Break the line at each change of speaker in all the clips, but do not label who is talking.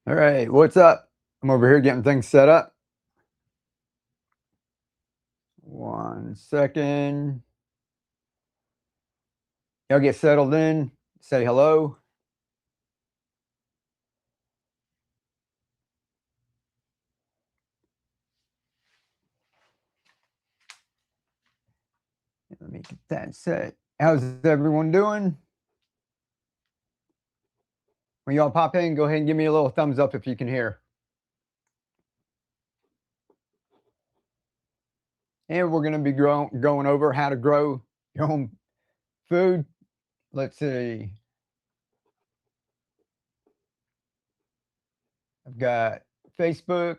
All right, what's up? I'm over here getting things set up. 1 second. Y'all get settled in. Say hello. Let me get that set. How's everyone doing? When y'all pop in, go ahead and give me a little thumbs up if you can hear. And we're going to be going over how to grow your own food. Let's see. I've got Facebook,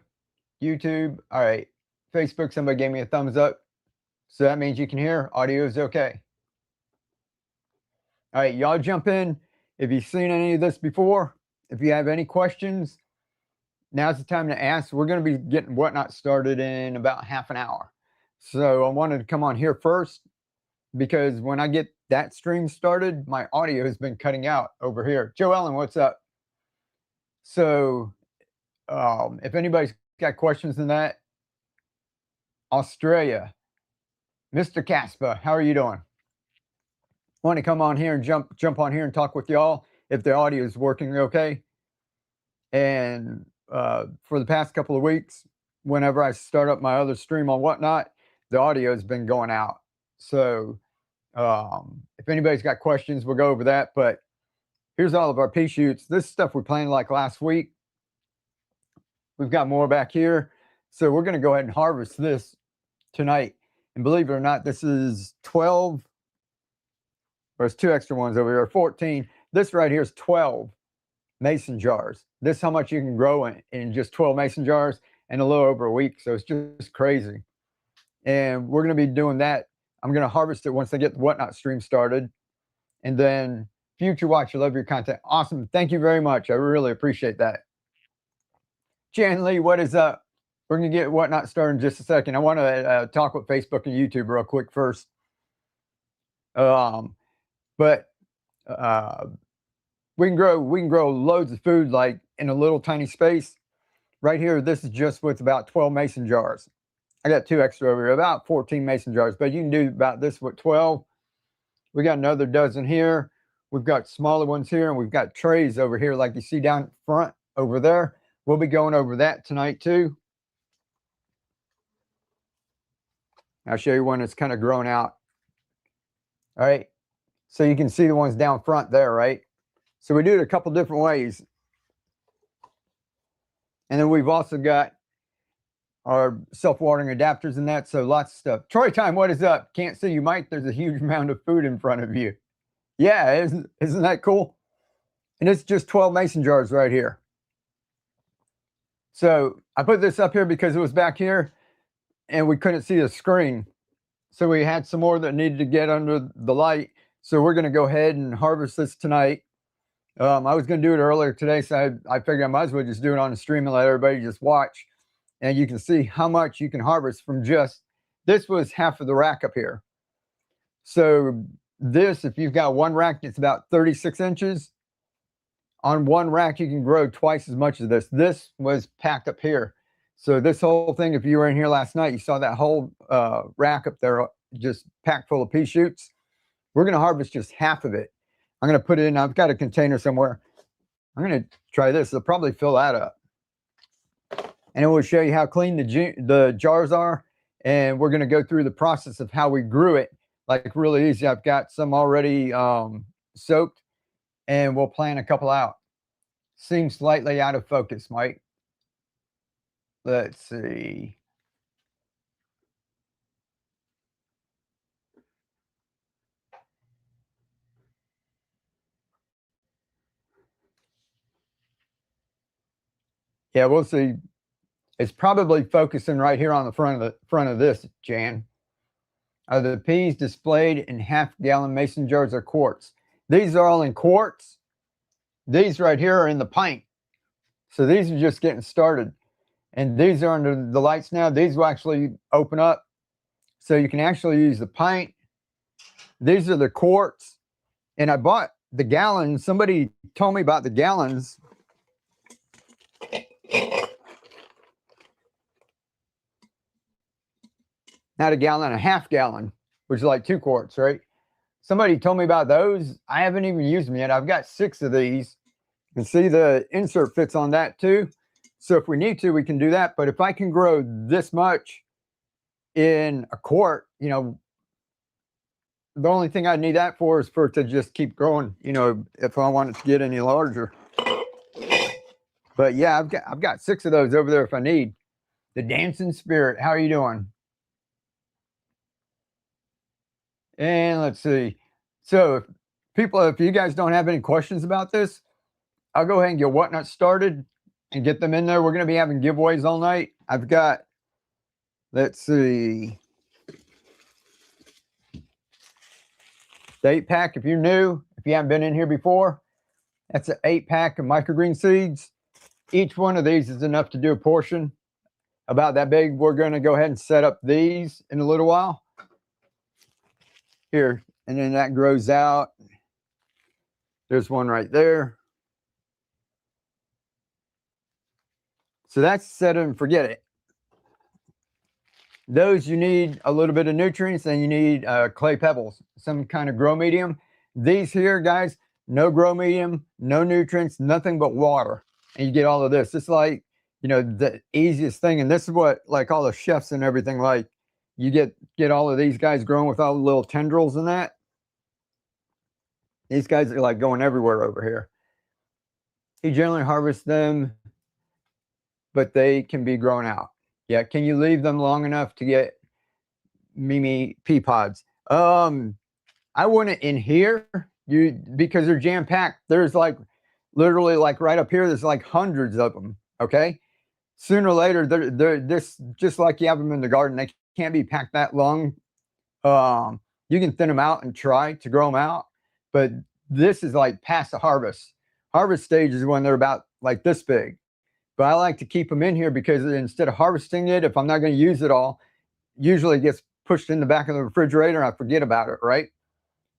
YouTube. All right. Facebook, somebody gave me a thumbs up. So that means you can hear. Audio is okay. All right, y'all jump in. If you've seen any of this before, if you have any questions, now's the time to ask. We're going to be getting Whatnot started in about half an hour. So I wanted to come on here first because when I get that stream started, my audio has been cutting out over here. Joe Ellen, what's up? So if anybody's got questions in that, Australia, Mr. Caspa, how are you doing? Want to come on here and jump on here and talk with y'all if the audio is working okay. And for the past couple of weeks, whenever I start up my other stream on Whatnot, the audio has been going out. So if anybody's got questions, we'll go over that. But here's all of our pea shoots. This stuff we planted like last week. We've got more back here. So we're going to go ahead and harvest this tonight. And believe it or not, this is 12. There's 2 extra ones over here, 14. This right here is 12 mason jars. This is how much you can grow in just 12 mason jars in a little over a week. So it's just crazy. And we're going to be doing that. I'm going to harvest it once I get the Whatnot stream started. And then Future Watch, I love your content. Awesome. Thank you very much. I really appreciate that. Jan Lee, what is up? We're going to get Whatnot started in just a second. I want to talk with Facebook and YouTube real quick first. But we can grow loads of food like in a little tiny space. Right here, this is just with about 12 mason jars. I got 2 extra over here, about 14 mason jars, but you can do about this with 12. We got another dozen here. We've got smaller ones here, and we've got trays over here like you see down front over there. We'll be going over that tonight too. I'll show you one that's kind of grown out. All right. So you can see the ones down front there, right? So we do it a couple different ways. And then we've also got our self-watering adapters and that, so lots of stuff. Troy Time, what is up? Can't see you, Mike. There's a huge amount of food in front of you. Yeah, isn't that cool? And it's just 12 mason jars right here. So I put this up here because it was back here and we couldn't see the screen. So we had some more that needed to get under the light. So we're going to go ahead and harvest this tonight. I was going to do it earlier today, so I figured I might as well just do it on the stream and let everybody just watch. And you can see how much you can harvest from just, this was half of the rack up here. So this, if you've got one rack, it's about 36 inches. On one rack, you can grow twice as much as this. This was packed up here. So this whole thing, if you were in here last night, you saw that whole rack up there just packed full of pea shoots. We're going to harvest just half of it. I'm going to put it in. I've got a container somewhere. I'm going to try this. It'll probably fill that up. And it will show you how clean the jars are. And we're going to go through the process of how we grew it, like really easy. I've got some already soaked, and we'll plan a couple out. Seems slightly out of focus, Mike. Let's see. Yeah, we'll see. It's probably focusing right here on the front of this, Jan. Are the peas displayed in half-gallon mason jars or quarts? These are all in quarts. These right here are in the pint. So these are just getting started. And these are under the lights now. These will actually open up. So you can actually use the pint. These are the quarts. And I bought the gallons. Somebody told me about the gallons. Not a gallon, a half gallon, which is like 2 quarts, right? Somebody told me about those. I haven't even used them yet. I've got 6 of these. And see, the insert fits on that too. So if we need to, we can do that. But if I can grow this much in a quart, you know, the only thing I need that for is for it to just keep growing, you know, if I want it to get any larger. But yeah, I've got 6 of those over there if I need. The Dancing Spirit, how are you doing? And let's see. So if you guys don't have any questions about this, I'll go ahead and get Whatnot started and get them in there. We're going to be having giveaways all night. I've got, let's see, the 8-pack. If you're new, if you haven't been in here before, that's an 8-pack of microgreen seeds. Each one of these is enough to do a portion about that big. We're going to go ahead and set up these in a little while. Here, and then that grows out. There's one right there. So that's set it and forget it. Those you need a little bit of nutrients, and you need clay pebbles, some kind of grow medium. These here, guys, no grow medium, no nutrients, nothing but water, and you get all of this. It's like, you know, the easiest thing, and this is what like all the chefs and everything like. You get all of these guys growing with all the little tendrils and that. These guys are like going everywhere over here. You generally harvest them, but they can be grown out. Yeah, can you leave them long enough to get Mimi pea pods? I wouldn't in here, because they're jam packed. There's like literally like right up here. There's like hundreds of them. Okay, sooner or later, they're this just like you have them in the garden. They can't be packed that long. You can thin them out and try to grow them out, but this is like past the harvest. Harvest stage is when they're about like this big. But I like to keep them in here because instead of harvesting it, if I'm not going to use it all, usually it gets pushed in the back of the refrigerator and I forget about it, right?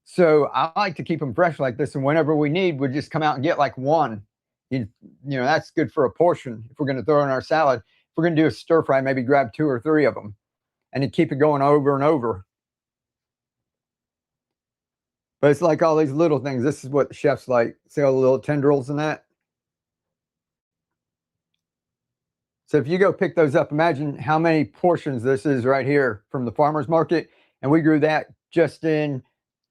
So I like to keep them fresh like this. And whenever we need, we just come out and get like one. You know, that's good for a portion. If we're going to throw in our salad, if we're going to do a stir fry, maybe grab 2 or 3 of them and then keep it going over and over. But it's like all these little things. This is what the chefs like. See all the little tendrils and that? So if you go pick those up, imagine how many portions this is right here from the farmer's market. And we grew that just in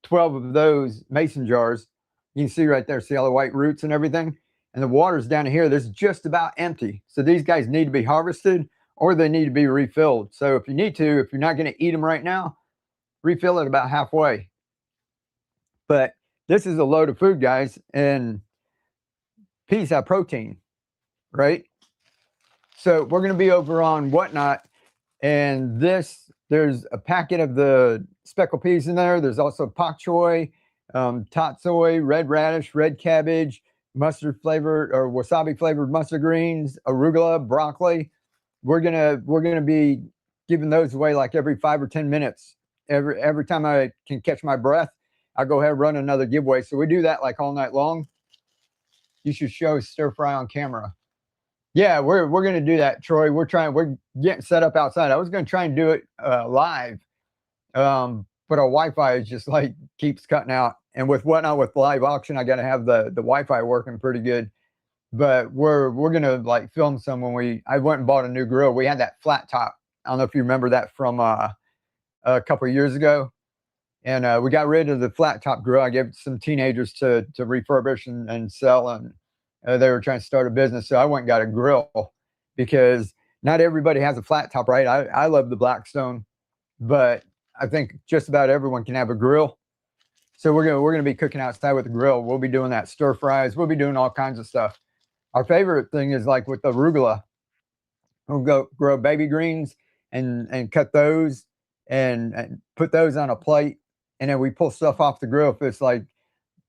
12 of those mason jars. You can see right there, see all the white roots and everything. And the water's down here. This is just about empty. So these guys need to be harvested or they need to be refilled. So if you need to, if you're not going to eat them right now, refill it about halfway. But this is a load of food, guys. And peas have protein, right? So we're going to be over on Whatnot, and there's a packet of the speckled peas in there. There's also pak choi, tatsoi, red radish, red cabbage, mustard flavored or wasabi flavored mustard greens, arugula, broccoli. We're gonna be giving those away like every 5 or 10 minutes. Every time I can catch my breath, I'll go ahead and run another giveaway. So we do that like all night long. You should show stir fry on camera. Yeah, we're gonna do that, Troy. We're getting set up outside. I was gonna try and do it live, but our Wi-Fi is just like keeps cutting out. And with Whatnot with live auction, I got to have the Wi-Fi working pretty good. But we're gonna like film some when I went and bought a new grill. We had that flat top. I don't know if you remember that from a couple of years ago. And we got rid of the flat top grill. I gave it to some teenagers to refurbish and sell, and they were trying to start a business. So I went and got a grill because not everybody has a flat top, right? I love the Blackstone, but I think just about everyone can have a grill. So we're gonna be cooking outside with the grill. We'll be doing that stir fries. We'll be doing all kinds of stuff. Our favorite thing is like with the arugula. We'll go grow baby greens and cut those and put those on a plate. And then we pull stuff off the grill if it's like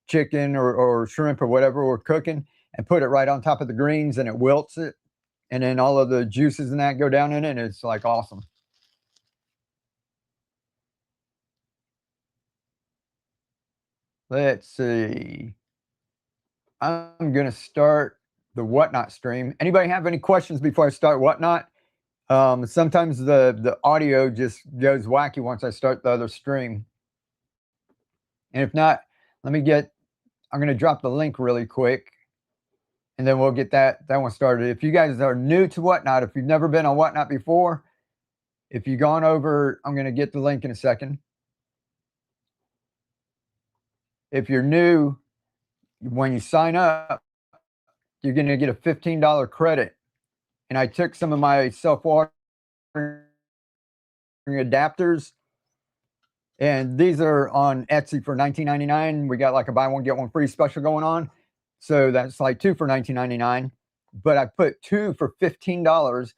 chicken or shrimp or whatever we're cooking, and put it right on top of the greens, and it wilts it. And then all of the juices and that go down in it. And it's like awesome. Let's see. I'm going to start the Whatnot stream. Anybody have any questions before I start Whatnot? Sometimes the audio just goes wacky once I start the other stream. And if not, I'm going to drop the link really quick, and then we'll get that one started. If you guys are new to Whatnot, if you've never been on Whatnot before, if you've gone over, I'm going to get the link in a second. If you're new, when you sign up, you're going to get a $15 credit. And I took some of my self-watering adapters, and these are on Etsy for $19.99. We got like a buy one, get one free special going on. So that's like 2 for $19.99. But I put 2 for $15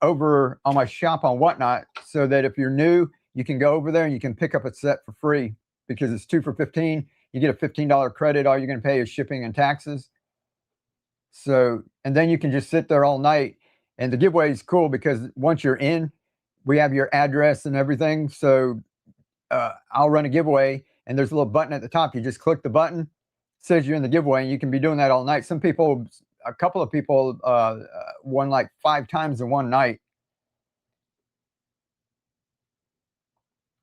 over on my shop on Whatnot, so that if you're new, you can go over there and you can pick up a set for free, because it's 2 for $15. You get a $15 credit. All you're going to pay is shipping and taxes. So, and then you can just sit there all night. And the giveaway is cool because once you're in, we have your address and everything. So I'll run a giveaway, and there's a little button at the top. You just click the button, says you're in the giveaway, and you can be doing that all night. A couple of people won like 5 times in one night.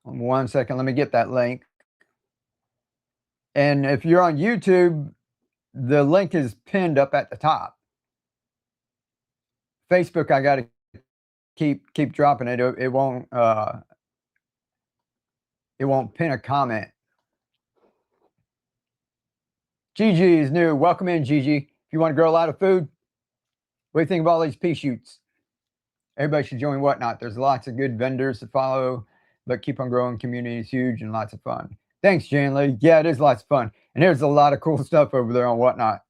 1 second, let me get that link. And if you're on YouTube, the link is pinned up at the top. Facebook, I got to keep dropping it. It won't pin a comment. Gigi is new. Welcome in, Gigi. If you want to grow a lot of food, what do you think of all these pea shoots? Everybody should join Whatnot. There's lots of good vendors to follow, but keep on growing. Community is huge and lots of fun. Thanks, Jan Lee. Yeah, it is lots of fun. And there's a lot of cool stuff over there on Whatnot.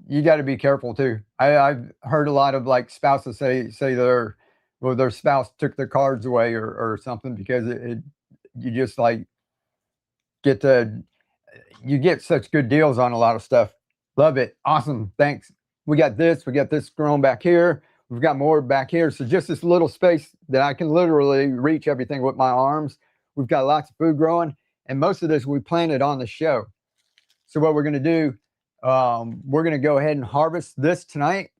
You got to be careful too. I've heard a lot of like spouses say their spouse took their cards away or something, because you just like you get such good deals on a lot of stuff. Love it. Awesome. Thanks. We got this growing back here. We've got more back here. So just this little space that I can literally reach everything with my arms. We've got lots of food growing, and most of this we planted on the show. So what we're going to do, we're going to go ahead and harvest this tonight,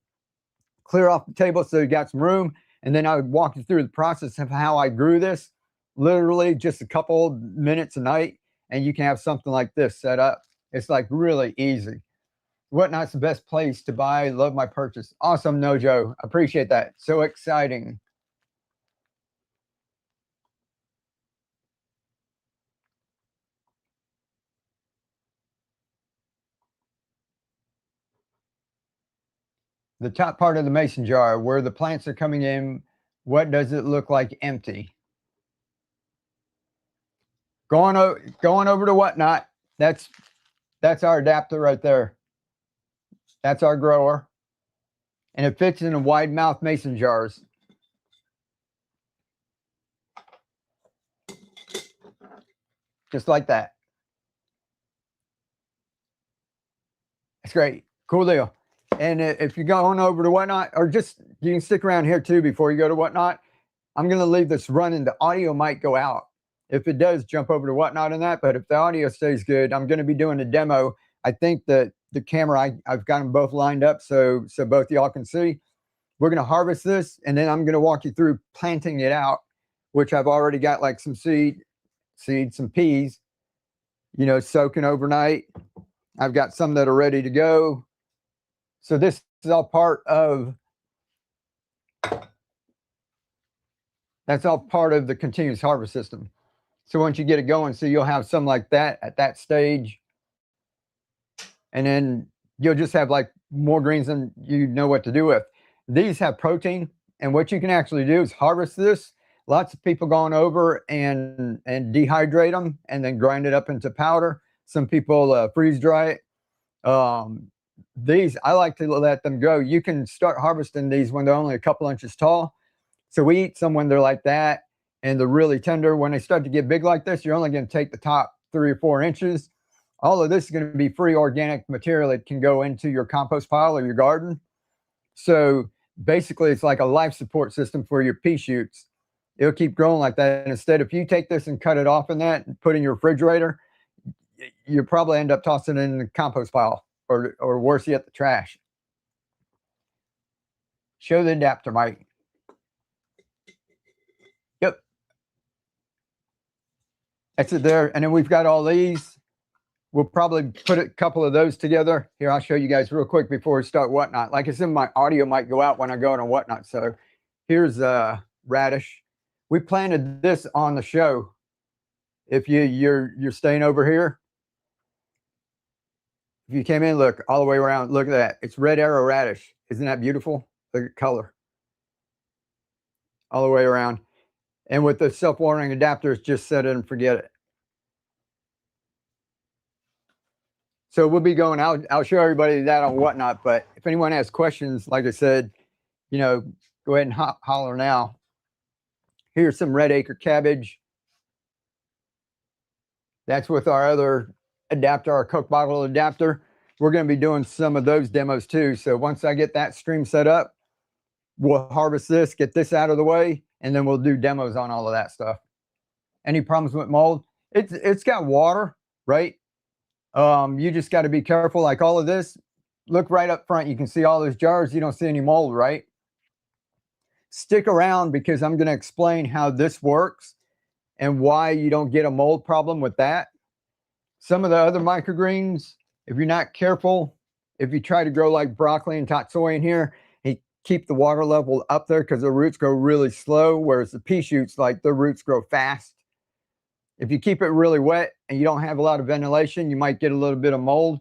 clear off the table so you got some room, and then I would walk you through the process of how I grew this, literally just a couple minutes a night, and you can have something like this set up. It's like really easy. Whatnot's the best place to buy. Love my purchase. Awesome, Nojo. Appreciate that. So exciting. The top part of the mason jar where the plants are coming in, what does it look like empty? Going over to Whatnot. That's our adapter right there. That's our grower. And it fits in wide mouth mason jars. Just like that. It's great. Cool deal. And if you're going over to Whatnot, or just, you can stick around here too before you go to Whatnot. I'm going to leave this running. The audio might go out. If it does, jump over to Whatnot and that. But if the audio stays good, I'm going to be doing a demo. I think that the camera, I've got them both lined up so both y'all can see. We're going to harvest this, and then I'm going to walk you through planting it out, which I've already got like some seeds, some peas, soaking overnight. I've got some that are ready to go. So this is all part of, that's all part of the continuous harvest system. So once you get it going, so you'll have some like that at that stage. And then you'll just have like more greens than you know what to do with. These have protein, and what you can actually do is harvest this. Lots of people going over and dehydrate them and then grind it up into powder. Some people freeze dry it. These, I like to let them go. You can start harvesting these when they're only a couple inches tall. So we eat some when they're like that, and they're really tender. When they start to get big like this, you're only going to take the top 3 or 4 inches. All of this is going to be free organic material that can go into your compost pile or your garden. So basically, it's like a life support system for your pea shoots. It'll keep growing like that. And instead, if you take this and cut it off in that and put in your refrigerator, you probably end up tossing it in the compost pile, or worse yet, the trash. Show the adapter, Mike. Yep. That's it there. And then we've got all these. We'll probably put a couple of those together. Here, I'll show you guys real quick before we start whatnot. Like I said, my audio might go out when I go into whatnot. So here's radish. We planted this on the show. If you're staying over here, if you came in, look all the way around, look at that. It's red arrow radish. Isn't that beautiful? Look at color. All the way around. And with the self-watering adapters, just set it and forget it. So we'll be going out. I'll show everybody that on whatnot. But if anyone has questions, like I said, go ahead and holler now. Here's some red acre cabbage. That's with our other adapter, our Coke bottle adapter. We're going to be doing some of those demos too. So once I get that stream set up, we'll harvest this, get this out of the way, and then we'll do demos on all of that stuff. Any problems with mold? It's got water, right? You just got to be careful. Like all of this, look right up front. You can see all those jars. You don't see any mold, right? Stick around because I'm going to explain how this works and why you don't get a mold problem with that. Some of the other microgreens, if you're not careful, if you try to grow like broccoli and tatsoi in here, you keep the water level up there because the roots grow really slow, whereas the pea shoots, like the roots grow fast. If you keep it really wet and you don't have a lot of ventilation, you might get a little bit of mold,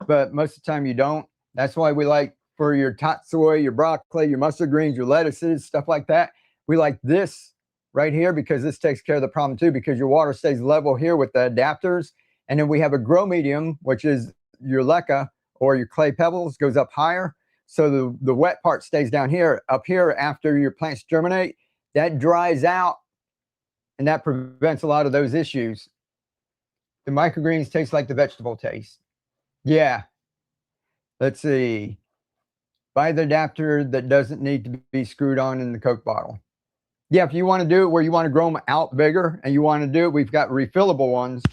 but most of the time you don't. That's why we like, for your tatsoi, your broccoli, your mustard greens, your lettuces, stuff like that, we like this right here because this takes care of the problem too, because your water stays level here with the adapters. And then we have a grow medium, which is your leca or your clay pebbles, goes up higher. So the wet part stays down here. Up here, after your plants germinate, that dries out, and that prevents a lot of those issues. The microgreens taste like the vegetable taste. Yeah. Let's see. Buy the adapter that doesn't need to be screwed on in the Coke bottle. Yeah, if you want to do it where you want to grow them out bigger and you want to do it, we've got refillable ones.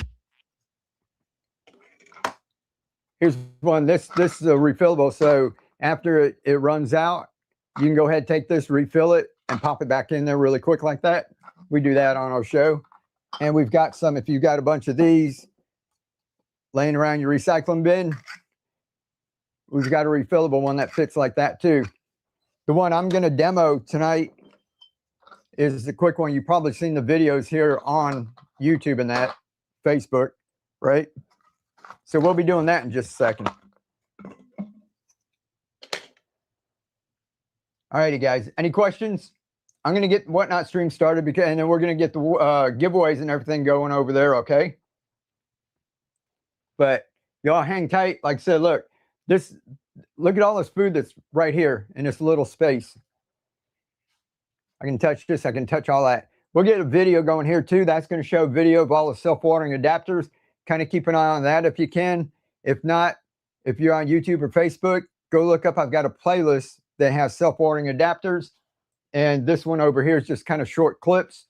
Here's one. This is a refillable. So after it runs out, you can go ahead, take this, refill it, and pop it back in there really quick like that. We do that on our show. And we've got some, if you've got a bunch of these laying around your recycling bin, we've got a refillable one that fits like that too. The one I'm going to demo tonight is the quick one. You've probably seen the videos here on YouTube and that, Facebook, right? So we'll be doing that in just a second. All righty, guys. Any questions? I'm going to get Whatnot stream started, and then we're going to get the giveaways and everything going over there, okay? But y'all hang tight. Like I said, look at all this food that's right here in this little space. I can touch this. I can touch all that. We'll get a video going here too. That's going to show a video of all the self-watering adapters. Kind of keep an eye on that if you can. If not, if you're on YouTube or Facebook, go look up. I've got a playlist that has self-watering adapters. And this one over here is just kind of short clips.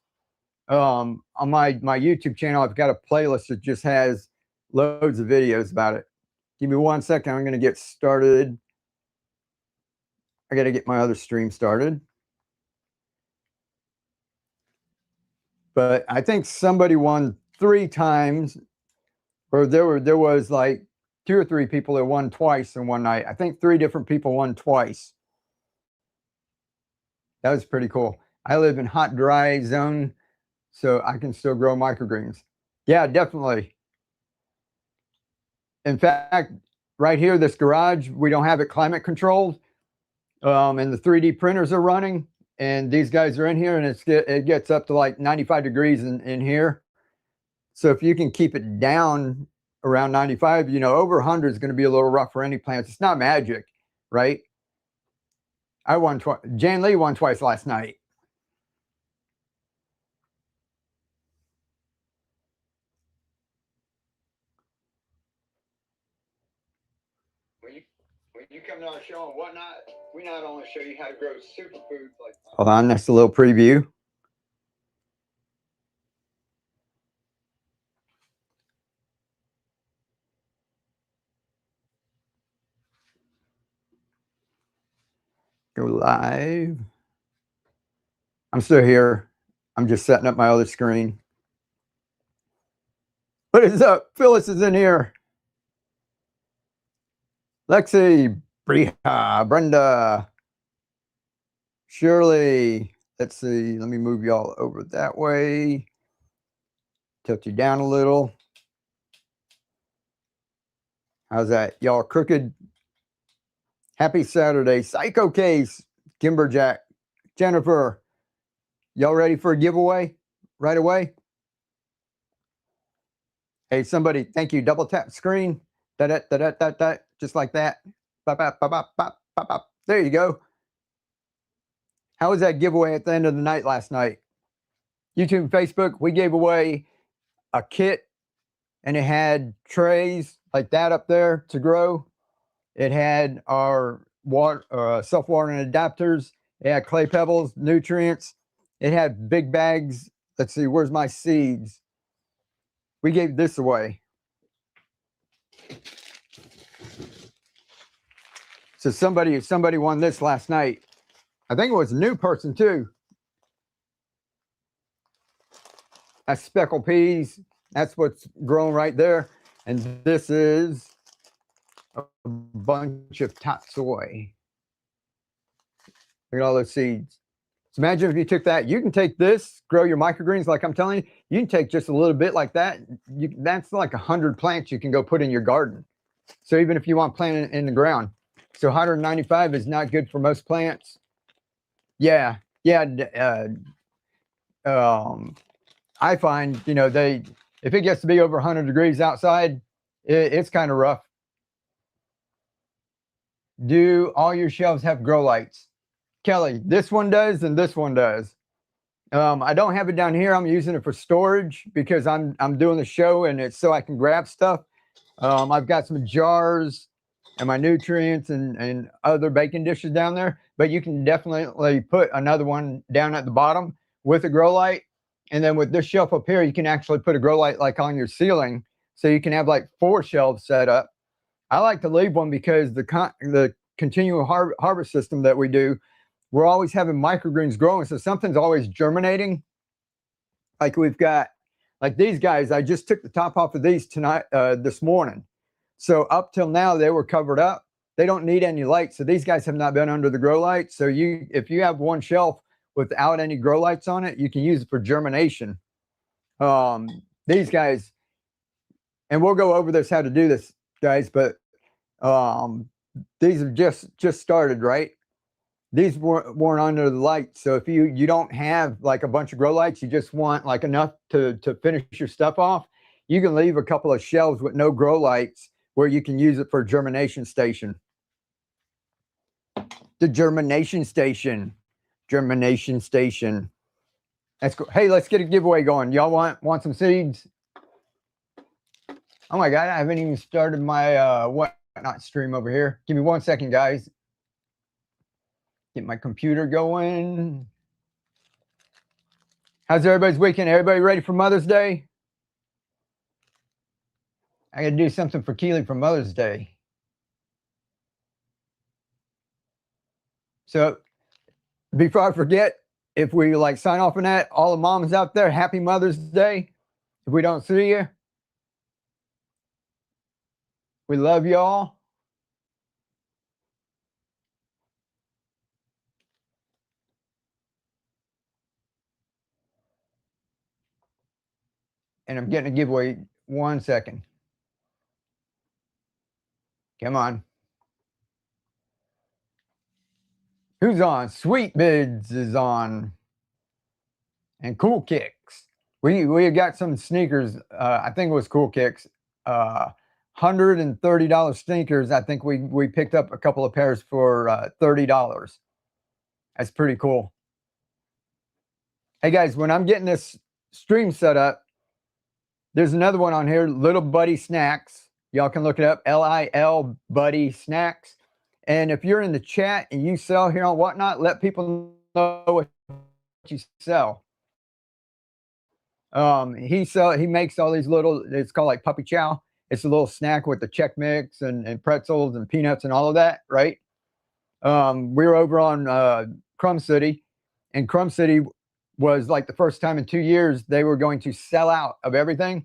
On my YouTube channel, I've got a playlist that just has loads of videos about it. Give me 1 second. I'm going to get started. I got to get my other stream started. But I think somebody won 3 times, or there was like 2 or 3 people that won twice in one night. I think 3 different people won twice. That was pretty cool. I live in hot, dry zone, so I can still grow microgreens. Yeah, definitely. In fact, right here, this garage, we don't have it climate controlled, and the 3D printers are running, and these guys are in here, and it gets up to like 95 degrees in here. So if you can keep it down around 95, over 100 is going to be a little rough for any plants. It's not magic, right? I won twice. Jan Lee won twice last night. When you come to our show and Whatnot, we not only show you how to grow superfoods like. Hold on, that's a little preview. Go live. I'm still here. I'm just setting up my other screen. What is up? Phyllis is in here. Lexi, Briha, Brenda, Shirley. Let's see. Let me move y'all over that way. Tilt you down a little. How's that? Y'all crooked? Happy Saturday. Psycho Case, Kimberjack, Jennifer. Y'all ready for a giveaway right away? Hey, somebody, thank you. Double tap screen. Da-da-da-da-da-da, just like that. Bop, bop, bop, bop, bop, bop, bop. There you go. How was that giveaway at the end of the night last night? YouTube and Facebook, we gave away a kit, and it had trays like that up there to grow. It had our water, self-watering adapters. It had clay pebbles, nutrients. It had big bags. Let's see, where's my seeds? We gave this away. So somebody won this last night. I think it was a new person too. That's speckled peas. That's what's growing right there. And this is a bunch of top soy. Look at all those seeds. So imagine if you took that. You can take this, grow your microgreens like I'm telling you. You can take just a little bit like that. That's like 100 plants you can go put in your garden. So even if you want planting in the ground. So 195 is not good for most plants. Yeah. I find, you know, if it gets to be over 100 degrees outside, it's kind of rough. Do all your shelves have grow lights? Kelly, this one does and this one does. I don't have it down here. I'm using it for storage because I'm doing the show and it's so I can grab stuff. I've got some jars and my nutrients and other baking dishes down there, but you can definitely put another one down at the bottom with a grow light. And then with this shelf up here, you can actually put a grow light like on your ceiling. So you can have like 4 shelves set up. I like to leave one because the continual harvest system that we do, we're always having microgreens growing. So something's always germinating. Like we've got, like these guys, I just took the top off of these tonight, this morning. So up till now, they were covered up. They don't need any light. So these guys have not been under the grow light. So if you have one shelf without any grow lights on it, you can use it for germination. These guys, and we'll go over this, how to do this, guys, but these have just started, right? These weren't under the light. So if you don't have like a bunch of grow lights, you just want like enough to finish your stuff off, you can leave a couple of shelves with no grow lights where you can use it for germination station. The germination station. Germination station. That's cool. Hey, let's get a giveaway going. Y'all want some seeds? Oh my God, I haven't even started my whatnot stream over here. Give me 1 second, guys. Get my computer going. How's everybody's weekend? Everybody ready for Mother's Day? I gotta do something for Keely for Mother's Day. So before I forget, if we like sign off on that, all the moms out there, happy Mother's Day. If we don't see you, we love y'all. And I'm getting a giveaway. 1 second. Come on. Who's on? Sweet Bids is on. And Cool Kicks. We got some sneakers. I think it was Cool Kicks. $130 sneakers. I think we picked up a couple of pairs for $30. That's pretty cool. Hey guys, when I'm getting this stream set up, there's another one on here, Little Buddy Snacks. Y'all can look it up, LIL Buddy Snacks. And if you're in the chat and you sell here on Whatnot, let people know what you sell. He makes all these little, it's called like puppy chow. It's a little snack with the Chex Mix and pretzels and peanuts and all of that, right? We were over on Crumb City, and Crumb City was like the first time in 2 years they were going to sell out of everything.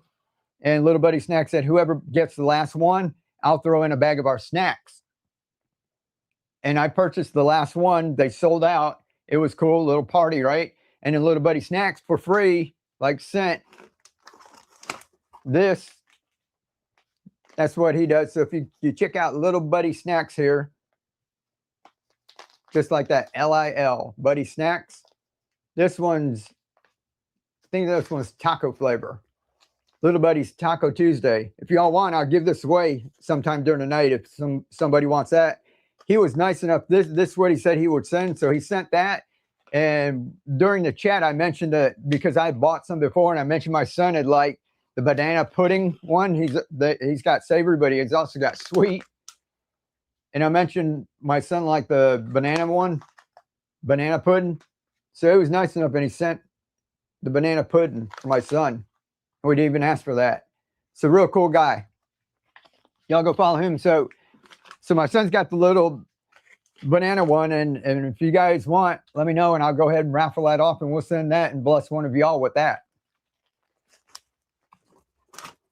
And Little Buddy Snack said, whoever gets the last one, I'll throw in a bag of our snacks. And I purchased the last one. They sold out. It was cool, little party, right? And then Little Buddy Snacks for free, like sent this. That's what he does. So if you check out Little Buddy Snacks here, just like that, LIL, Buddy Snacks. This one's, I think this one's taco flavor. Little Buddy's Taco Tuesday. If y'all want, I'll give this away sometime during the night if somebody wants that. He was nice enough. This is what he said he would send. So he sent that. And during the chat, I mentioned that because I bought some before, and I mentioned my son had liked the banana pudding one. He's got savory, but he's also got sweet. And I mentioned my son liked the banana one, banana pudding. So he was nice enough, and he sent the banana pudding for my son. We didn't even ask for that. So real cool guy. Y'all go follow him. So my son's got the little banana one, and if you guys want, let me know, and I'll go ahead and raffle that off, and we'll send that and bless one of y'all with that.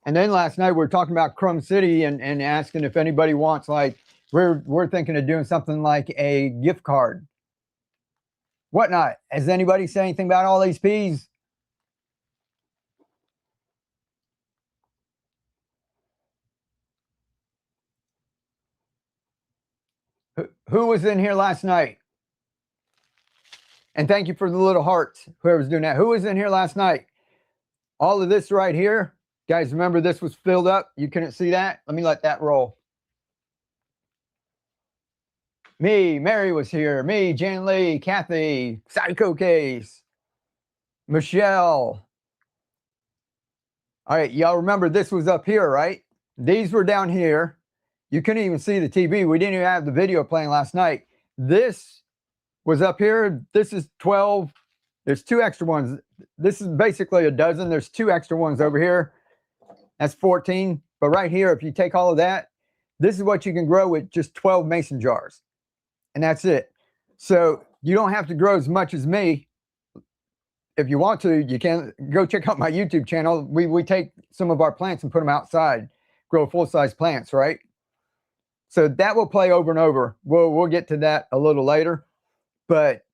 And then last night we were talking about Crumb City and asking if anybody wants, like, we're thinking of doing something like a gift card. Whatnot. Has anybody said anything about all these peas? Who was in here last night? And thank you for the little hearts, whoever's doing that. Who was in here last night? All of this right here, guys, remember this was filled up. You couldn't see that. Let me let that roll. Me, Mary was here. Me, Jan Lee, Kathy, Psycho Case, Michelle. All right, y'all remember this was up here, right? These were down here. You couldn't even see the TV. We didn't even have the video playing last night. This was up here. This is 12. There's 2 extra ones. This is basically a dozen. There's 2 extra ones over here. That's 14. But right here, if you take all of that, this is what you can grow with just 12 mason jars. And that's it. So you don't have to grow as much as me. If you want to, you can go check out my YouTube channel. We take some of our plants and put them outside, grow full-size plants, right? So that will play over and over. We'll get to that a little later. But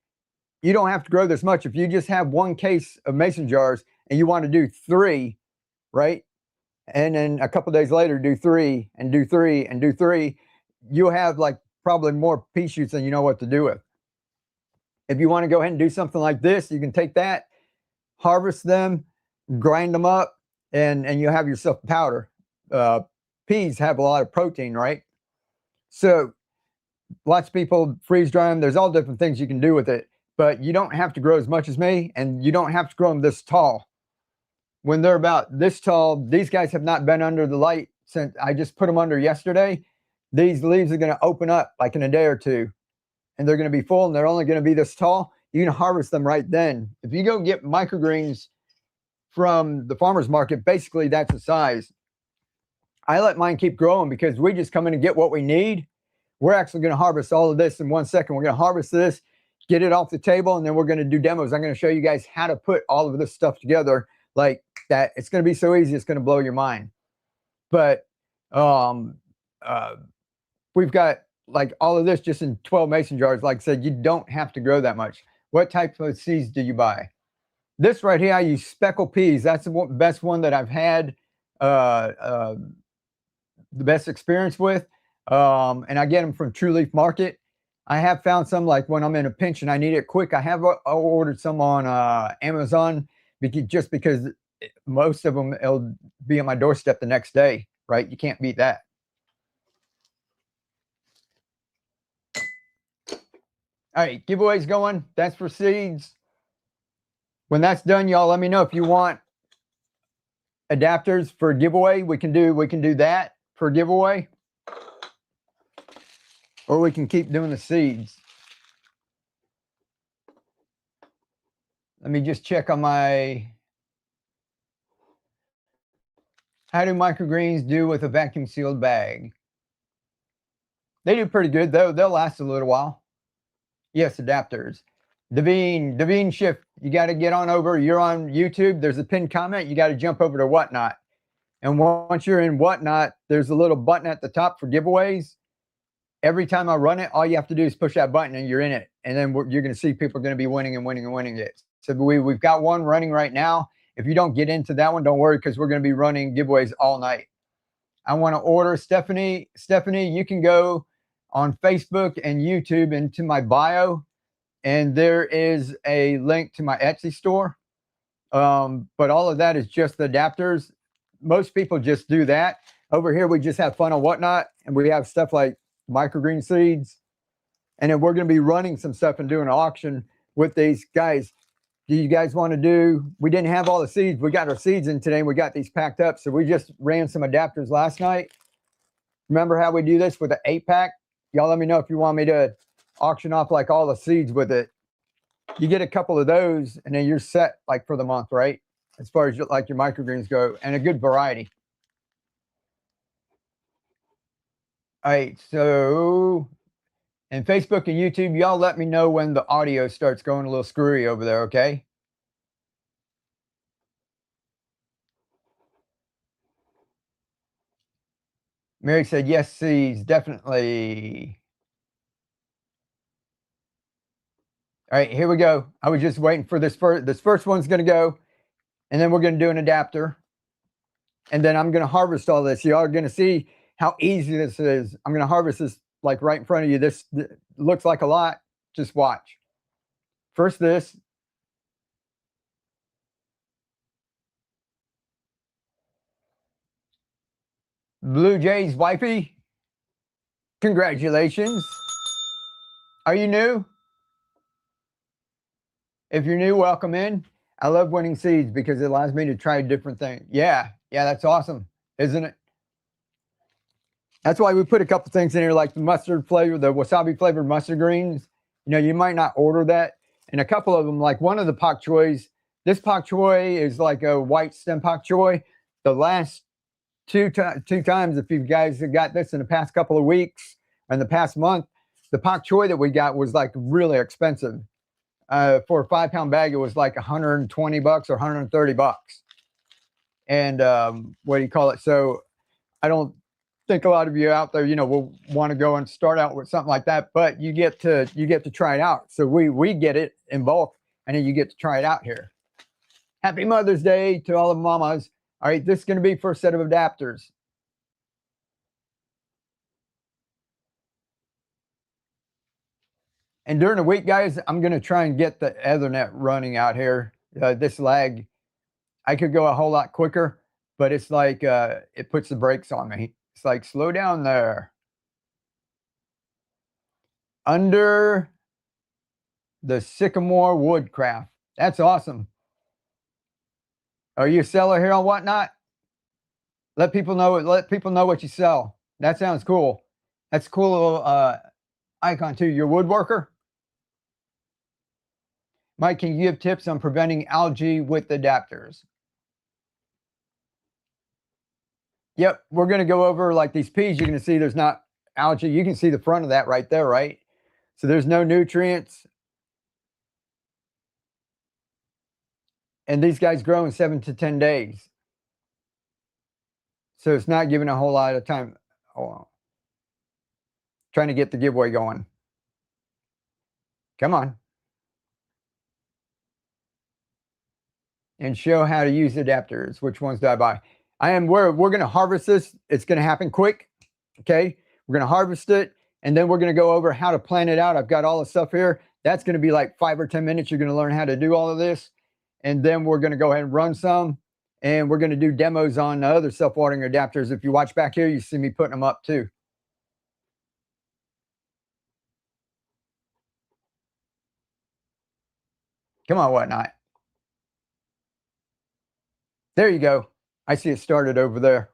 you don't have to grow this much. If you just have 1 case of mason jars and you want to do 3, right? And then a couple days later, do 3 and do 3 and do 3, you'll have like probably more pea shoots than you know what to do with. If you want to go ahead and do something like this, you can take that, harvest them, grind them up, and you have yourself powder. Peas have a lot of protein, right? So lots of people freeze dry them. There's all different things you can do with it, but you don't have to grow as much as me, and you don't have to grow them this tall. When they're about this tall, these guys have not been under the light since I just put them under yesterday. These leaves are going to open up like in a day or 2, and they're going to be full, and they're only going to be this tall. You can harvest them right then. If you go get microgreens from the farmer's market, basically that's the size. I let mine keep growing because we just come in and get what we need. We're actually going to harvest all of this in 1 second. We're going to harvest this, get it off the table, and then we're going to do demos. I'm going to show you guys how to put all of this stuff together like that. It's going to be so easy, it's going to blow your mind. But we've got like all of this just in 12 mason jars. Like I said, you don't have to grow that much. What type of seeds do you buy? This right here, I use speckled peas. That's the best one that I've had the best experience with. And I get them from True Leaf Market. I have found some, like when I'm in a pinch and I need it quick, I have ordered some on Amazon just because most of them, it'll be on my doorstep the next day, right? You can't beat that. All right, giveaways going. That's for seeds. When that's done, y'all let me know if you want adapters for a giveaway. We can do that for a giveaway. Or we can keep doing the seeds. Let me just check on my... How do microgreens do with a vacuum sealed bag? They do pretty good, though. They'll last a little while. Yes, adapters. Devine Shift, you got to get on over. You're on YouTube. There's a pinned comment. You got to jump over to Whatnot. And once you're in Whatnot, there's a little button at the top for giveaways. Every time I run it, all you have to do is push that button and you're in it. And then you're going to see people are going to be winning and winning and winning it. So we've got one running right now. If you don't get into that one, don't worry, because we're going to be running giveaways all night. I want to order Stephanie. Stephanie, you can go on Facebook and YouTube into my bio, and there is a link to my Etsy store. But all of that is just the adapters. Most people just do that. Over here, we just have fun on Whatnot, and we have stuff like microgreen seeds. And then we're going to be running some stuff and doing an auction with these guys. Do you guys want to do? We didn't have all the seeds. We got our seeds in today. We got these packed up. So we just ran some adapters last night. Remember how we do this with an 8-pack? Y'all let me know if you want me to auction off like all the seeds with it. You get a couple of those and then you're set like for the month, right? As far as like your microgreens go, and a good variety. All right, so and Facebook and YouTube, y'all let me know when the audio starts going a little screwy over there, okay? Mary said, yes, seeds, definitely. All right, here we go. I was just waiting for this first. This first one's going to go, and then we're going to do an adapter. And then I'm going to harvest all this. Y'all are going to see how easy this is. I'm going to harvest this like right in front of you. This looks like a lot. Just watch. First this. Blue Jays wifey, congratulations. Are you new? If you're new, welcome in. I love winning seeds because it allows me to try different things. Yeah, that's awesome, isn't it? That's why we put a couple things in here like the mustard flavor, the wasabi flavored mustard greens. You know, you might not order that. And a couple of them, like one of the pak choys, this pak choy is like a white stem pak choy. The last two times, if you guys have got this in the past couple of weeks and the past month, the pak choy that we got was like really expensive. For a 5-pound bag, it was like $120 or $130. And what do you call it? So I don't think a lot of you out there, you know, will want to go and start out with something like that, but you get to try it out. So we get it in bulk, and then you get to try it out here. Happy Mother's Day to all the mamas. All right, this is going to be for a set of adapters. And during the week, guys, I'm going to try and get the Ethernet running out here. This lag, I could go a whole lot quicker, but it's like it puts the brakes on me. It's like, slow down there. Under the Sycamore Woodcraft. That's awesome. Are you a seller here on Whatnot? Let people know what you sell. That sounds cool. That's a cool little icon too. You're a woodworker? Mike, can you give tips on preventing algae with adapters? Yep, we're going to go over like these peas. You're going to see there's not algae. You can see the front of that right there, right? So there's no nutrients. And these guys grow in 7 to 10 days. So it's not giving a whole lot of time. Oh, trying to get the giveaway going. Come on. And show how to use adapters. Which ones do I buy? We're going to harvest this. It's going to happen quick. Okay. We're going to harvest it. And then we're going to go over how to plan it out. I've got all the stuff here. That's going to be like 5 or 10 minutes. You're going to learn how to do all of this. And then we're going to go ahead and run some. And we're going to do demos on the other self-watering adapters. If you watch back here, you see me putting them up too. Come on, Whatnot. There you go. I see it started over there.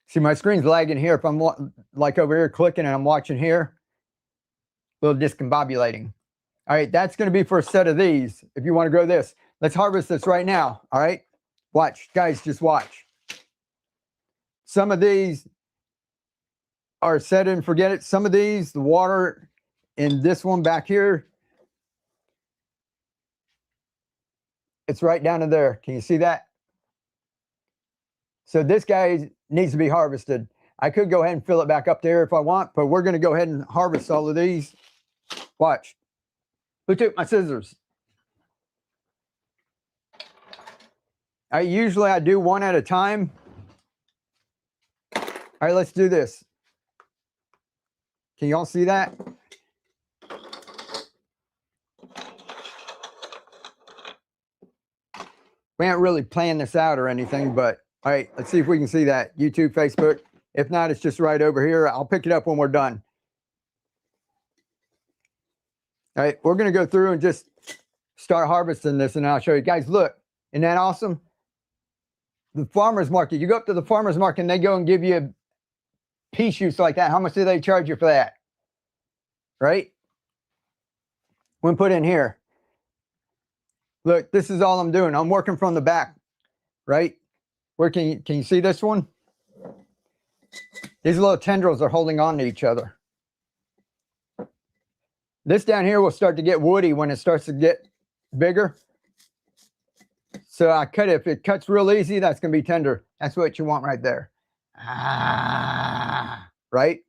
See, my screen's lagging here. If I'm like over here clicking and I'm watching here, a little discombobulating. All right, that's going to be for a set of these. If you want to grow this, let's harvest this right now. All right, watch, guys, just watch. Some of these are set and forget it. Some of these, the water in this one back here, it's right down to there. Can you see that? So this guy needs to be harvested. I could go ahead and fill it back up there if I want, but we're going to go ahead and harvest all of these. Watch. Who took my scissors? Usually I do one at a time. All right, let's do this. Can y'all see that? We haven't really planned this out or anything, but all right, let's see if we can see that. YouTube, Facebook. If not, it's just right over here. I'll pick it up when we're done. All right, we're going to go through and just start harvesting this, and I'll show you guys. Look, isn't that awesome? The farmer's market. You go up to the farmer's market and they go and give you pea shoots like that. How much do they charge you for that? Right? When put in here. Look, this is all I'm doing. I'm working from the back, right? Where can you see this one? These little tendrils are holding on to each other. This down here will start to get woody when it starts to get bigger. So I cut it. If it cuts real easy, that's going to be tender. That's what you want right there. Right?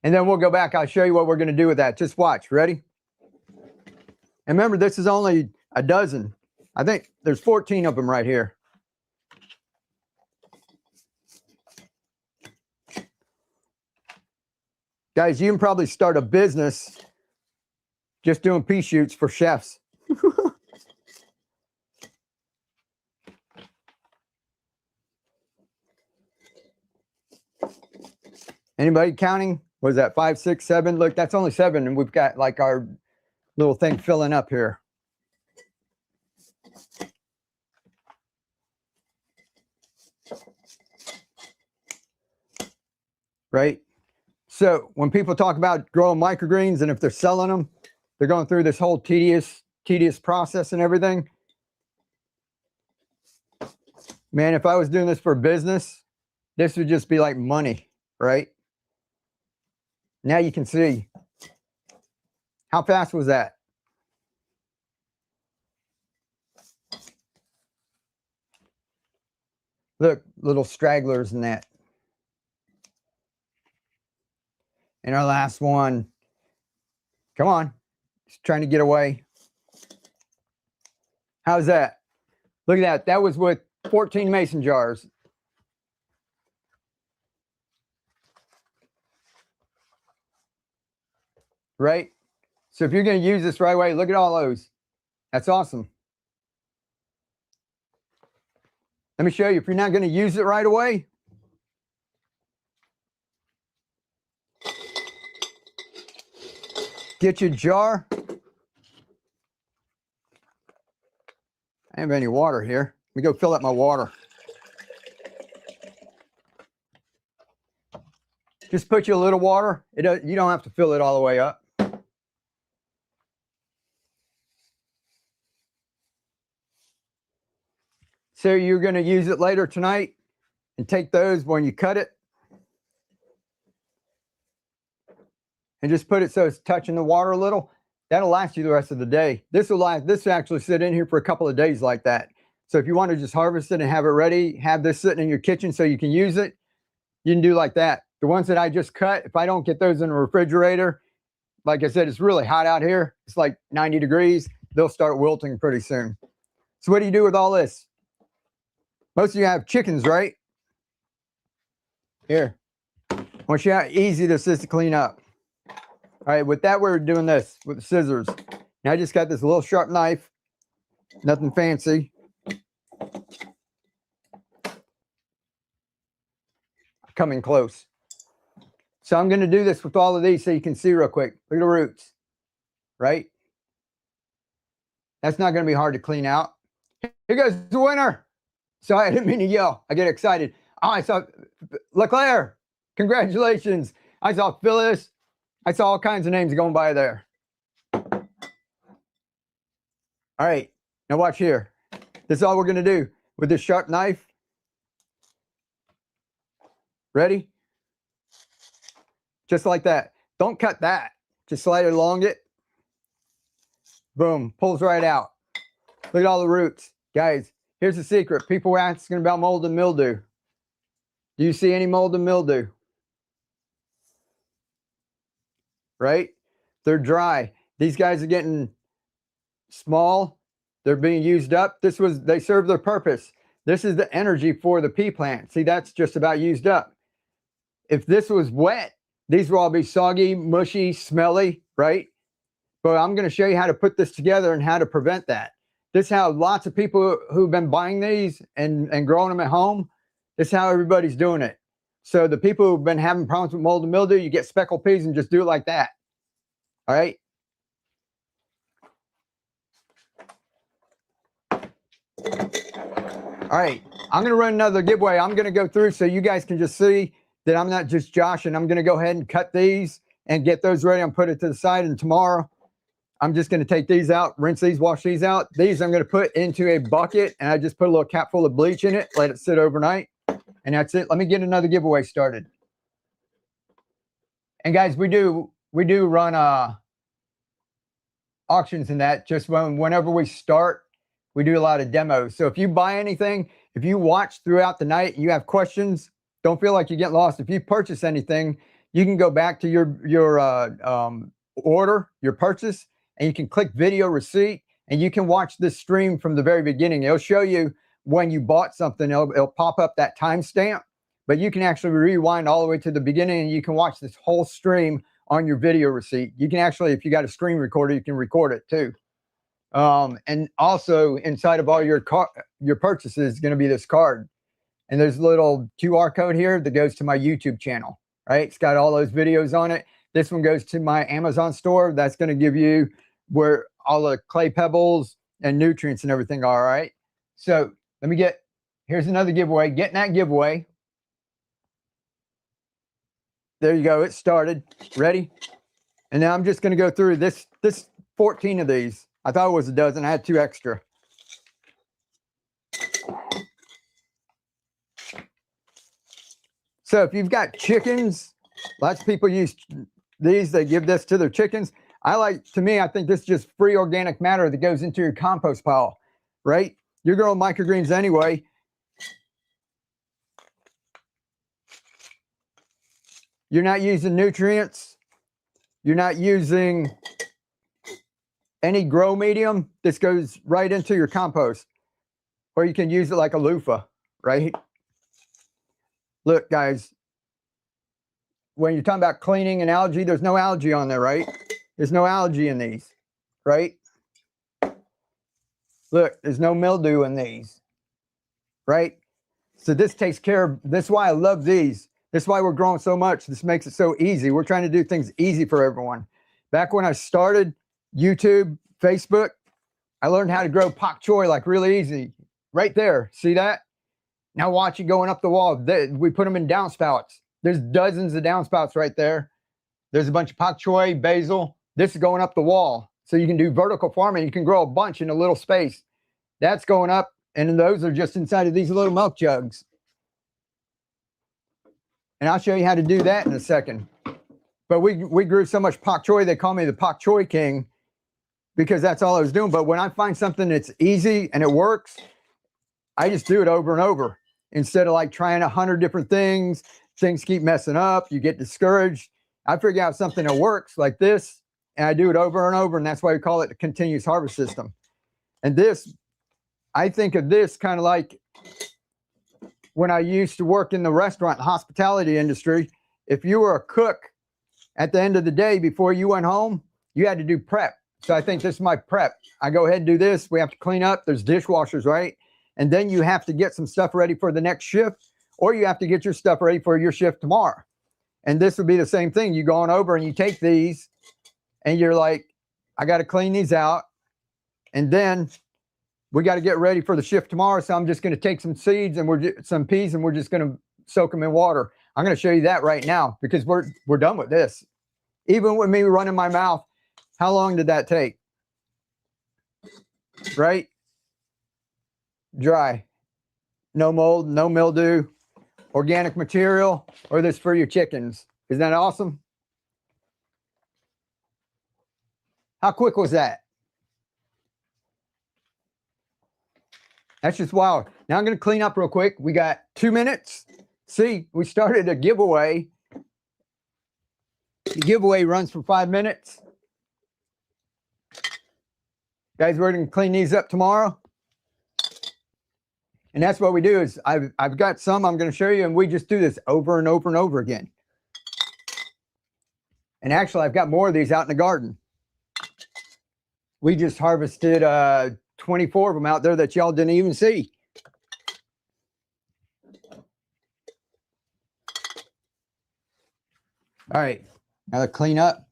And then we'll go back. I'll show you what we're going to do with that. Just watch. Ready? And remember, this is only a dozen. I think there's 14 of them right here. Guys, you can probably start a business just doing pea shoots for chefs. Anybody counting? What is that? 5, 6, 7? Look, that's only 7, and we've got like our little thing filling up here. Right? So when people talk about growing microgreens and if they're selling them, they're going through this whole tedious process and everything. Man, if I was doing this for business, this would just be like money, right? Now you can see. How fast was that? Look, little stragglers in that. And our last one. Come on. Just trying to get away. How's that? Look at that. That was with 14 mason jars. Right? So if you're going to use this right away, look at all those. That's awesome. Let me show you. If you're not going to use it right away, get your jar. I don't have any water here. Let me go fill up my water. Just put you a little water. You don't have to fill it all the way up. So you're going to use it later tonight and take those when you cut it. And just put it so it's touching the water a little. That'll last you the rest of the day. This will actually sit in here for a couple of days like that. So if you want to just harvest it and have it ready, have this sitting in your kitchen so you can use it, you can do like that. The ones that I just cut, if I don't get those in the refrigerator, like I said, it's really hot out here. It's like 90 degrees. They'll start wilting pretty soon. So what do you do with all this? Most of you have chickens, right? Here. I want you to how easy this is to clean up. All right, with that, we're doing this with the scissors. Now I just got this little sharp knife. Nothing fancy. Coming close. So I'm going to do this with all of these so you can see real quick. Look at the roots. Right? That's not going to be hard to clean out. Here goes the winner. Sorry, I didn't mean to yell. I get excited. Oh, I saw LeClaire. Congratulations. I saw Phyllis. I saw all kinds of names going by there. All right. Now watch here. This is all we're going to do with this sharp knife. Ready? just like that. Don't cut that. Just slide it along it. Boom, pulls right out. Look at all the roots. Guys, here's the secret. People were asking about mold and mildew. Do you see any mold and mildew? Right? They're dry. These guys are getting small. They're being used up. They serve their purpose. This is the energy for the pea plant. See, that's just about used up. If this was wet, these will all be soggy, mushy, smelly, right? But I'm going to show you how to put this together and how to prevent that. This is how lots of people who've been buying these and growing them at home, this is how everybody's doing it. So the people who've been having problems with mold and mildew, you get speckled peas and just do it like that. All right. All right, I'm going to run another giveaway. I'm going to go through so you guys can just see that I'm not just joshing. I'm going to go ahead and cut these and get those ready and put it to the side. And tomorrow, I'm just going to take these out, rinse these, wash these out. These I'm going to put into a bucket, and I just put a little cap full of bleach in it, let it sit overnight, and that's it. Let me get another giveaway started. And guys, we do run auctions in that. Just whenever we start, we do a lot of demos. So if you buy anything, if you watch throughout the night and you have questions, don't feel like you get lost. If you purchase anything, you can go back to your order, your purchase, and you can click video receipt, and you can watch this stream from the very beginning. It'll show you when you bought something. It'll pop up that timestamp, but you can actually rewind all the way to the beginning, and you can watch this whole stream on your video receipt. You can actually, if you got a screen recorder, you can record it too. And also inside of all your purchases is going to be this card, and there's a little QR code here that goes to my YouTube channel, right? It's got all those videos on it. This one goes to my Amazon store. That's going to give you where all the clay pebbles and nutrients and everything are, right? So here's another giveaway. Getting that giveaway. There you go. It started. Ready? And now I'm just going to go through this 14 of these. I thought it was a dozen. I had 2 extra. So if you've got chickens, lots of people use these. They give this to their chickens. I think this is just free organic matter that goes into your compost pile, right? You're growing microgreens anyway. You're not using nutrients. You're not using any grow medium. This goes right into your compost, or you can use it like a loofah, right? Look, guys, when you're talking about cleaning and algae, there's no algae on there, right? There's no algae in these, right? Look, there's no mildew in these, right? So this takes care of, this is why I love these. This is why we're growing so much. This makes it so easy. We're trying to do things easy for everyone. Back when I started YouTube, Facebook, I learned how to grow pak choi like really easy. Right there, see that? Now watch it going up the wall. We put them in downspouts. There's dozens of downspouts right there. There's a bunch of pak choi, basil. This is going up the wall. So you can do vertical farming. You can grow a bunch in a little space. That's going up, and those are just inside of these little milk jugs. And I'll show you how to do that in a second. But we grew so much pak choi, they call me the pak choi king, because that's all I was doing. But when I find something that's easy and it works, I just do it over and over. Instead of like trying 100 different things, things keep messing up, you get discouraged. I figure out something that works like this, and I do it over and over, and that's why we call it the continuous harvest system. And this, I think of this kind of like when I used to work in the restaurant and hospitality industry. If you were a cook, at the end of the day, before you went home, you had to do prep. So I think this is my prep. I go ahead and do this. We have to clean up. There's dishwashers, right? And then you have to get some stuff ready for the next shift, or you have to get your stuff ready for your shift tomorrow. And this would be the same thing. You go on over and you take these and you're like, I got to clean these out. And then we got to get ready for the shift tomorrow. So I'm just going to take some seeds and some peas, and we're just going to soak them in water. I'm going to show you that right now, because we're done with this. Even with me running my mouth, how long did that take? Right? Dry. No mold, no mildew, organic material, or this for your chickens. Isn't that awesome? How quick was that? That's just wild. Now I'm going to clean up real quick. We got 2 minutes. See, we started a giveaway. The giveaway runs for 5 minutes. Guys, we're going to clean these up tomorrow. And that's what we do is I've got some I'm going to show you, and we just do this over and over and over again. And actually, I've got more of these out in the garden. We just harvested 24 of them out there that y'all didn't even see. All right, now to clean up.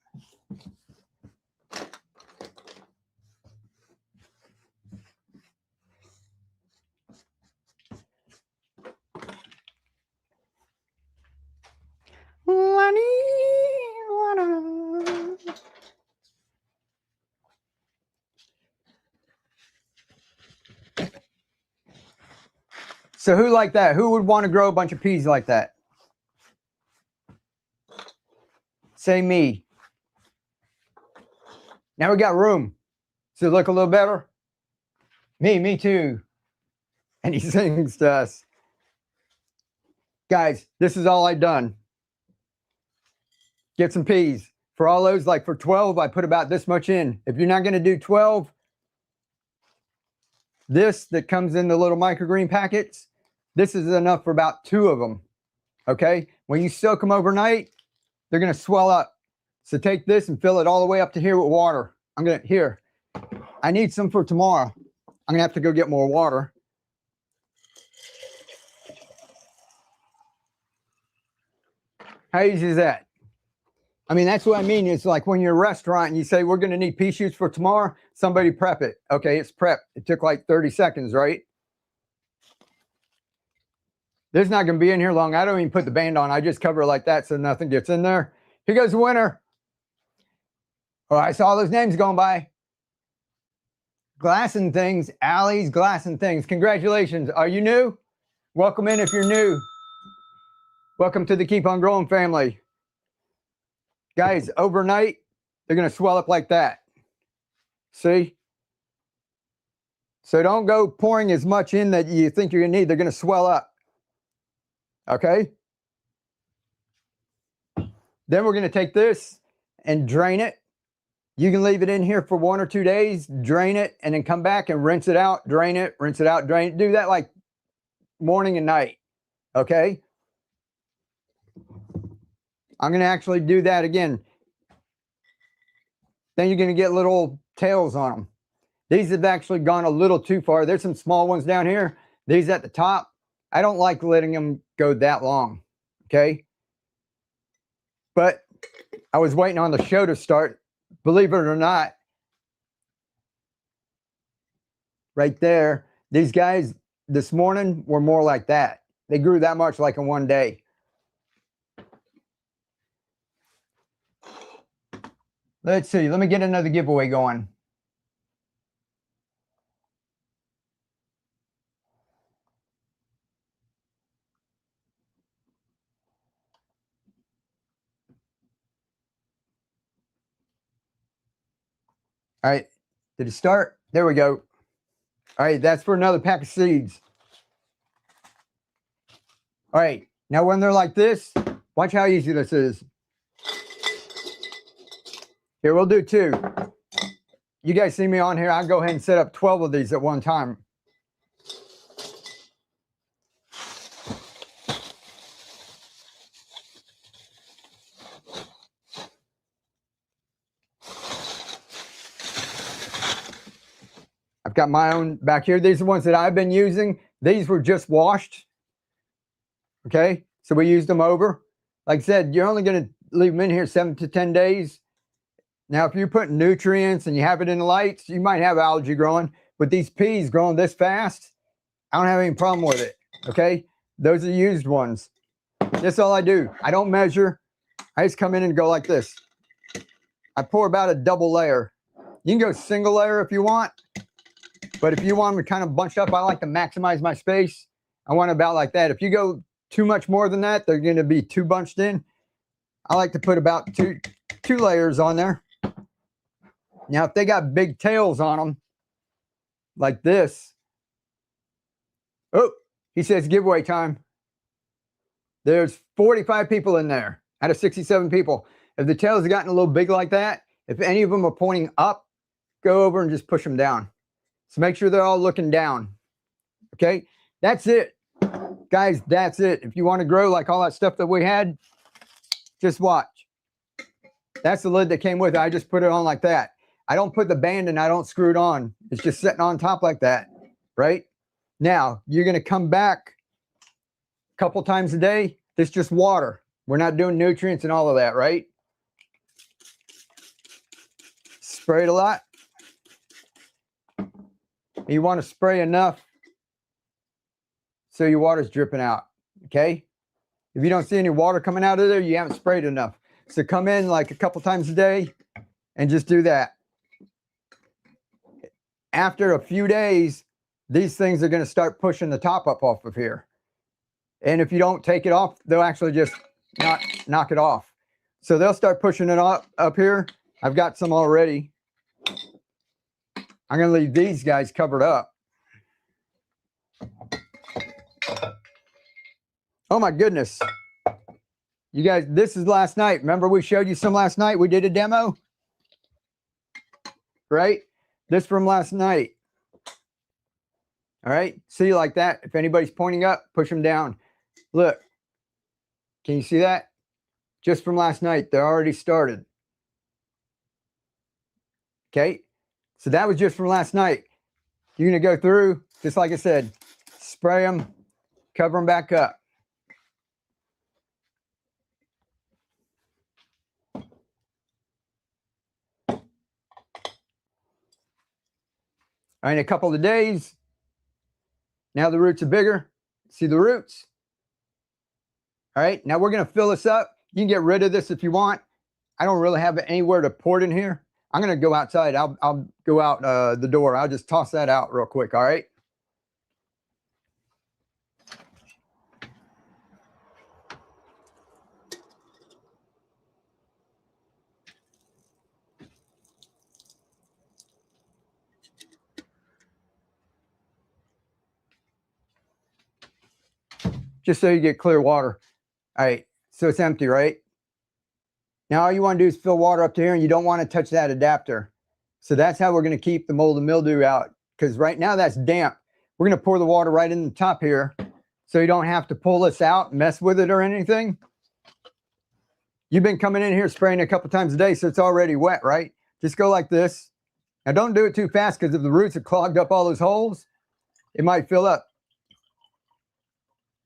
So who like that? Who would want to grow a bunch of peas like that? Say me. Now we got room. Does it look a little better? Me too. And he sings to us. Guys, this is all I've done. Get some peas. For all those, like for 12, I put about this much in. If you're not going to do 12, this that comes in the little microgreen packets, this is enough for about 2 of them. Okay? When you soak them overnight, they're going to swell up. So take this and fill it all the way up to here with water. I need some for tomorrow. I'm going to have to go get more water. How easy is that? I mean, that's what I mean. It's like when you're a restaurant and you say, we're going to need pea shoots for tomorrow, somebody prep it. Okay, it's prepped. It took like 30 seconds, right? This is not going to be in here long. I don't even put the band on. I just cover it like that so nothing gets in there. Here goes the winner. Oh, I saw those names going by. Glass and Things, Allie's Glass and Things. Congratulations. Are you new? Welcome in if you're new. Welcome to the Keep on Growing family. Guys, overnight, they're going to swell up like that. See? So don't go pouring as much in that you think you're going to need. They're going to swell up. Okay? Then we're going to take this and drain it. You can leave it in here for 1 or 2 days, drain it, and then come back and rinse it out, drain it, rinse it out, drain it. Do that like morning and night. Okay? I'm going to actually do that again. Then you're going to get little tails on them. These have actually gone a little too far. There's some small ones down here. These at the top. I don't like letting them go that long. Okay? But I was waiting on the show to start. Believe it or not, right there, these guys this morning were more like that. They grew that much like in one day. Let's see. Let me get another giveaway going. All right. Did it start? There we go. All right. That's for another pack of seeds. All right. Now, when they're like this, watch how easy this is. Here, we'll do 2. You guys see me on here. I'll go ahead and set up 12 of these at one time. I've got my own back here. These are the ones that I've been using. These were just washed. Okay, so we used them over. Like I said, you're only going to leave them in here 7 to 10 days. Now, if you're putting nutrients and you have it in the lights, you might have algae growing. But these peas growing this fast, I don't have any problem with it. Okay, those are used ones. That's all I do. I don't measure. I just come in and go like this. I pour about a double layer. You can go single layer if you want. But if you want them to kind of bunch up, I like to maximize my space. I want about like that. If you go too much more than that, they're going to be too bunched in. I like to put about two layers on there. Now, if they got big tails on them, like this, oh, he says giveaway time. There's 45 people in there out of 67 people. If the tails have gotten a little big like that, if any of them are pointing up, go over and just push them down. So make sure they're all looking down. Okay, that's it. Guys, that's it. If you want to grow like all that stuff that we had, just watch. That's the lid that came with it. I just put it on like that. I don't put the band in, I don't screw it on. It's just sitting on top like that, right? Now, you're going to come back a couple times a day. This is just water. We're not doing nutrients and all of that, right? Spray it a lot. You want to spray enough so your water's dripping out, okay? If you don't see any water coming out of there, you haven't sprayed enough. So come in like a couple times a day and just do that. After a few days, these things are going to start pushing the top up off of here. And if you don't take it off, they'll actually just knock it off. So they'll start pushing it up here. I've got some already. I'm going to leave these guys covered up. Oh my goodness. You guys, this is last night. Remember we showed you some last night? We did a demo, right? This from last night. All right, see like that. If anybody's pointing up, push them down. Look, can you see that? Just from last night, they're already started. Okay, so that was just from last night. You're gonna go through, just like I said, spray them, cover them back up. All right, in a couple of days, now the roots are bigger. See the roots? All right, now we're going to fill this up. You can get rid of this if you want. I don't really have anywhere to pour it in here. I'm going to go outside. I'll go out the door. I'll just toss that out real quick, all right? Just so you get clear water. All right, so it's empty, right? Now all you want to do is fill water up to here, and you don't want to touch that adapter. So that's how we're going to keep the mold and mildew out, because right now that's damp. We're going to pour the water right in the top here, so you don't have to pull this out, mess with it or anything. You've been coming in here spraying a couple times a day, so it's already wet, right? Just go like this. Now don't do it too fast, because if the roots have clogged up all those holes, it might fill up.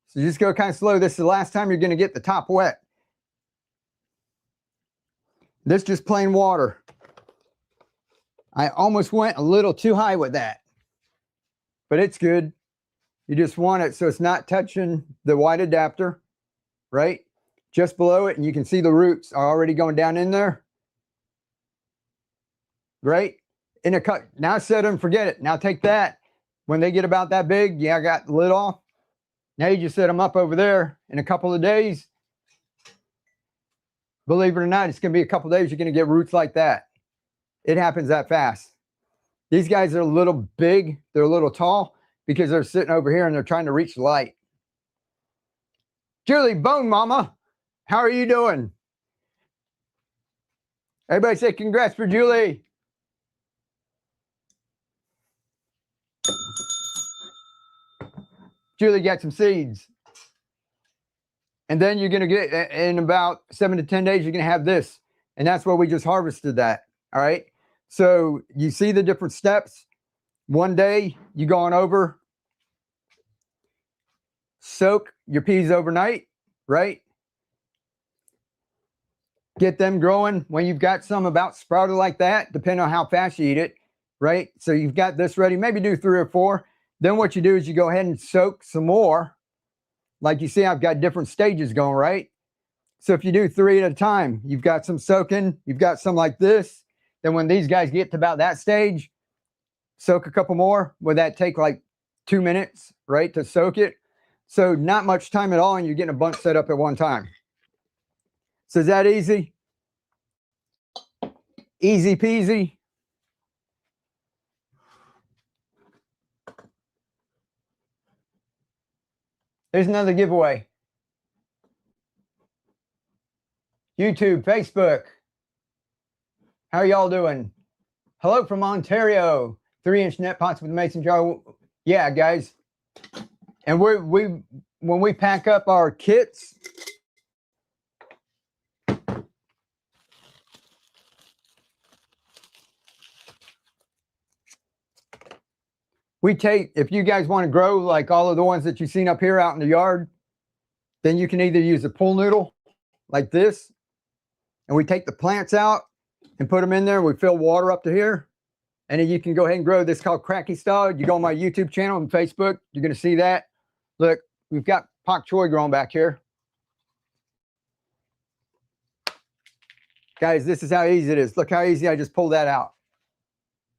So just go kind of slow. This is the last time you're going to get the top wet. This is just plain water. I almost went a little too high with that, but it's good. You just want it so it's not touching the white adapter, right? Just below it, and you can see the roots are already going down in there, right? In a cut. Now set them, forget it. Now take that. When they get about that big, yeah, I got the lid off. Now you just set them up over there. In a couple of days, believe it or not, it's going to be a couple of days, you're going to get roots like that. It happens that fast. These guys are a little big. They're a little tall because they're sitting over here and they're trying to reach the light. Julie, Bone Mama, how are you doing? Everybody say congrats for Julie. Julie got some seeds. And then you're going to get, in about 7 to 10 days, you're going to have this. And that's where we just harvested that. All right. So you see the different steps. One day you go on over, soak your peas overnight, right? Get them growing when you've got some about sprouted like that, depending on how fast you eat it, right? So you've got this ready, maybe do 3 or 4. Then what you do is you go ahead and soak some more. Like you see, I've got different stages going, right? So if you do 3 at a time, you've got some soaking, you've got some like this. Then when these guys get to about that stage, soak a couple more. Would that take like 2 minutes, right, to soak it? So not much time at all, and you're getting a bunch set up at one time. So is that easy? Easy peasy. There's another giveaway. YouTube, Facebook. How are y'all doing? Hello from Ontario. 3-inch net pots with a mason jar. Yeah, guys. And when we pack up our kits, we take, if you guys want to grow like all of the ones that you've seen up here out in the yard, then you can either use a pool noodle like this, and we take the plants out and put them in there. We fill water up to here, and then you can go ahead and grow. This is called Cracky Style. You go on my YouTube channel and Facebook, you're going to see that. Look, we've got pak choi growing back here. Guys, this is how easy it is. Look how easy I just pulled that out,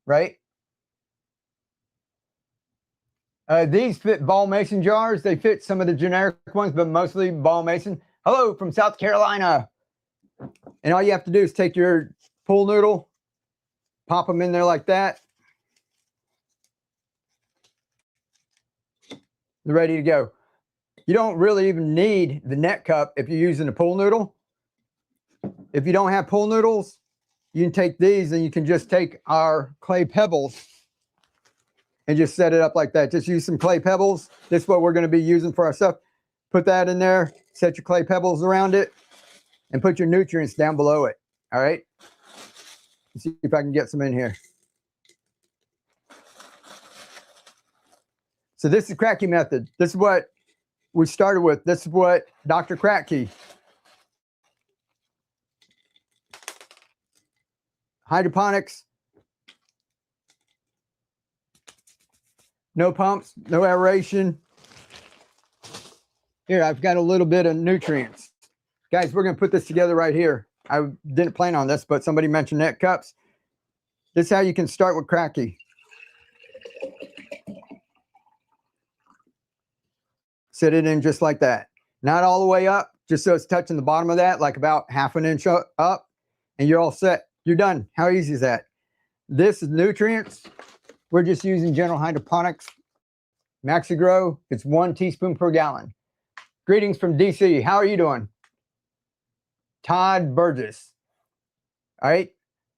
right? These fit ball mason jars. They fit some of the generic ones, but mostly ball mason. Hello from South Carolina. And all you have to do is take your pool noodle, pop them in there like that. They're ready to go. You don't really even need the net cup if you're using a pool noodle. If you don't have pool noodles, you can take these and you can just take our clay pebbles and just set it up like that. Just use some clay pebbles. This is what we're going to be using for our stuff. Put that in there, set your clay pebbles around it, and put your nutrients down below it. All right? Let's see if I can get some in here. So this is the Cracky method. This is what we started with. This is what Dr. Cracky. Hydroponics. No pumps, no aeration. Here, I've got a little bit of nutrients. Guys, we're going to put this together right here. I didn't plan on this, but somebody mentioned net cups. This is how you can start with Cracky. Sit it in just like that. Not all the way up, just so it's touching the bottom of that, like about ½ an inch up, and you're all set. You're done. How easy is that? This is nutrients. We're just using General Hydroponics Maxi-Grow. It's 1 teaspoon per gallon. Greetings from DC. How are you doing? Todd Burgess. All right.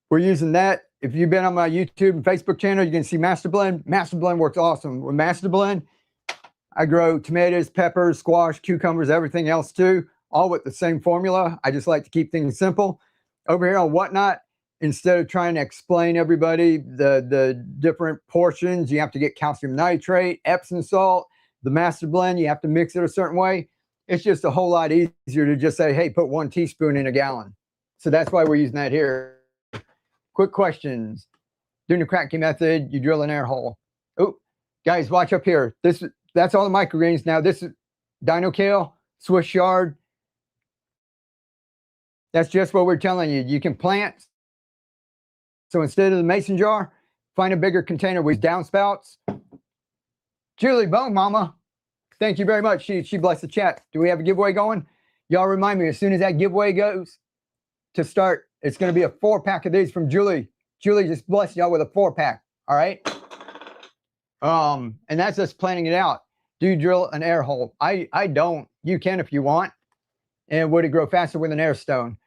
We're using that. If you've been on my YouTube and Facebook channel, you can see Master Blend. Master Blend works awesome. With Master Blend, I grow tomatoes, peppers, squash, cucumbers, everything else too, all with the same formula. I just like to keep things simple. Over here on Whatnot, instead of trying to explain everybody the different portions, you have to get calcium nitrate, Epsom salt, the Master Blend, you have to mix it a certain way. It's just a whole lot easier to just say, hey, put 1 teaspoon in a gallon. So that's why we're using that here. Quick questions. Doing the Cracky method, you drill an air hole. Oh, guys, watch up here. That's all the microgreens. Now this is Dino Kale, Swiss Chard. That's just what we're telling you. You can plant. So instead of the mason jar, find a bigger container with downspouts. Julie Bone Mama, thank you very much. She blessed the chat. Do we have a giveaway going? Y'all remind me, as soon as that giveaway goes to start, it's going to be a 4-pack of these from Julie. Julie just blessed y'all with a 4-pack. All right. And that's us planning it out. Do you drill an air hole? I don't. You can if you want. And would it grow faster with an air stone?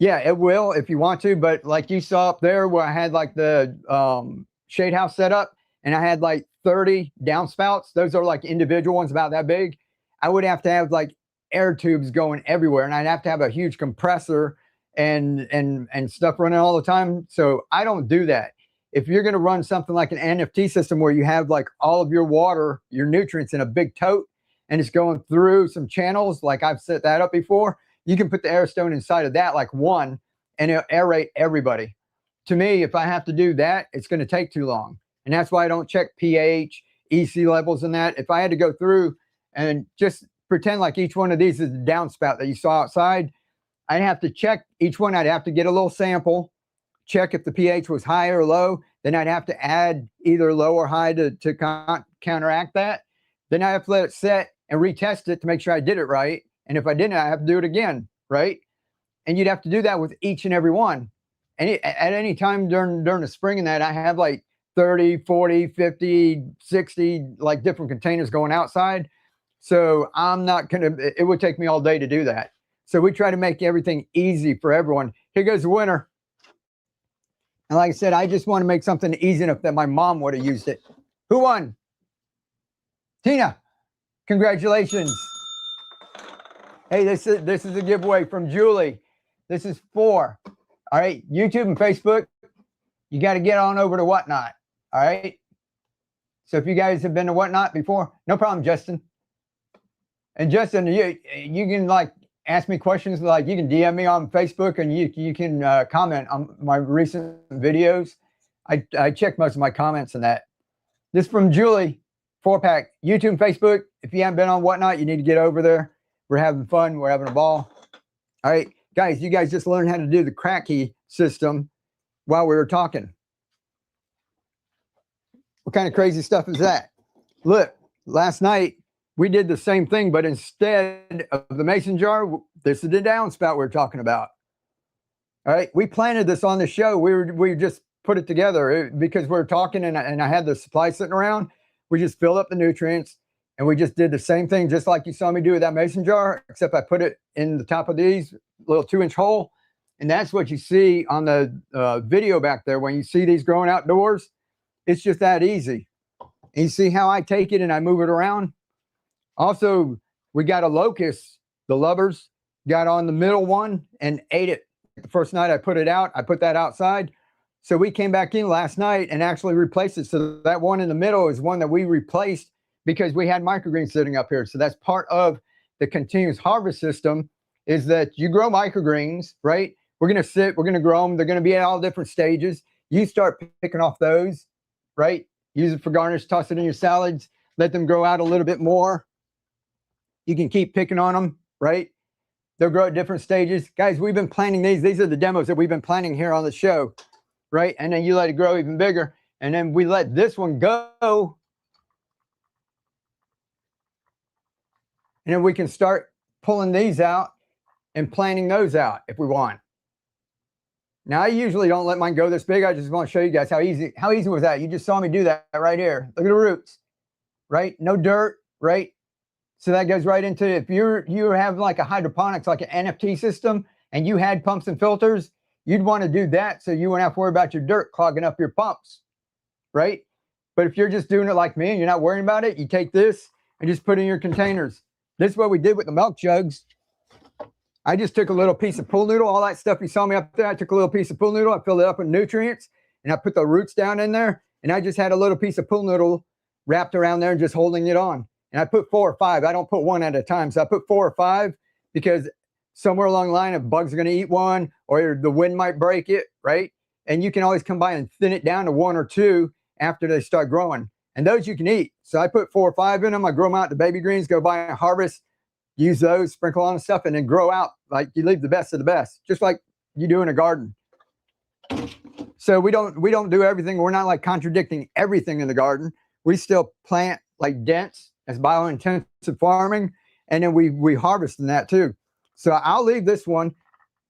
Yeah, it will if you want to, but like you saw up there where I had like the shade house set up and I had like 30 downspouts. Those are like individual ones about that big. I would have to have like air tubes going everywhere, and I'd have to have a huge compressor and stuff running all the time. So I don't do that. If you're going to run something like an NFT system where you have like all of your water, your nutrients in a big tote, and it's going through some channels, like I've set that up before, you can put the air stone inside of that, like one, and it'll aerate everybody. To me, if I have to do that, it's going to take too long. And that's why I don't check pH, EC levels and that. If I had to go through and just pretend like each one of these is a downspout that you saw outside, I'd have to check each one. I'd have to get a little sample, check if the pH was high or low. Then I'd have to add either low or high to counteract that. Then I have to let it set and retest it to make sure I did it right. And if I didn't, I have to do it again, right? And you'd have to do that with each and every one. And at any time during the spring and that, I have like 30, 40, 50, 60, like different containers going outside. So I'm not going to, it would take me all day to do that. So we try to make everything easy for everyone. Here goes the winner. And like I said, I just want to make something easy enough that my mom would have used it. Who won? Tina. Congratulations. Hey, this is a giveaway from Julie. This is 4. All right, YouTube and Facebook, you got to get on over to Whatnot. All right. So if you guys have been to Whatnot before, no problem, Justin. And Justin, you can like ask me questions, like you can DM me on Facebook, and you can comment on my recent videos. I check most of my comments on that. This is from Julie, 4-pack, YouTube and Facebook. If you haven't been on Whatnot, you need to get over there. We're having fun. We're having a ball. All right, guys, you guys just learned how to do the crack key system while we were talking. What kind of crazy stuff is that? Look, last night we did the same thing, but instead of the mason jar, this is the downspout we're talking about. All right, we planted this on the show. We just put it together because we were talking, and I had the supply sitting around. We just filled up the nutrients, and we just did the same thing, just like you saw me do with that mason jar, except I put it in the top of these little 2-inch hole. And that's what you see on the video back there. When you see these growing outdoors, it's just that easy. And you see how I take it and I move it around. Also, we got a locust. The lovers got on the middle one and ate it. The first night I put it out, I put that outside. So we came back in last night and actually replaced it. So that one in the middle is one that we replaced because we had microgreen sitting up here. So that's part of the continuous harvest system, is that you grow microgreens, right? We're going to sit, we're going to grow them. They're going to be at all different stages. You start picking off those, right? Use it for garnish, toss it in your salads, let them grow out a little bit more. You can keep picking on them, right? They'll grow at different stages. Guys, we've been planting these. These are the demos that we've been planting here on the show, right? And then you let it grow even bigger. And then we let this one go. And then we can start pulling these out and planting those out if we want. Now, I usually don't let mine go this big. I just want to show you guys how easy was that. You just saw me do that right here. Look at the roots, right? No dirt, right? So that goes right into, if you have like a hydroponics, like an NFT system, and you had pumps and filters, you'd want to do that so you wouldn't have to worry about your dirt clogging up your pumps, right? But if you're just doing it like me and you're not worrying about it, you take this and just put in your containers. This is what we did with the milk jugs. I just took a little piece of pool noodle, all that stuff you saw me up there. I took a little piece of pool noodle, I filled it up with nutrients, and I put the roots down in there, and I just had a little piece of pool noodle wrapped around there and just holding it on. And I put 4 or 5. I don't put one at a time. So I put 4 or 5 because somewhere along the line, if bugs are going to eat one or the wind might break it, right? And you can always come by and thin it down to 1 or 2 after they start growing. And those you can eat. So I put 4 or 5 in them. I grow them out to baby greens, go by and harvest, use those, sprinkle on stuff, and then grow out. Like you leave the best of the best, just like you do in a garden. So we don't do everything. We're not like contradicting everything in the garden. We still plant like dense as bio-intensive farming, and then we harvest in that too. So I'll leave this one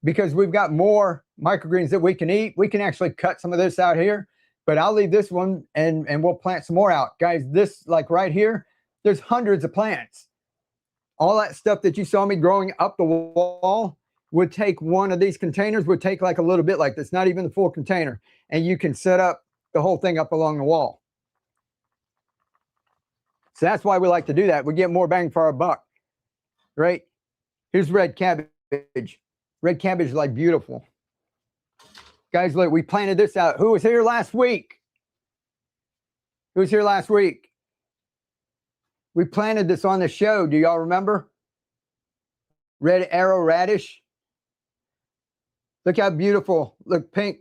because we've got more microgreens that we can eat. We can actually cut some of this out here, but I'll leave this one and we'll plant some more out. Guys, this, like right here, there's hundreds of plants. All that stuff that you saw me growing up the wall would take one of these containers, would take like a little bit like this, not even the full container. And you can set up the whole thing up along the wall. So that's why we like to do that. We get more bang for our buck, right? Here's red cabbage. Red cabbage is like beautiful. Guys, look, we planted this out. Who was here last week? Who was here last week? We planted this on the show. Do y'all remember? Red arrow radish. Look how beautiful. Look, pink.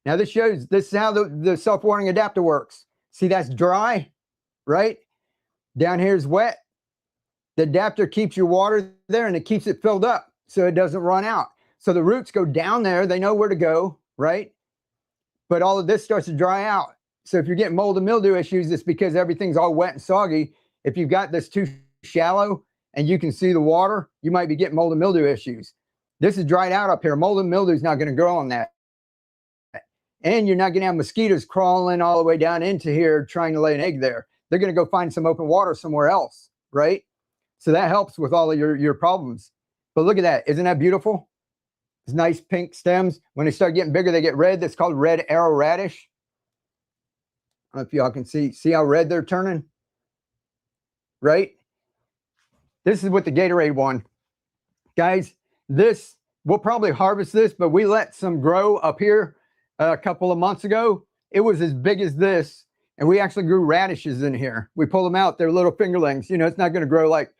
Now this shows, this is how the self-watering adapter works. See, that's dry, right? Down here is wet. The adapter keeps your water there and it keeps it filled up so it doesn't run out. So the roots go down there. They know where to go, right? But all of this starts to dry out. So if you're getting mold and mildew issues, it's because everything's all wet and soggy. If you've got this too shallow and you can see the water, you might be getting mold and mildew issues. This is dried out up here. Mold and mildew is not going to grow on that. And you're not going to have mosquitoes crawling all the way down into here trying to lay an egg there. They're going to go find some open water somewhere else, right? So that helps with all of your problems. But look at that. Isn't that beautiful? It's nice pink stems. When they start getting bigger, they get red. That's called red arrow radish. I don't know if y'all can see how red they're turning, right? This is with the Gatorade one. Guys, this, we'll probably harvest this, but we let some grow up here a couple of months ago. It was as big as this, and we actually grew radishes in here. We pulled them out. They're little fingerlings. You know, it's not going to grow like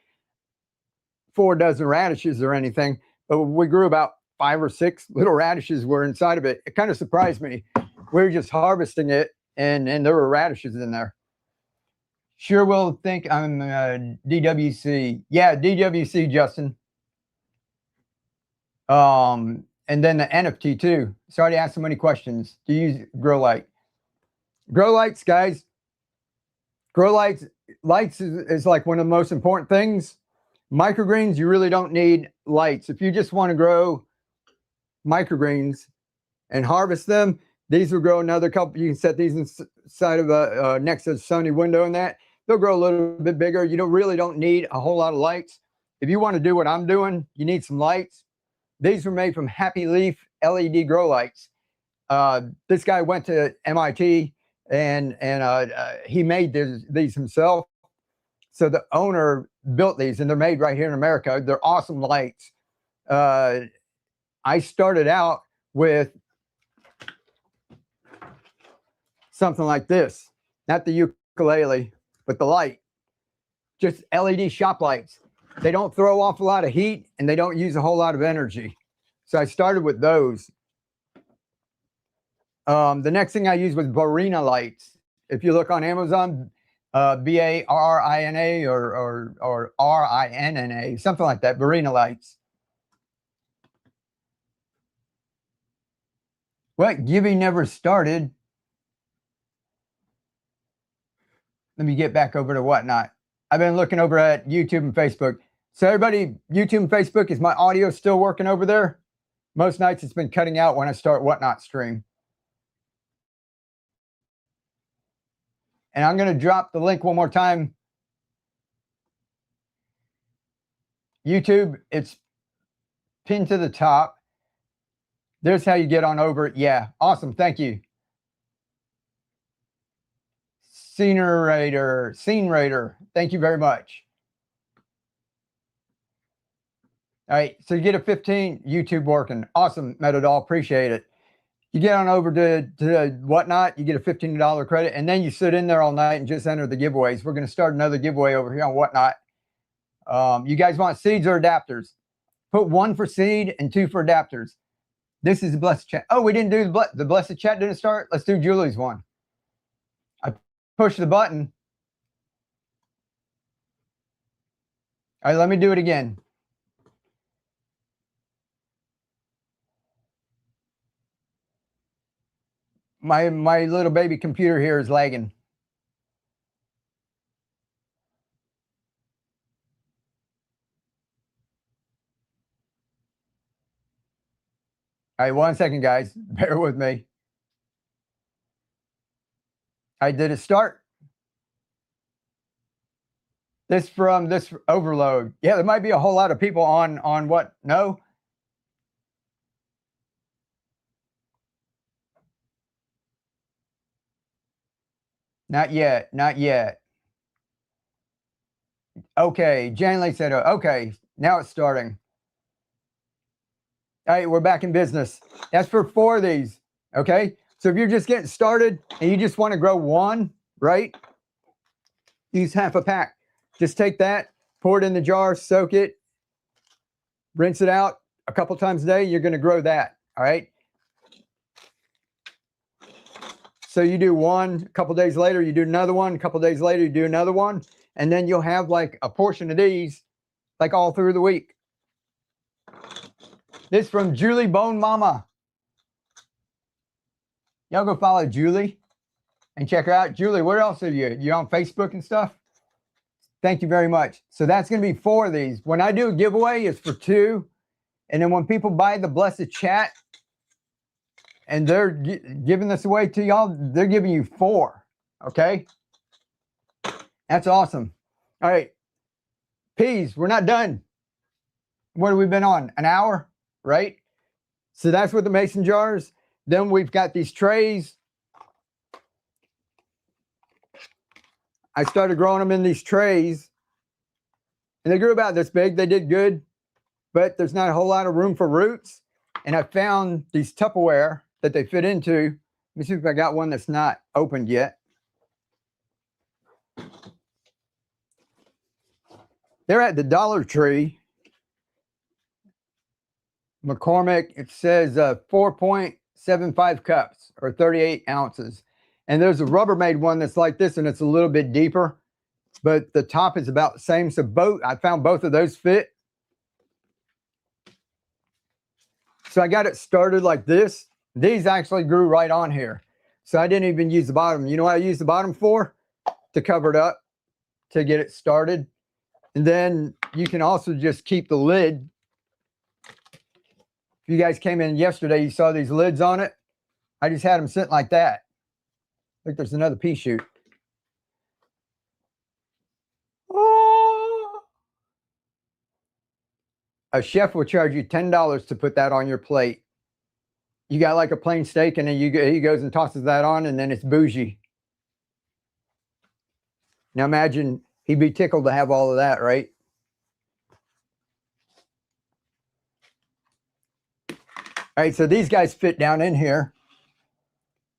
4 dozen radishes or anything, but we grew about 5 or 6 little radishes were inside of it. It kind of surprised me. We were just harvesting it, and there were radishes in there. Sure will think I'm DWC. Yeah, DWC, Justin. And then the NFT too. Sorry to ask so many questions. Do you use grow light? Grow lights, guys. Grow lights is like one of the most important things. Microgreens, you really don't need lights. If you just want to grow microgreens and harvest them, these will grow another couple. You can set these inside of a next to the sunny window and that. They'll grow a little bit bigger. You really don't need a whole lot of lights. If you want to do what I'm doing, you need some lights. These were made from Happy Leaf LED grow lights. This guy went to MIT and he made these himself. So the owner built these, and they're made right here in America. They're awesome lights. I started out with something like this, not the ukulele, but the light, just LED shop lights. They don't throw off a lot of heat, and they don't use a whole lot of energy. So I started with those. The next thing I used was Barina lights. If you look on Amazon, Barina or Rinna, something like that, Barina lights. What? Gibby never started. Let me get back over to Whatnot. I've been looking over at YouTube and Facebook. So everybody, YouTube and Facebook, is my audio still working over there? Most nights it's been cutting out when I start Whatnot stream. And I'm going to drop the link one more time. YouTube, it's pinned to the top. There's how you get on over. Yeah, awesome. Thank you. Scene Raider. Thank you very much. All right, so you get a 15 YouTube working. Awesome, Metadoll. Appreciate it. You get on over to Whatnot, you get a $15 credit, and then you sit in there all night and just enter the giveaways. We're going to start another giveaway over here on Whatnot. You guys want seeds or adapters? Put 1 for seed and 2 for adapters. This is the blessed chat. Oh, we didn't do the blessed chat didn't start? Let's do Julie's one. I push the button. All right, let me do it again. My little baby computer here is lagging. All right, 1 second, guys. Bear with me. Did it start? This from this overload. Yeah, there might be a whole lot of people on what? No? Not yet. Not yet. Okay. Jan Lee said, okay, now it's starting. All right, we're back in business. That's for 4 of these. Okay. So if you're just getting started and you just want to grow 1, right? Use half a pack. Just take that, pour it in the jar, soak it, rinse it out a couple times a day. You're going to grow that. All right. So you do 1, a couple days later, you do another one, a couple days later, you do another one, and then you'll have like a portion of these like all through the week. This from Julie Bone Mama. Y'all go follow Julie and check her out. Julie, where else are you? You on Facebook and stuff? Thank you very much. So that's going to be 4 of these. When I do a giveaway, it's for 2. And then when people buy the blessed chat, and they're giving this away to y'all, they're giving you 4, okay? That's awesome. All right. Peas, we're not done. What have we been on? An hour, right? So that's with the mason jars. Then we've got these trays. I started growing them in these trays, and they grew about this big. They did good, but there's not a whole lot of room for roots. And I found these Tupperware that they fit into. Let me see if I got one that's not opened yet. They're at the Dollar Tree. McCormick, it says 4.75 cups or 38 ounces. And there's a Rubbermaid one that's like this, and it's a little bit deeper, but the top is about the same. So I found both of those fit. So I got it started like this. These actually grew right on here. So I didn't even use the bottom. You know what I used the bottom for? To cover it up, to get it started. And then you can also just keep the lid. If you guys came in yesterday, you saw these lids on it. I just had them sitting like that. Look, there's another pea shoot. Oh. A chef will charge you $10 to put that on your plate. You got like a plain steak, and then he goes and tosses that on, and then it's bougie. Now imagine he'd be tickled to have all of that, right? All right, so these guys fit down in here.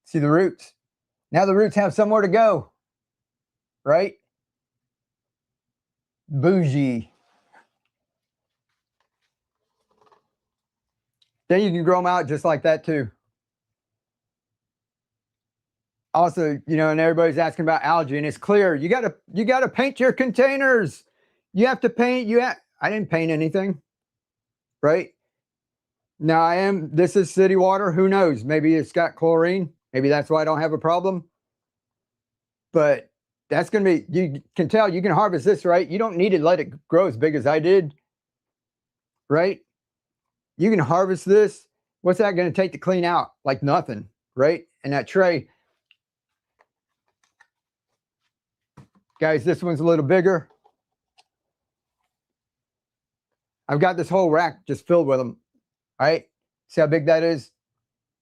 See the roots? Now the roots have somewhere to go, right? Bougie. Then you can grow them out just like that too. Also, you know, and everybody's asking about algae, and it's clear. You gotta paint your containers. You have to paint. I didn't paint anything, right? Now this is city water. Who knows? Maybe it's got chlorine. Maybe that's why I don't have a problem. But that's going to be, you can tell, you can harvest this, right? You don't need to let it grow as big as I did, right? You can harvest this. What's that going to take to clean out? Like nothing, right? And that tray. Guys, this one's a little bigger. I've got this whole rack just filled with them, all right? See how big that is?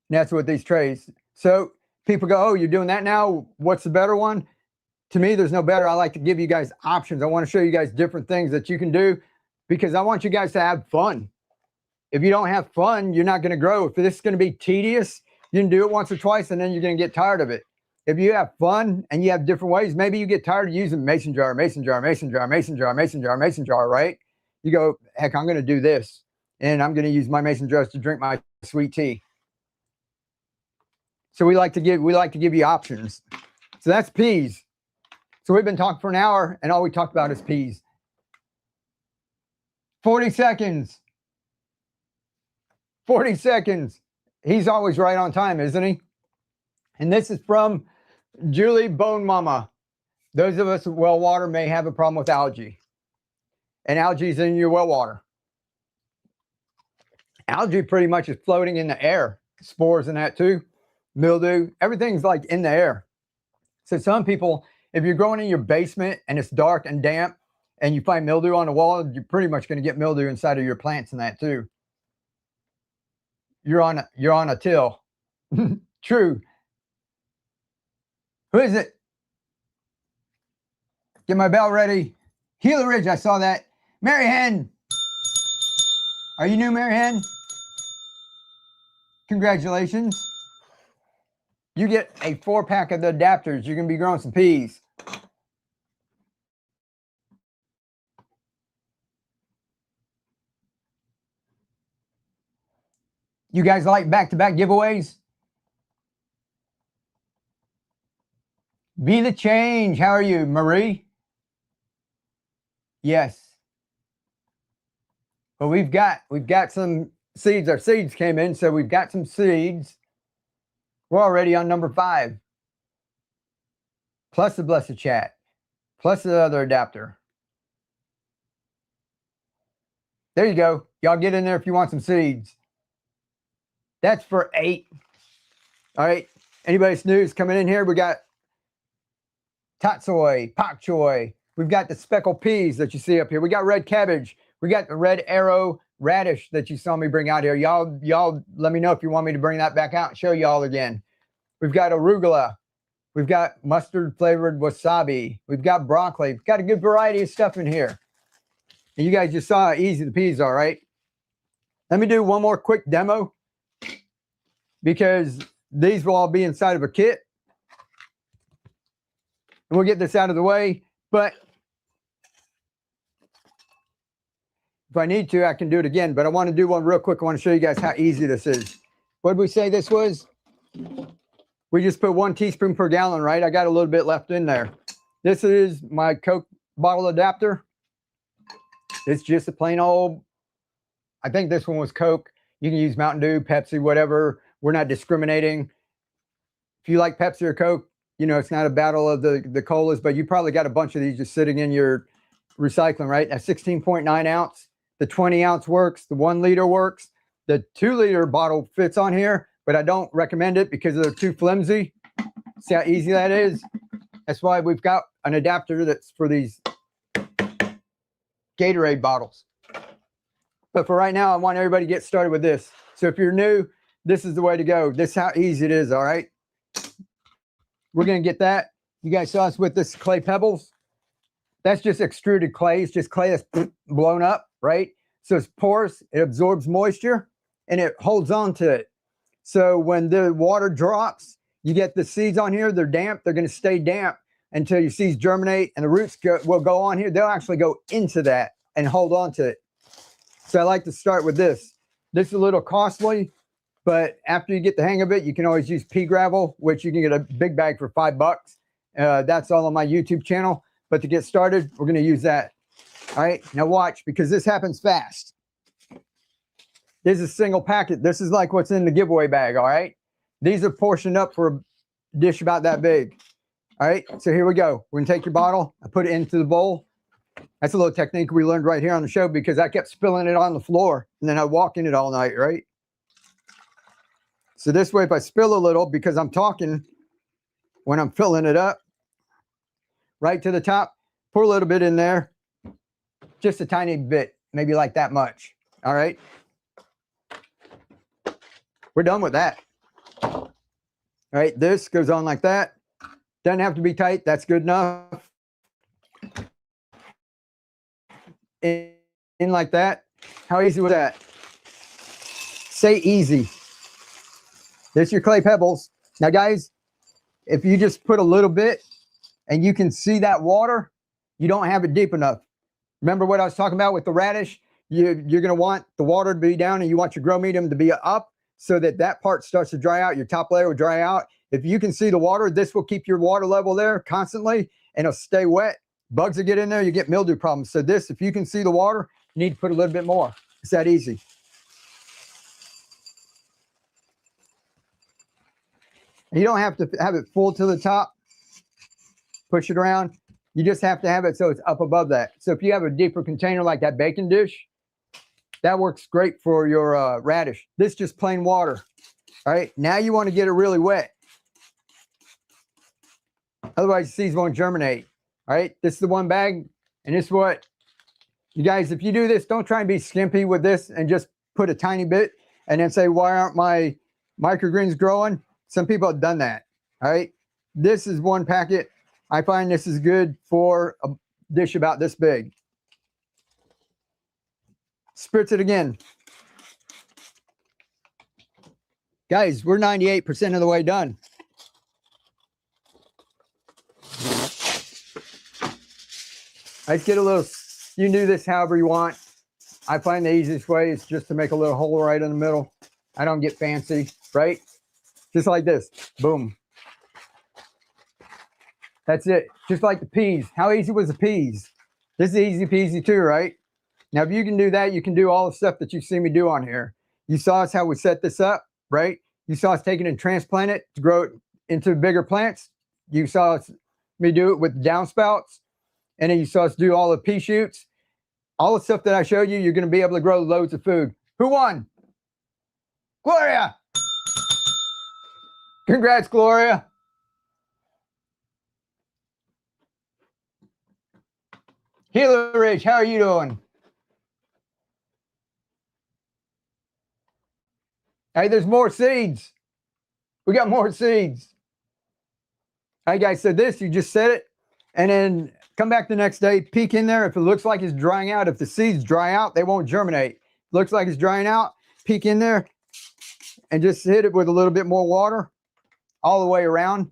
And that's with these trays. So people go, oh, you're doing that now? What's the better one? To me, there's no better. I like to give you guys options. I want to show you guys different things that you can do because I want you guys to have fun. If you don't have fun, you're not going to grow. If this is going to be tedious, you can do it once or twice, and then you're going to get tired of it. If you have fun and you have different ways, maybe you get tired of using mason jar, mason jar, mason jar, mason jar, mason jar, mason jar, right? You go, heck, I'm going to do this, and I'm going to use my mason jars to drink my sweet tea. So we like to give you options. So that's peas. So we've been talking for an hour, and all we talked about is peas. 40 seconds. 40 seconds. He's always right on time, isn't he? And this is from Julie Bone Mama. Those of us with well water may have a problem with algae. And algae is in your well water. Algae pretty much is floating in the air. Spores and that too. Mildew. Everything's like in the air. So some people, if you're growing in your basement and it's dark and damp and you find mildew on the wall, you're pretty much going to get mildew inside of your plants and that too. You're on a till. True. Who is it? Get my bell ready. Gila Ridge, I saw that. Mary Hen. Are you new, Mary Hen? Congratulations. You get a 4-pack of the adapters. You're going to be growing some peas. You guys like back-to-back giveaways? Be the change. How are you, Marie? Yes. But we've got some seeds. Our seeds came in, so we've got some seeds. We're already on number 5. Plus the blessed chat. Plus the other adapter. There you go. Y'all get in there if you want some seeds. That's for 8. All right. Anybody's news coming in here? We got tatsoi, pak choi, We've got the speckled peas that you see up here. We got red cabbage. We got the red arrow radish that you saw me bring out here. Y'all let me know if you want me to bring that back out and show y'all again. We've got arugula. We've got mustard flavored wasabi. We've got broccoli. We've got a good variety of stuff in here. And you guys just saw how easy the peas are, right? Let me do one more quick demo because these will all be inside of a kit. And we'll get this out of the way. But if I need to, I can do it again. But I want to do one real quick. I want to show you guys how easy this is. What did we say this was? We just put 1 teaspoon per gallon, right? I got a little bit left in there. This is my Coke bottle adapter. It's just a plain old, I think this one was Coke. You can use Mountain Dew, Pepsi, whatever. We're not discriminating. If you like Pepsi or Coke, you know, it's not a battle of the colas, but you probably got a bunch of these just sitting in your recycling, right? A 16.9 ounce, the 20 ounce works, the 1 liter works. The 2 liter bottle fits on here, but I don't recommend it because they're too flimsy. See how easy that is? That's why we've got an adapter that's for these Gatorade bottles. But for right now, I want everybody to get started with this. So if you're new, this is the way to go. This is how easy it is, all right? We're going to get that. You guys saw us with this clay pebbles. That's just extruded clay. It's just clay that's blown up, right? So it's porous. It absorbs moisture, and it holds on to it. So when the water drops, you get the seeds on here. They're damp. They're going to stay damp until your seeds germinate, and the roots will go on here. They'll actually go into that and hold on to it. So I like to start with this. This is a little costly, but after you get the hang of it, you can always use pea gravel, which you can get a big bag for $5. That's all on my YouTube channel. But to get started, we're going to use that. All right, now watch, because this happens fast. This is a single packet. This is like what's in the giveaway bag, all right? These are portioned up for a dish about that big. All right, so here we go. We're going to take your bottle and put it into the bowl. That's a little technique we learned right here on the show because I kept spilling it on the floor and then I walk in it all night, right? So this way, if I spill a little, because I'm talking when I'm filling it up, right to the top, pour a little bit in there, just a tiny bit, maybe like that much. All right. We're done with that. All right. This goes on like that. Doesn't have to be tight. That's good enough. In like that. How easy was that? Say easy. There's your clay pebbles. Now, guys, if you just put a little bit and you can see that water, you don't have it deep enough. Remember what I was talking about with the radish? You're going to want the water to be down and you want your grow medium to be up so that that part starts to dry out. Your top layer will dry out. If you can see the water, this will keep your water level there constantly and it'll stay wet. Bugs will get in there, you get mildew problems. So this, if you can see the water, you need to put a little bit more. It's that easy. You don't have to have it full to the top. Push it around. You just have to have it so it's up above that. So if you have a deeper container like that baking dish, that works great for your radish. This is just plain water. All right, now you want to get it really wet. Otherwise, the seeds won't germinate. All right, this is the 1 bag, and this is what, you guys, if you do this, don't try and be skimpy with this and just put a tiny bit and then say, why aren't my microgreens growing? Some people have done that. All right, this is 1 packet. I find this is good for a dish about this big. Spritz it again. Guys, we're 98% of the way done. Let's get a little, you can do this however you want. I find the easiest way is just to make a little hole right in the middle. I don't get fancy, right? Just like this, boom. That's it, just like the peas. How easy was the peas? This is easy peasy too, right? Now, if you can do that, you can do all the stuff that you see me do on here. You saw us how we set this up, right? You saw us take it and transplant it to grow it into bigger plants. You saw me do it with downspouts. And then you saw us do all the pea shoots. All the stuff that I showed you, you're going to be able to grow loads of food. Who won? Gloria! Congrats, Gloria. Healer Ridge, how are you doing? Hey, there's more seeds. We got more seeds. All right, guys, so this, you just set it, and then come back the next day, peek in there. If it looks like it's drying out, if the seeds dry out, they won't germinate. Looks like it's drying out, peek in there, and just hit it with a little bit more water all the way around.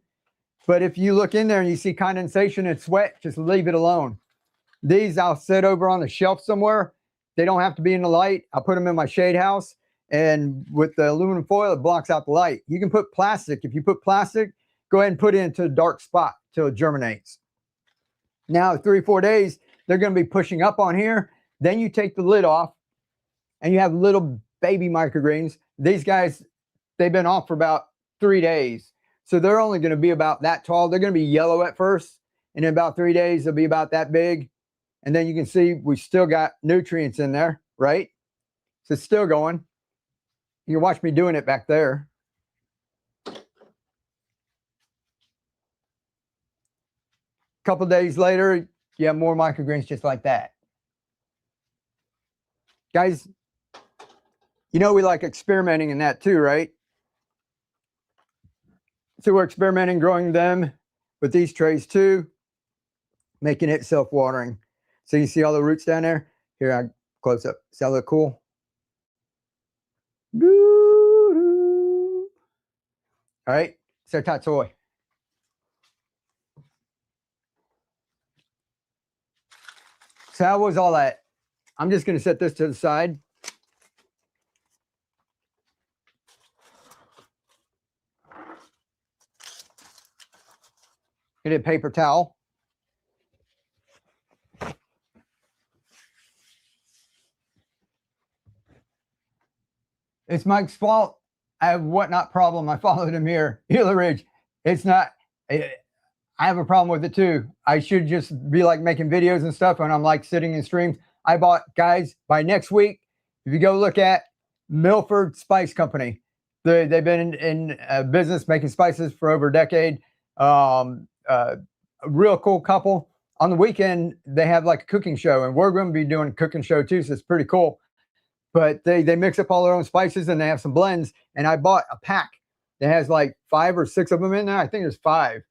But if you look in there and you see condensation and sweat, just leave it alone. These I'll set over on the shelf somewhere. They don't have to be in the light. I'll put them in my shade house, and with the aluminum foil, it blocks out the light. You can put plastic. If you put plastic, go ahead and put it into a dark spot till it germinates. Now, 3 or 4 days, they're going to be pushing up on here. Then you take the lid off, and you have little baby microgreens. These guys, they've been off for about 3 days. So they're only going to be about that tall. They're going to be yellow at first, and in about 3 days, they'll be about that big. And then you can see we still got nutrients in there, right? So it's still going. You can watch me doing it back there. A couple days later, you have more microgreens just like that. Guys, you know we like experimenting in that too, right? So we're experimenting growing them with these trays too, making it self-watering. So you see all the roots down there? Here, I close up. Does that look cool? All right, so tatsoi. So how was all that? I'm just going to set this to the side. Get a paper towel. It's Mike's fault. I have whatnot problem. I followed him here. Healer Ridge. It's not, I have a problem with it too. I should just be like making videos and stuff when I'm like sitting in streams. I bought, guys, by next week, if you go look at Milford Spice Company, they've been in business making spices for over a decade. A real cool couple. On the weekend, they have like a cooking show, and we're going to be doing a cooking show too, so it's pretty cool. But they mix up all their own spices, and they have some blends. And I bought a pack that has like 5 or 6 of them in there. I think there's 5.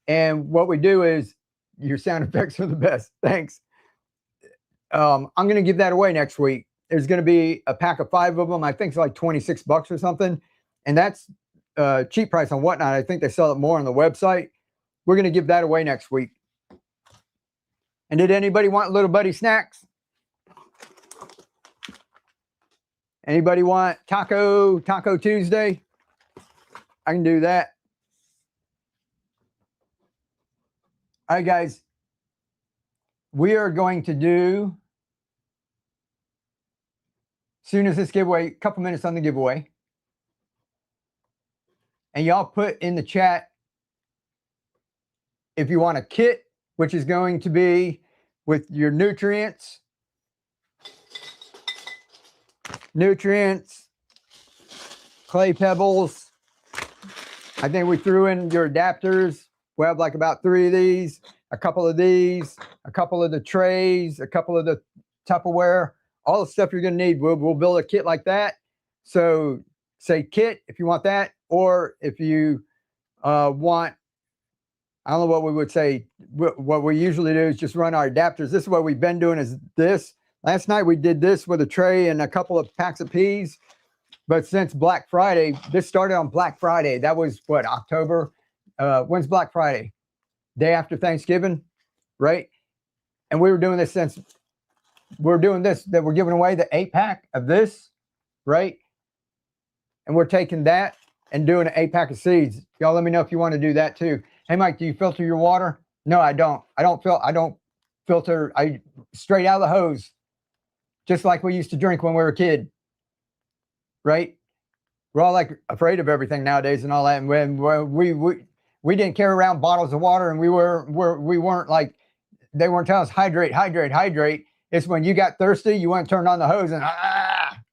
And what we do is, your sound effects are the best. Thanks. I'm going to give that away next week. There's going to be a pack of 5 of them. I think it's like $26 or something. And that's cheap price on Whatnot. I think they sell it more on the website. We're going to give that away next week. And did anybody want Little Buddy snacks? Anybody want Taco Tuesday? I can do that. All right, guys. We are going to do, as soon as this giveaway, a couple minutes on the giveaway. And y'all put in the chat if you want a kit, which is going to be with your nutrients, clay pebbles. I think we threw in your adapters. We have like about 3 of these, a couple of these, a couple of the trays, a couple of the Tupperware, all the stuff you're going to need. We'll build a kit like that. So say kit if you want that, or if you want, I don't know what we would say. What we usually do is just run our adapters. This is what we've been doing is this. Last night we did this with a tray and a couple of packs of peas. But since Black Friday, this started on Black Friday. That was what, October? When's Black Friday? Day after Thanksgiving, right? And we were doing this since, we're doing this, that we're giving away the 8-pack of this, right? And we're taking that and doing an 8-pack of seeds. Y'all let me know if you want to do that too. Hey, Mike, do you filter your water? No, I don't. I don't filter. I straight out of the hose, just like we used to drink when we were a kid, right? We're all like afraid of everything nowadays and all that. And when we didn't carry around bottles of water, and we weren't like, they weren't telling us hydrate, hydrate, hydrate. It's when you got thirsty, you went and turned on the hose and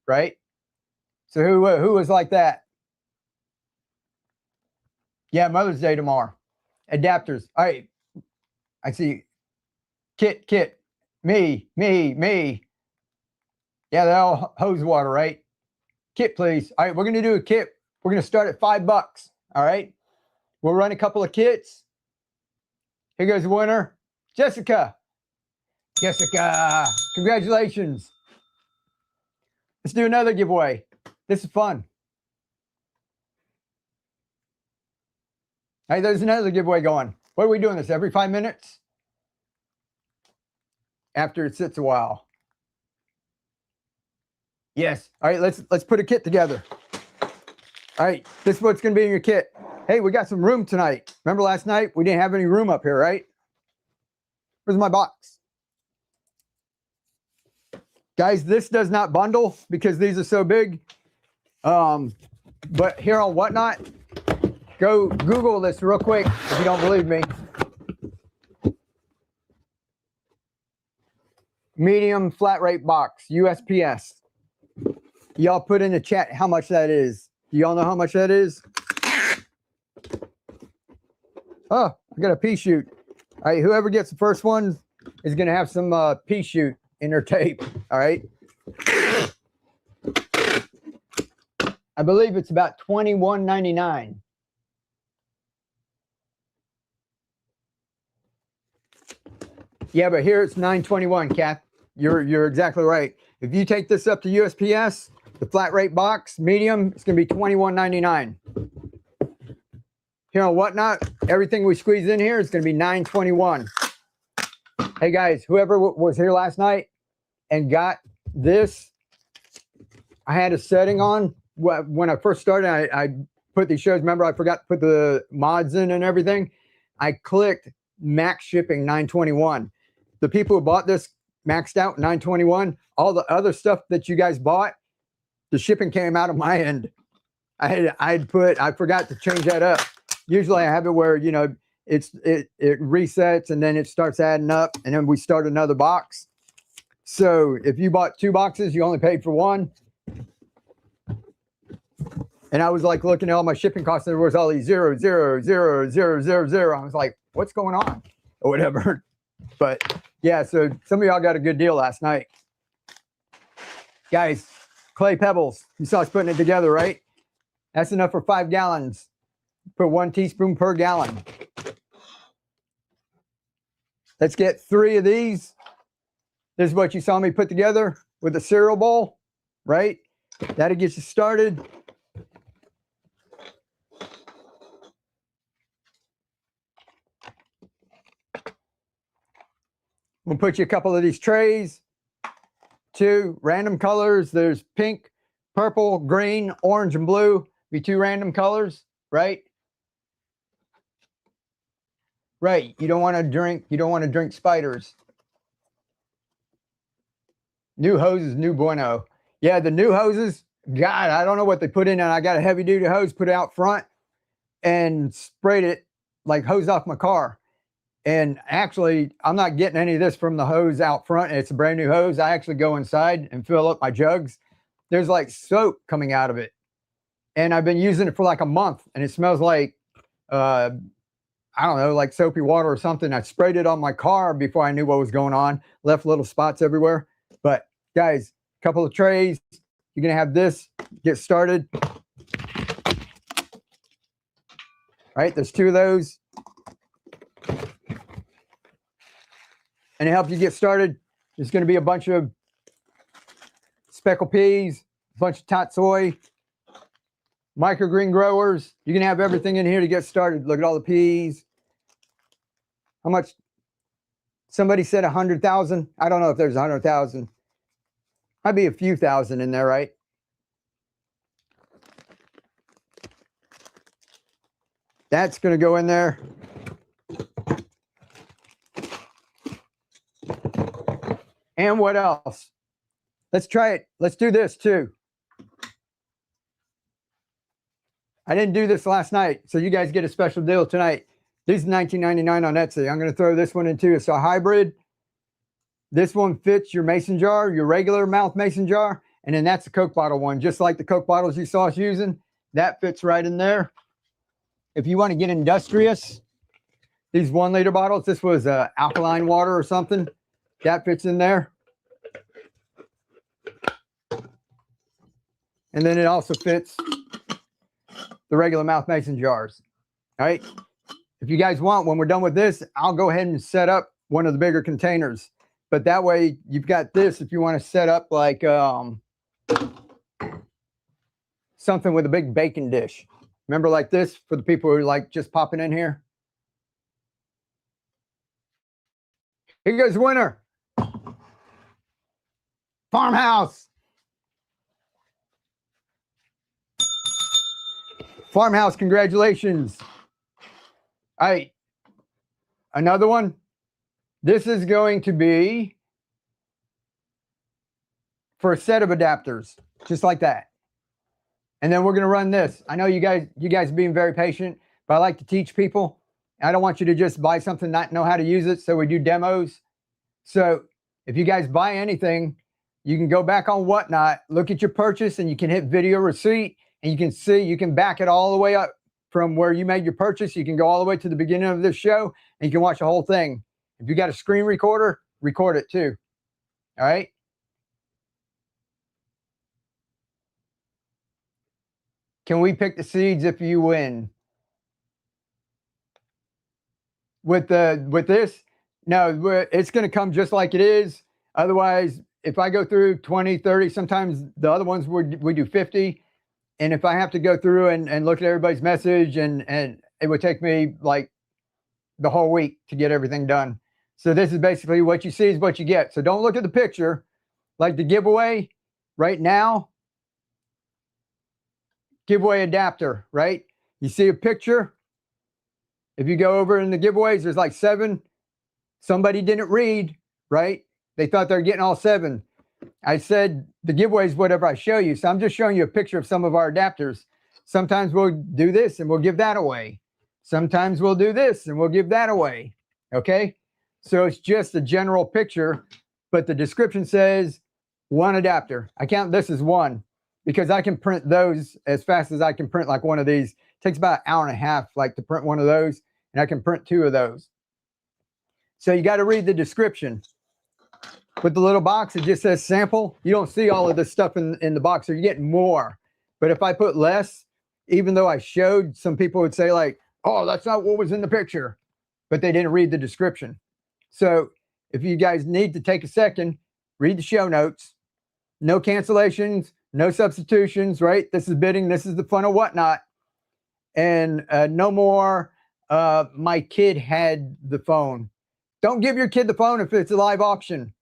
right? So who was like that? Yeah, Mother's Day tomorrow. Adapters. All right. I see. Kit. Me. Yeah, they're all hose water, right? Kit, please. All right, we're going to do a kit. We're going to start at $5. All right. We'll run a couple of kits. Here goes the winner, Jessica. Jessica, congratulations. Let's do another giveaway. This is fun. Hey, there's another giveaway going. What are we doing this every 5 minutes? After it sits a while. Yes. All right, let's put a kit together. All right, this is what's going to be in your kit. Hey, we got some room tonight. Remember last night we didn't have any room up here, right? Where's my box? Guys, this does not bundle because these are so big. But here on Whatnot, go Google this real quick if you don't believe me. Medium flat rate box, USPS. Y'all put in the chat how much that is. Do y'all know how much that is? Oh, I got a pea shoot. All right, whoever gets the first one is going to have some pea shoot in their tape. All right. I believe it's about $21.99. Yeah, but here it's $9.21, Kath. You're exactly right. If you take this up to USPS, the flat rate box, medium, it's going to be $21.99. Here on Whatnot, everything we squeeze in here is going to be $9.21. Hey guys, whoever was here last night and got this, I had a setting on when I first started. I put these shows. Remember, I forgot to put the mods in and everything. I clicked max shipping $9.21. The people who bought this maxed out $9.21. All the other stuff that you guys bought, the shipping came out of my end. I forgot to change that up. Usually I have it where, you know, it resets and then it starts adding up and then we start another box. So if you bought 2 boxes, you only paid for 1. And I was like looking at all my shipping costs and there was all these 0, 0, 0, 0, 0, 0. I was like, what's going on? Or whatever. But yeah, so some of y'all got a good deal last night. Guys, clay pebbles. You saw us putting it together, right? That's enough for 5 gallons. Put 1 teaspoon per gallon. Let's get 3 of these. This is what you saw me put together with a cereal bowl, right? That'll get you started. We'll put you a couple of these trays. 2 random colors. There's pink, purple, green, orange, and blue. Be 2 random colors, right? Right. You don't want to drink spiders. New hoses, new bueno. Yeah, the new hoses, God, I don't know what they put in, and I got a heavy duty hose put out front and sprayed it, like hosed off my car. And actually, I'm not getting any of this from the hose out front. It's a brand new hose. I actually go inside and fill up my jugs. There's like soap coming out of it. And I've been using it for like a month and it smells like, I don't know, like soapy water or something. I sprayed it on my car before I knew what was going on. Left little spots everywhere. But guys, a couple of trays. You're going to have this. Get started. All right, there's 2 of those. And to help you get started, there's going to be a bunch of speckled peas, a bunch of tatsoi, microgreen growers. You can have everything in here to get started. Look at all the peas. How much? Somebody said 100,000. I don't know if there's 100,000. Might be a few thousand in there, right? That's going to go in there. And what else? Let's try it. Let's do this too. I didn't do this last night, so you guys get a special deal tonight. These are $19.99 on Etsy. I'm going to throw this one in too. It's a hybrid. This one fits your mason jar, your regular mouth mason jar, and then that's the Coke bottle one, just like the Coke bottles you saw us using. That fits right in there. If you want to get industrious, these 1 liter bottles, this was alkaline water or something. That fits in there. And then it also fits the regular mouth mason jars. All right. If you guys want, when we're done with this, I'll go ahead and set up one of the bigger containers. But that way you've got this if you want to set up like something with a big baking dish. Remember, like this for the people who are like just popping in here. Here goes the winner. Farmhouse. Farmhouse, congratulations. All right. Another one. This is going to be for a set of adapters, just like that. And then we're going to run this. I know you guys are being very patient, but I like to teach people. I don't want you to just buy something, not know how to use it. So we do demos. So if you guys buy anything, you can go back on Whatnot, look at your purchase, and you can hit video receipt, and you can see, you can back it all the way up from where you made your purchase. You can go all the way to the beginning of this show, and you can watch the whole thing. If you got a screen recorder, record it too. All right. Can we pick the seeds if you win? With this? No, it's going to come just like it is. Otherwise, if I go through 20, 30, sometimes the other ones we do 50. And if I have to go through and look at everybody's message, and it would take me like the whole week to get everything done. So this is basically what you see is what you get. So don't look at the picture. Like the giveaway right now, giveaway adapter, right? You see a picture. If you go over in the giveaways, there's like 7. Somebody didn't read, right? They thought they're getting all 7. I said the giveaway is whatever I show you. So I'm just showing you a picture of some of our adapters. Sometimes we'll do this and we'll give that away. Sometimes we'll do this and we'll give that away. Okay. So it's just a general picture, but the description says 1 adapter. I count this as 1 because I can print those as fast as I can print like one of these. It takes about an hour and a half like to print one of those, and I can print 2 of those. So you got to read the description. With the little box, it just says sample. You don't see all of this stuff in the box, so you're getting more. But if I put less, even though I showed, some people would say like, oh, that's not what was in the picture, but they didn't read the description. So if you guys need to take a second, read the show notes. No cancellations, no substitutions, right? This is bidding. This is the fun of Whatnot. And no more, my kid had the phone. Don't give your kid the phone if it's a live auction.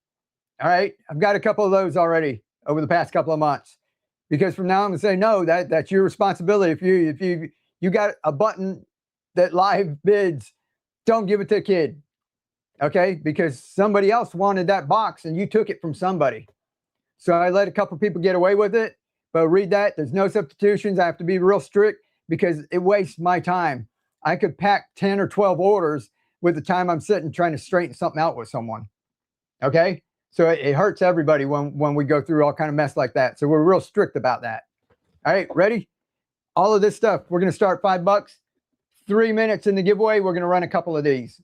All right. I've got a couple of those already over the past couple of months, because from now I'm going to say, no, that's your responsibility. If you got a button that live bids, don't give it to a kid. Okay. Because somebody else wanted that box and you took it from somebody. So I let a couple of people get away with it, but read that. There's no substitutions. I have to be real strict because it wastes my time. I could pack 10 or 12 orders with the time I'm sitting trying to straighten something out with someone. Okay. So it hurts everybody when we go through all kind of mess like that. So we're real strict about that. All right, ready? All of this stuff, we're going to start $5. 3 minutes in the giveaway. We're going to run a couple of these.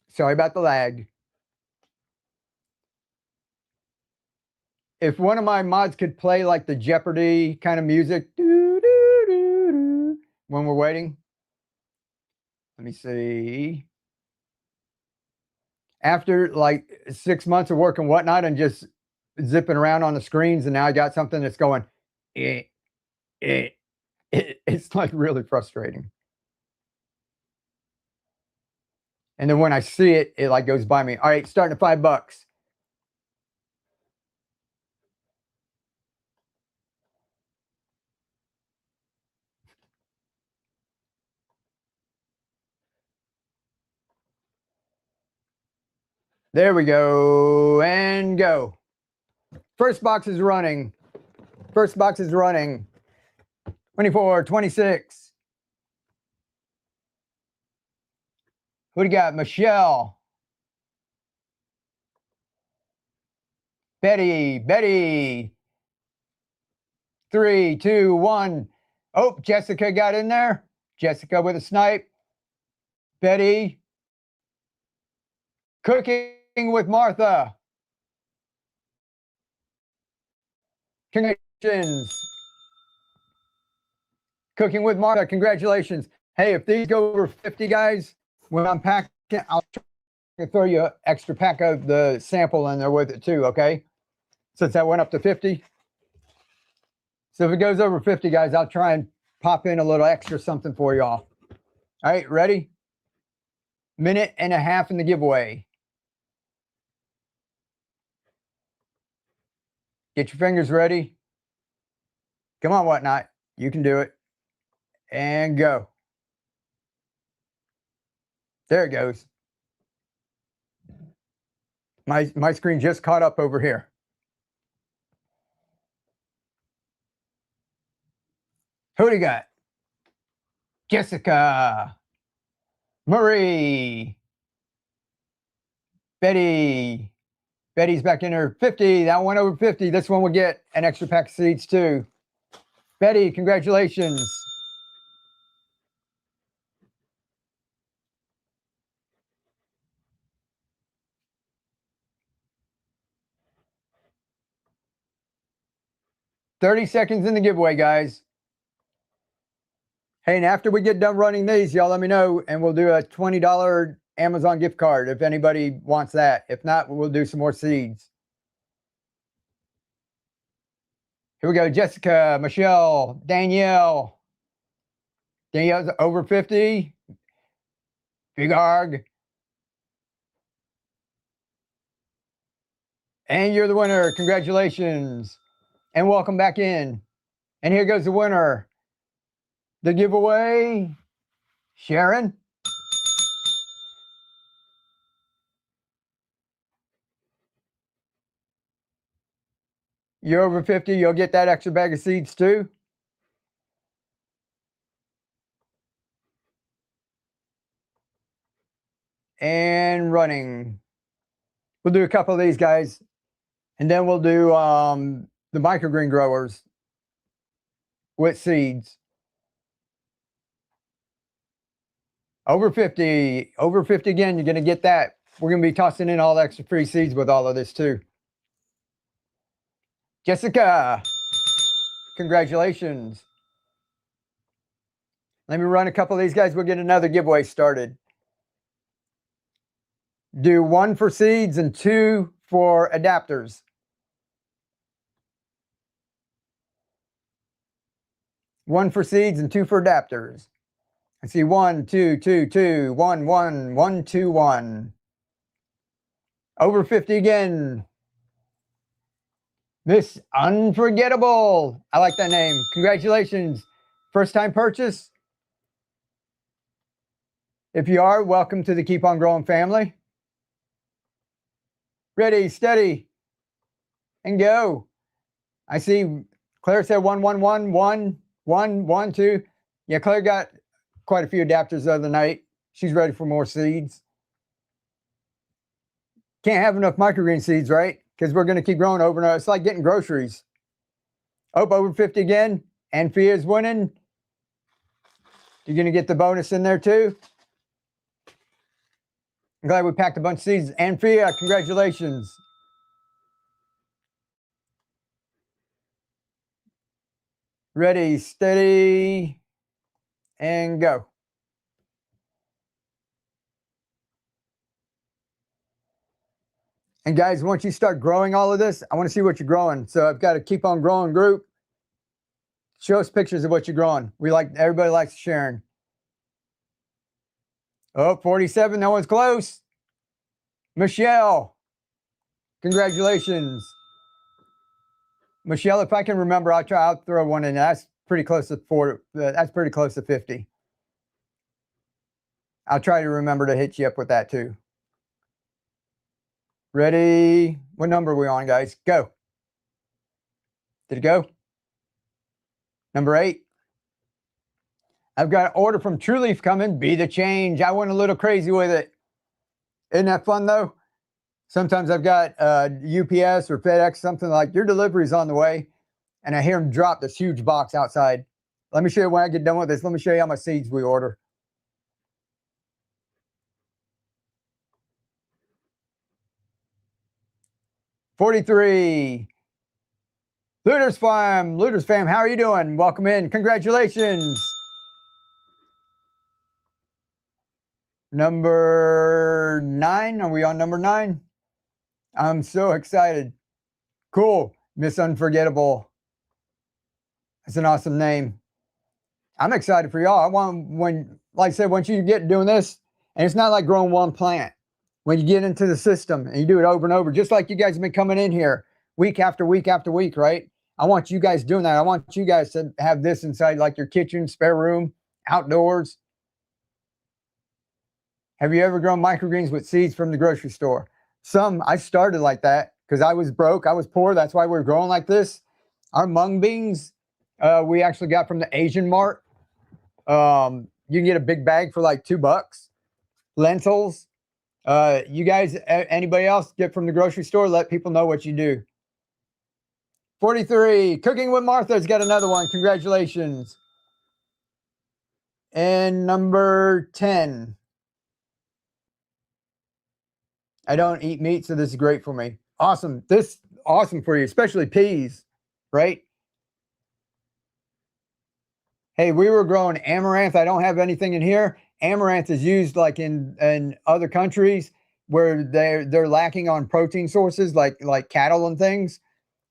Sorry about the lag. If one of my mods could play like the Jeopardy kind of music when we're waiting. Let me see. After like 6 months of work and Whatnot and just zipping around on the screens, and now I got something that's going, it's like really frustrating. And then when I see it, it like goes by me. All right, starting at $5. There we go, and go. First box is running. First box is running. 24, 26. Who do you got? Michelle. Betty. 3, 2, 1. Oh, Jessica got in there. Jessica with a snipe. Betty. Cooking with Martha. Congratulations. Cooking with Martha, congratulations. Hey, if these go over 50, guys, when I'm packing, I'll try to throw you an extra pack of the sample in there with it too, okay? Since that went up to 50. So if it goes over 50, guys, I'll try and pop in a little extra something for y'all. All right, ready? Minute and a half in the giveaway. Get your fingers ready. Come on, Whatnot. You can do it. And go. There it goes. My screen just caught up over here. Who do you got? Jessica. Marie. Betty. Betty's back in her 50. That one over 50. This one will get an extra pack of seeds too. Betty, congratulations. $30 seconds in the giveaway, guys. Hey, and after we get done running these, y'all let me know, and we'll do a $20 Amazon gift card if anybody wants that. If not, we'll do some more seeds. Here we go. Jessica, Michelle, Danielle. Danielle's over 50. Big Arg. And you're the winner. Congratulations. And welcome back in. And here goes the winner. The giveaway, Sharon. You're over 50, you'll get that extra bag of seeds too. And running. We'll do a couple of these, guys. And then we'll do the microgreen growers with seeds. Over 50. Over 50 again, you're going to get that. We're going to be tossing in all the extra free seeds with all of this too. Jessica, congratulations. Let me run a couple of these, guys. We'll get another giveaway started. Do 1 for seeds and 2 for adapters. One for seeds and 2 for adapters. I see 1, 2, 2, 2, 1, 1, 1, 2, 1. Over 50 again. Miss Unforgettable. I like that name. Congratulations. First time purchase? If you are, welcome to the Keep On Growing family. Ready, steady, and go. I see Claire said 1, 1, 1, 1, 1, 1, 2. Yeah, Claire got quite a few adapters the other night. She's ready for more seeds. Can't have enough microgreen seeds, right? Because we're going to keep growing over and over. It's like getting groceries. Oh, over 50 again. And Fia's winning. You're going to get the bonus in there too. I'm glad we packed a bunch of seeds. And Fia, congratulations. Ready, steady, and go. And guys, once you start growing all of this, I want to see what you're growing. So I've got a Keep On Growing group. Show us pictures of what you're growing. Everybody likes sharing. Oh, 47, no one's close. Michelle, congratulations. Michelle, if I can remember, I'll throw one in. That's pretty close to 40. That's pretty close to 50. I'll try to remember to hit you up with that too. Ready? What number are we on, guys? Go. Did it go? Number 8. I've got an order from True Leaf coming. Be the change. I went a little crazy with it. Isn't that fun though? Sometimes I've got UPS or FedEx, something like, your delivery's on the way. And I hear them drop this huge box outside. Let me show you when I get done with this. Let me show you how much seeds we order. $43. Looters Farm. Looters fam, how are you doing? Welcome in. Congratulations. Number 9. Are we on number 9? I'm so excited. Cool. Miss Unforgettable. That's an awesome name. I'm excited for y'all. I want, like I said, once you get doing this, and it's not like growing one plant. When you get into the system and you do it over and over, just like you guys have been coming in here week after week after week, right? I want you guys doing that. I want you guys to have this inside like your kitchen, spare room, outdoors. Have you ever grown microgreens with seeds from the grocery store? Some, I started like that because I was broke, I was poor. That's why we're growing like this. Our mung beans, we actually got from the Asian Mart. You can get a big bag for like $2. Lentils. You guys, anybody else get from the grocery store? Let people know what you do. 43. Cooking with Martha's got another one. Congratulations. And number 10. I don't eat meat, so this is great for me. Awesome. This awesome for you, especially peas, right? Hey, we were growing amaranth. I don't have anything in here. Amaranth is used like in other countries where they're lacking on protein sources like cattle and things,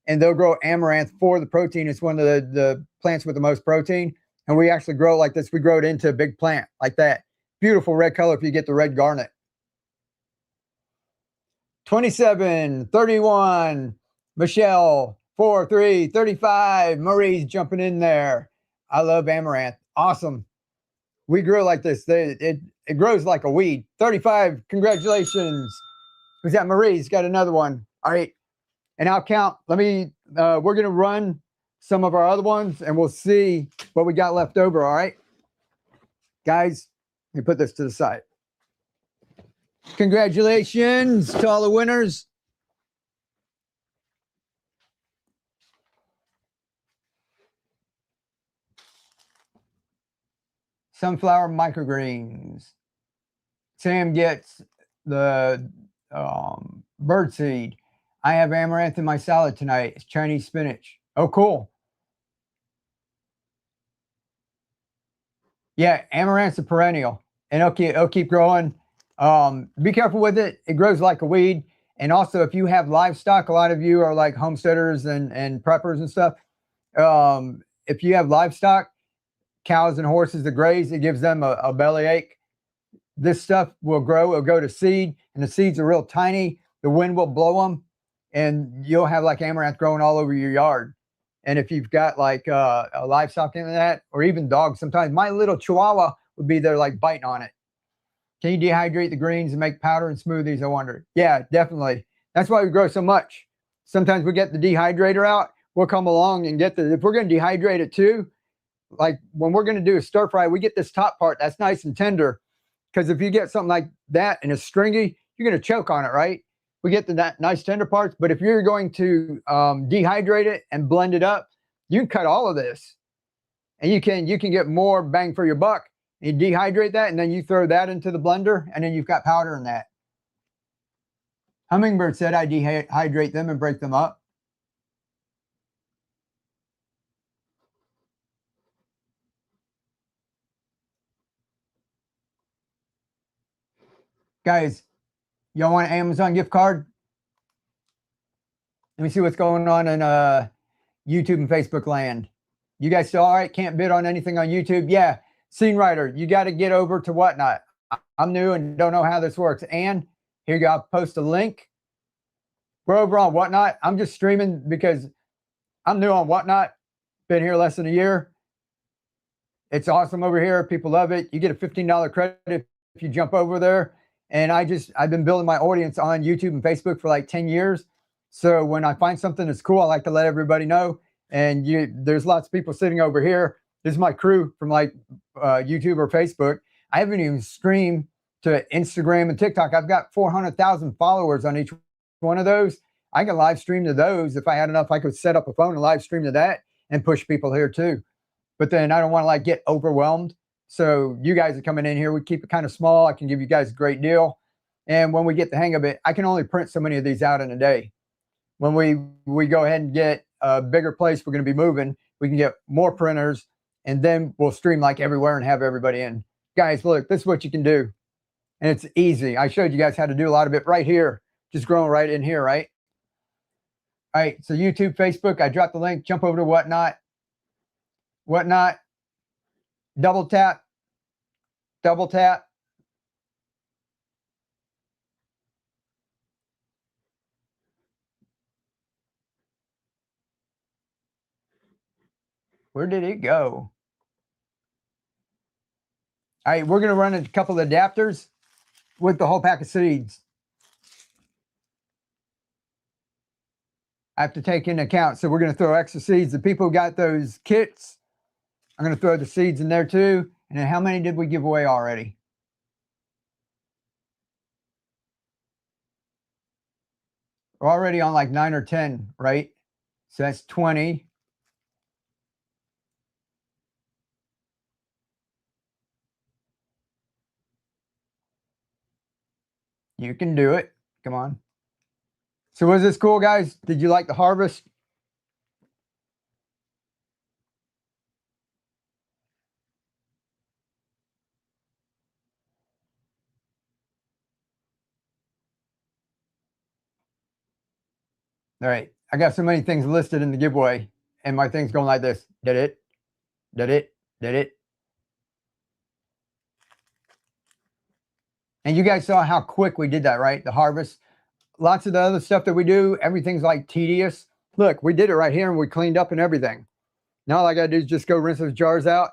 and they'll grow amaranth for the protein. It's one of the plants with the most protein, and we actually grow it like this. We grow it into a big plant like that. Beautiful red color if you get the red garnet. 27, 31, Michelle, 43, 35, Marie's jumping in there. I love amaranth. Awesome. We grow like this. It grows like a weed. 35, congratulations. Who's that? Marie's got another one. All right. And I'll count. Let me, we're going to run some of our other ones and we'll see what we got left over. All right. Guys, let me put this to the side. Congratulations to all the winners. Sunflower microgreens. Sam gets the bird seed. I have amaranth in my salad tonight. It's Chinese spinach. Oh, cool. Yeah, amaranth's a perennial, and it'll keep growing. Be careful with it. It grows like a weed. And also, if you have livestock, a lot of you are like homesteaders and preppers and stuff. If you have livestock, cows and horses that graze, it gives them a bellyache. This stuff will grow. It'll go to seed, and the seeds are real tiny. The wind will blow them, and you'll have like amaranth growing all over your yard. And if you've got like a livestock in that, or even dogs, sometimes my little chihuahua would be there like biting on it. Can you dehydrate the greens and make powder and smoothies? I wonder. Yeah, definitely. That's why we grow so much. Sometimes we get the dehydrator out. We'll come along and get if we're going to dehydrate it too, like when we're going to do a stir fry, we get this top part that's nice and tender. Because if you get something like that and it's stringy, you're going to choke on it, right? We get the nice tender parts. But if you're going to dehydrate it and blend it up, you can cut all of this. And you can get more bang for your buck. You dehydrate that, and then you throw that into the blender, and then you've got powder in that. Hummingbird said I dehydrate them and break them up. Guys, y'all want an Amazon gift card? Let me see what's going on in YouTube and Facebook land. You guys still all right? Can't bid on anything on YouTube? Yeah. Scene writer, you got to get over to Whatnot. I'm new and don't know how this works. And here you go. I'll post a link. We're over on Whatnot. I'm just streaming because I'm new on Whatnot. Been here less than a year. It's awesome over here. People love it. You get a $15 credit if you jump over there. And I've been building my audience on YouTube and Facebook for like 10 years. So when I find something that's cool, I like to let everybody know. And there's lots of people sitting over here. This is my crew from like YouTube or Facebook. I haven't even streamed to Instagram and TikTok. I've got 400,000 followers on each one of those. I can live stream to those. If I had enough, I could set up a phone and live stream to that and push people here too. but then I don't want to like get overwhelmed. So you guys are coming in here. We keep it kind of small. I can give you guys a great deal. And when we get the hang of it, I can only print so many of these out in a day. When we go ahead and get a bigger place, we're going to be moving, we can get more printers, and then we'll stream like everywhere and have everybody in. Guys, look, this is what you can do. And it's easy. I showed you guys how to do a lot of it right here, just growing right in here, right? All right, so YouTube, Facebook, I dropped the link. Jump over to Whatnot. Whatnot, double tap, double tap. Where did it go? All right, we're going to run a couple of adapters with the whole pack of seeds. I have to take into account. So we're going to throw extra seeds. The people who got those kits, I'm going to throw the seeds in there too. And then how many did we give away already? We're already on like 9 or 10, right? So that's 20. You can do it. Come on. So was this cool, guys? Did you like the harvest? All right. I got so many things listed in the giveaway, and my thing's going like this. Did it? Did it? Did it? And you guys saw how quick we did that, right? The harvest. Lots of the other stuff that we do, everything's like tedious. Look, we did it right here and we cleaned up and everything. Now all I gotta do is just go rinse those jars out.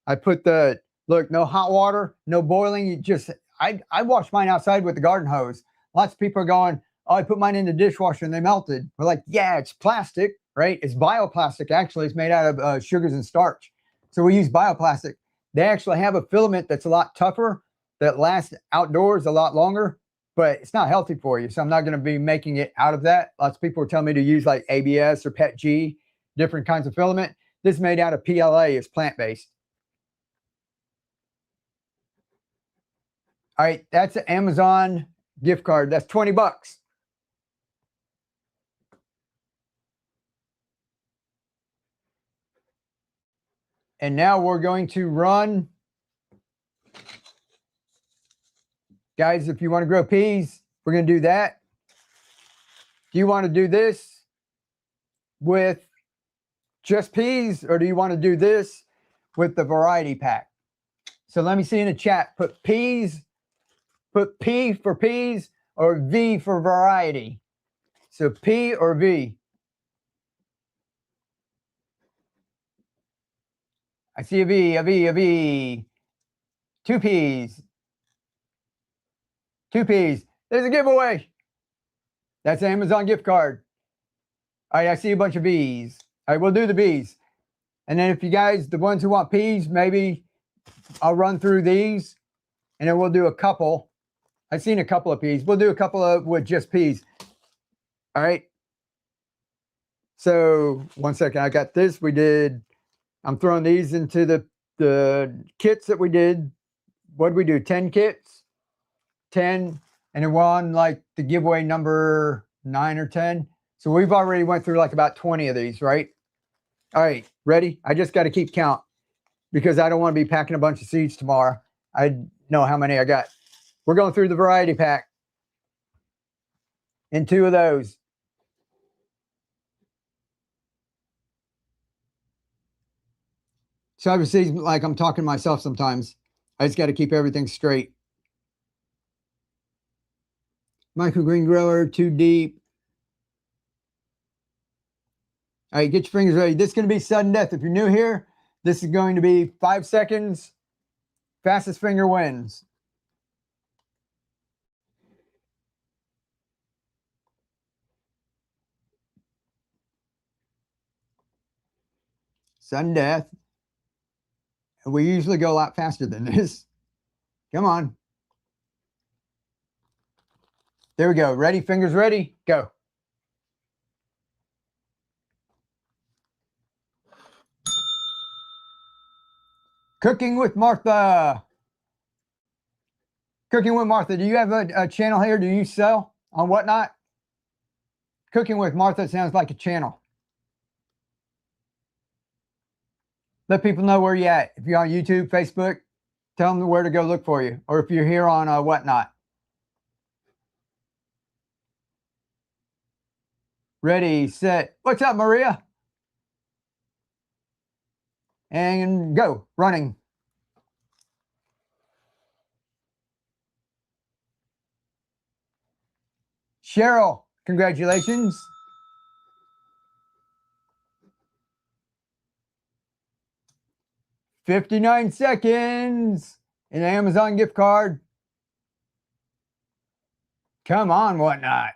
I put the, look, no hot water, no boiling. You just, I washed mine outside with the garden hose. Lots of people are going, oh, I put mine in the dishwasher and they melted. We're like, yeah, it's plastic, right? It's bioplastic. Actually, it's made out of sugars and starch. So we use bioplastic. They actually have a filament that's a lot tougher, that lasts outdoors a lot longer, but it's not healthy for you. So I'm not going to be making it out of that. Lots of people are telling me to use like ABS or PETG, different kinds of filament. This is made out of PLA. It's plant-based. All right, that's an Amazon gift card. That's 20 bucks. And now we're going to run. Guys, if you want to grow peas, we're going to do that. Do you want to do this with just peas, or do you want to do this with the variety pack? So let me see in the chat, put peas, put P for peas or V for variety. So P or V. I see a V, a V, a V. 2 P's. 2 P's. There's a giveaway. That's an Amazon gift card. All right, I see a bunch of V's. All right, we'll do the V's. And then if you guys, the ones who want P's, maybe I'll run through these and then we'll do a couple. I've seen a couple of P's. We'll do a couple of with just P's. All right. So 1 second, I got this. We did, I'm throwing these into the kits that we did. What did we do? 10 kits? 10. And then we're on like the giveaway number 9 or 10. So we've already went through like about 20 of these, right? All right, ready? I just got to keep count because I don't want to be packing a bunch of seeds tomorrow. I know how many I got. We're going through the variety pack in 2 of those. So obviously, like I'm talking to myself sometimes. I just got to keep everything straight. Microgreen grower, 2 deep. All right, get your fingers ready. This is going to be sudden death. If you're new here, this is going to be 5 seconds. Fastest finger wins. Sudden death. And we usually go a lot faster than this. Come on. There we go. Ready? Fingers ready? Go. Cooking with Martha. Cooking with Martha. Do you have a channel here? Do you sell on Whatnot? Cooking with Martha sounds like a channel. Let people know where you're at. If you're on YouTube, Facebook, tell them where to go look for you. Or if you're here on Whatnot. Ready, set. What's up, Maria? And go. Running. Cheryl, congratulations. $59 seconds. An Amazon gift card. Come on, Whatnot.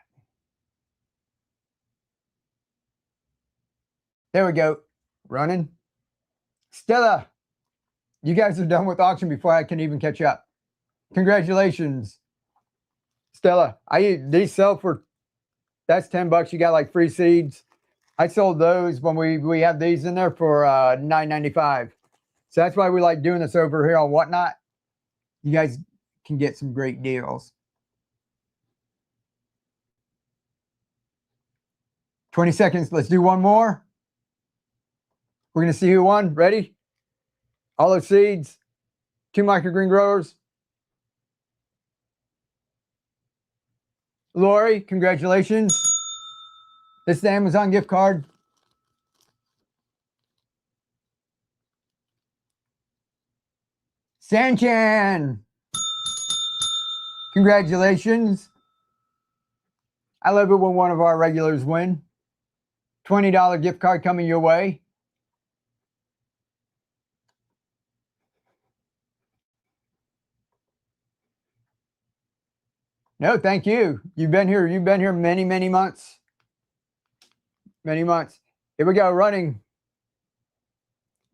There we go. Running. Stella, you guys are done with auction before I can even catch up. Congratulations. Stella, these sell for, that's $10. You got like free seeds. I sold those when we have these in there for $9.95. So that's why we like doing this over here on Whatnot. You guys can get some great deals. 20 seconds. Let's do one more. We're going to see who won. Ready? All those seeds. 2 microgreen growers. Lori, congratulations. This is the Amazon gift card. Sanchan, congratulations. I love it when one of our regulars win. $20 gift card coming your way. No, thank you. You've been here many, many months. Many months. Here we go, running.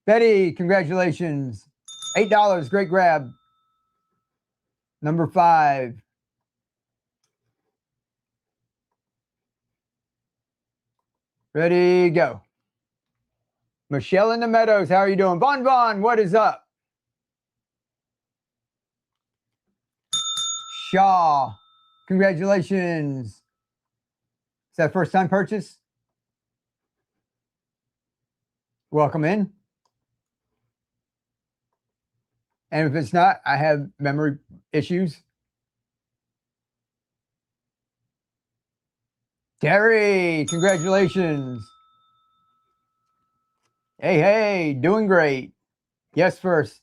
Betty, congratulations. $8, great grab. Number 5. Ready, go. Michelle in the Meadows, how are you doing? Bon, what is up? Shaw, congratulations. Is that first time purchase? Welcome in. And if it's not, I have memory issues. Terry, congratulations. Hey, doing great. Yes, first.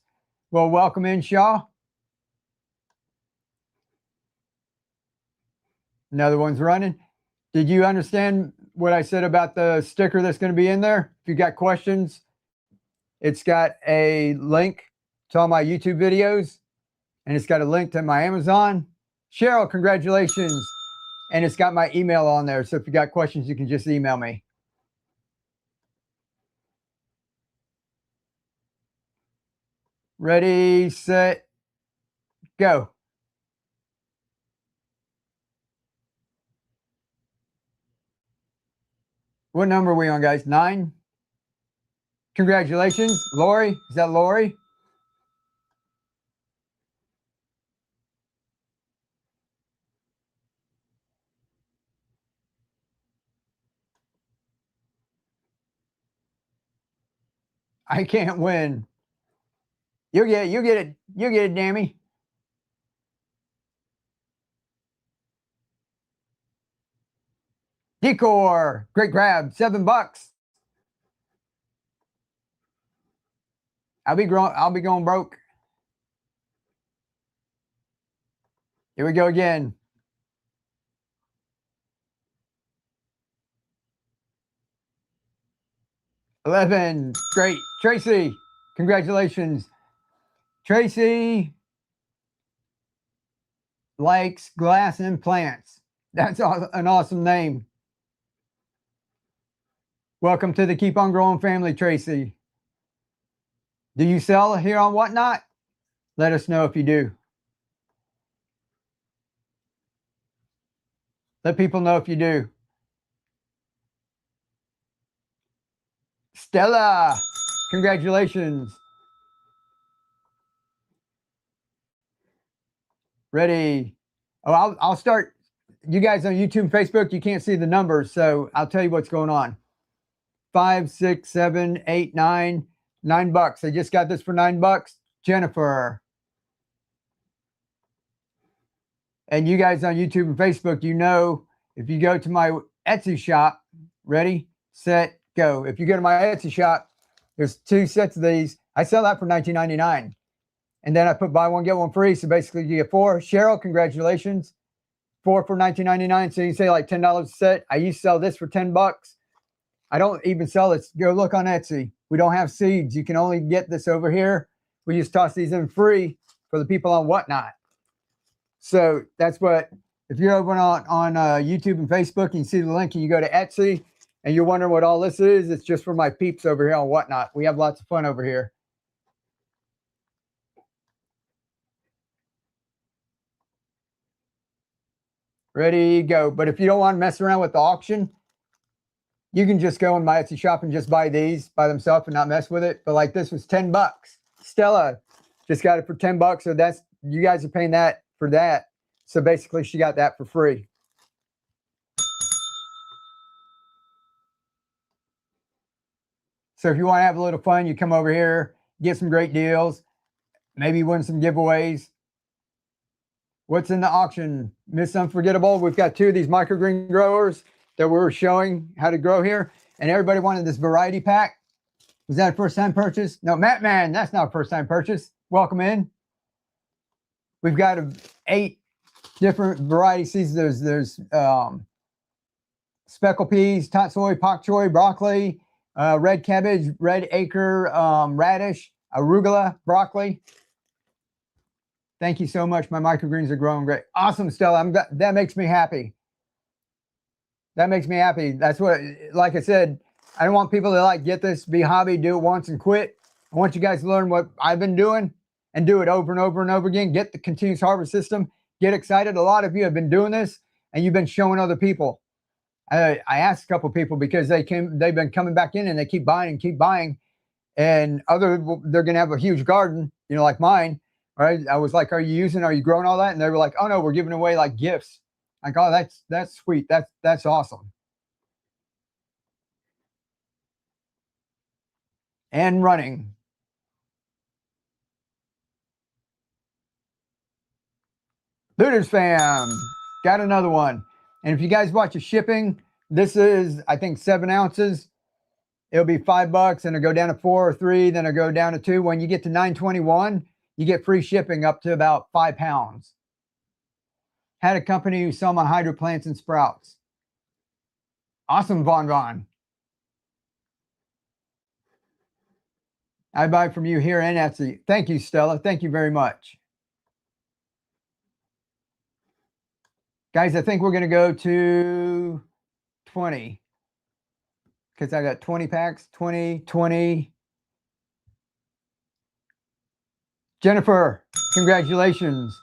Well, welcome in, Shaw. Another one's running. Did you understand what I said about the sticker that's going to be in there? If you got questions, it's got a link to all my YouTube videos, and it's got a link to my Amazon. Cheryl, congratulations. And it's got my email on there. So if you got questions, you can just email me. Ready, set, go. What number are we on, guys? 9? Congratulations. Lori, is that Lori? I can't win. You get it, Dammy. Decor, great grab, $7. I'll be going broke. Here we go again. $11, great. Tracy, congratulations. Tracy likes glass and plants. That's an awesome name. Welcome to the Keep On Growing family, Tracy. Do you sell here on Whatnot? Let us know if you do. Let people know if you do. Stella, congratulations. Ready? Oh, I'll start. You guys on YouTube and Facebook, you can't see the numbers, so I'll tell you what's going on. 5, 6, 7, 8, 9, $9. I just got this for $9. Jennifer. And you guys on YouTube and Facebook, you know, if you go to my Etsy shop, ready, set, go. If you go to my Etsy shop, there's 2 sets of these. I sell that for $19.99. And then I put buy one, get one free. So basically you get 4. Cheryl, congratulations. 4 for $19.99. So you say like $10 a set. I used to sell this for $10. I don't even sell this. Go look on Etsy. We don't have seeds. You can only get this over here. We just toss these in free for the people on Whatnot. So that's what, if you're over on YouTube and Facebook and you see the link and you go to Etsy and you're wondering what all this is, it's just for my peeps over here on Whatnot. We have lots of fun over here. Ready, go. But if you don't want to mess around with the auction, you can just go in my Etsy shop and just buy these by themselves and not mess with it. But like this was $10. Stella just got it for $10. So that's, you guys are paying that for that. So basically she got that for free. So if you want to have a little fun, you come over here, get some great deals, maybe win some giveaways. What's in the auction? Miss Unforgettable. We've got 2 of these microgreen growers that we're showing how to grow here. And everybody wanted this variety pack. Was that a first time purchase? No, Matt Man, that's not a first time purchase. Welcome in. We've got 8 different variety seeds. There's speckled peas, tatsoi, pak choi, broccoli, red cabbage, red acre, radish, arugula, broccoli. Thank you so much. My microgreens are growing great. Awesome, Stella. That makes me happy. That makes me happy. That's what, like I said, I don't want people to like get this, be hobby, do it once and quit. I want you guys to learn what I've been doing and do it over and over and over again. Get the continuous harvest system. Get excited. A lot of you have been doing this and you've been showing other people. I asked a couple people because they've been coming back in and they keep buying and keep buying. And they're going to have a huge garden, you know, like mine. Right? I was like, are you growing all that? And they were like, oh no, we're giving away like gifts. Like, oh, that's sweet. That's awesome. And running. Looters fam, got another one. And if you guys watch the shipping, this is, I think, 7 ounces. It'll be $5 and it'll go down to 4 or 3, then it'll go down to 2. When you get to 921, you get free shipping up to about 5 pounds. Had a company who sell my hydroplants and sprouts. Awesome, Von. I buy from you here in Etsy. Thank you, Stella. Thank you very much. Guys, I think we're going to go to 20. Because I got 20 packs. 20, 20. Jennifer, congratulations.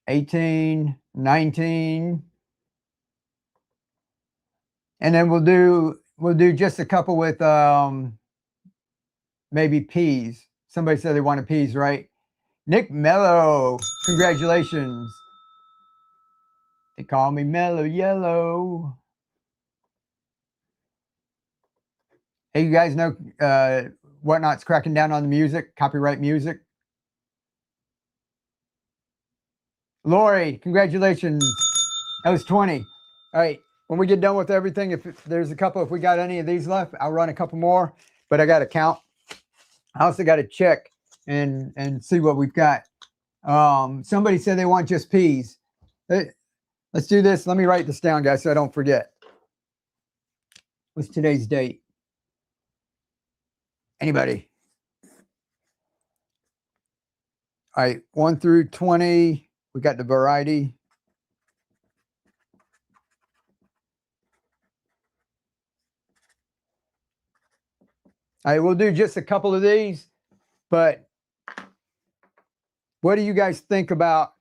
18, 19. And then we'll do just a couple with maybe peas. Somebody said they wanted peas, right? Nick Mello, congratulations. They call me Mellow Yellow. Hey, you guys know Whatnot's cracking down on the music, copyright music. Lori, congratulations. That was 20. All right. When we get done with everything, if there's a couple, if we got any of these left, I'll run a couple more, but I got to count. I also got to check and see what we've got. Somebody said they want just peas. Let's do this. Let me write this down, guys, so I don't forget. What's today's date? Anybody? All right, 1 through 20. We got the variety. All right, we'll do just a couple of these, but what do you guys think about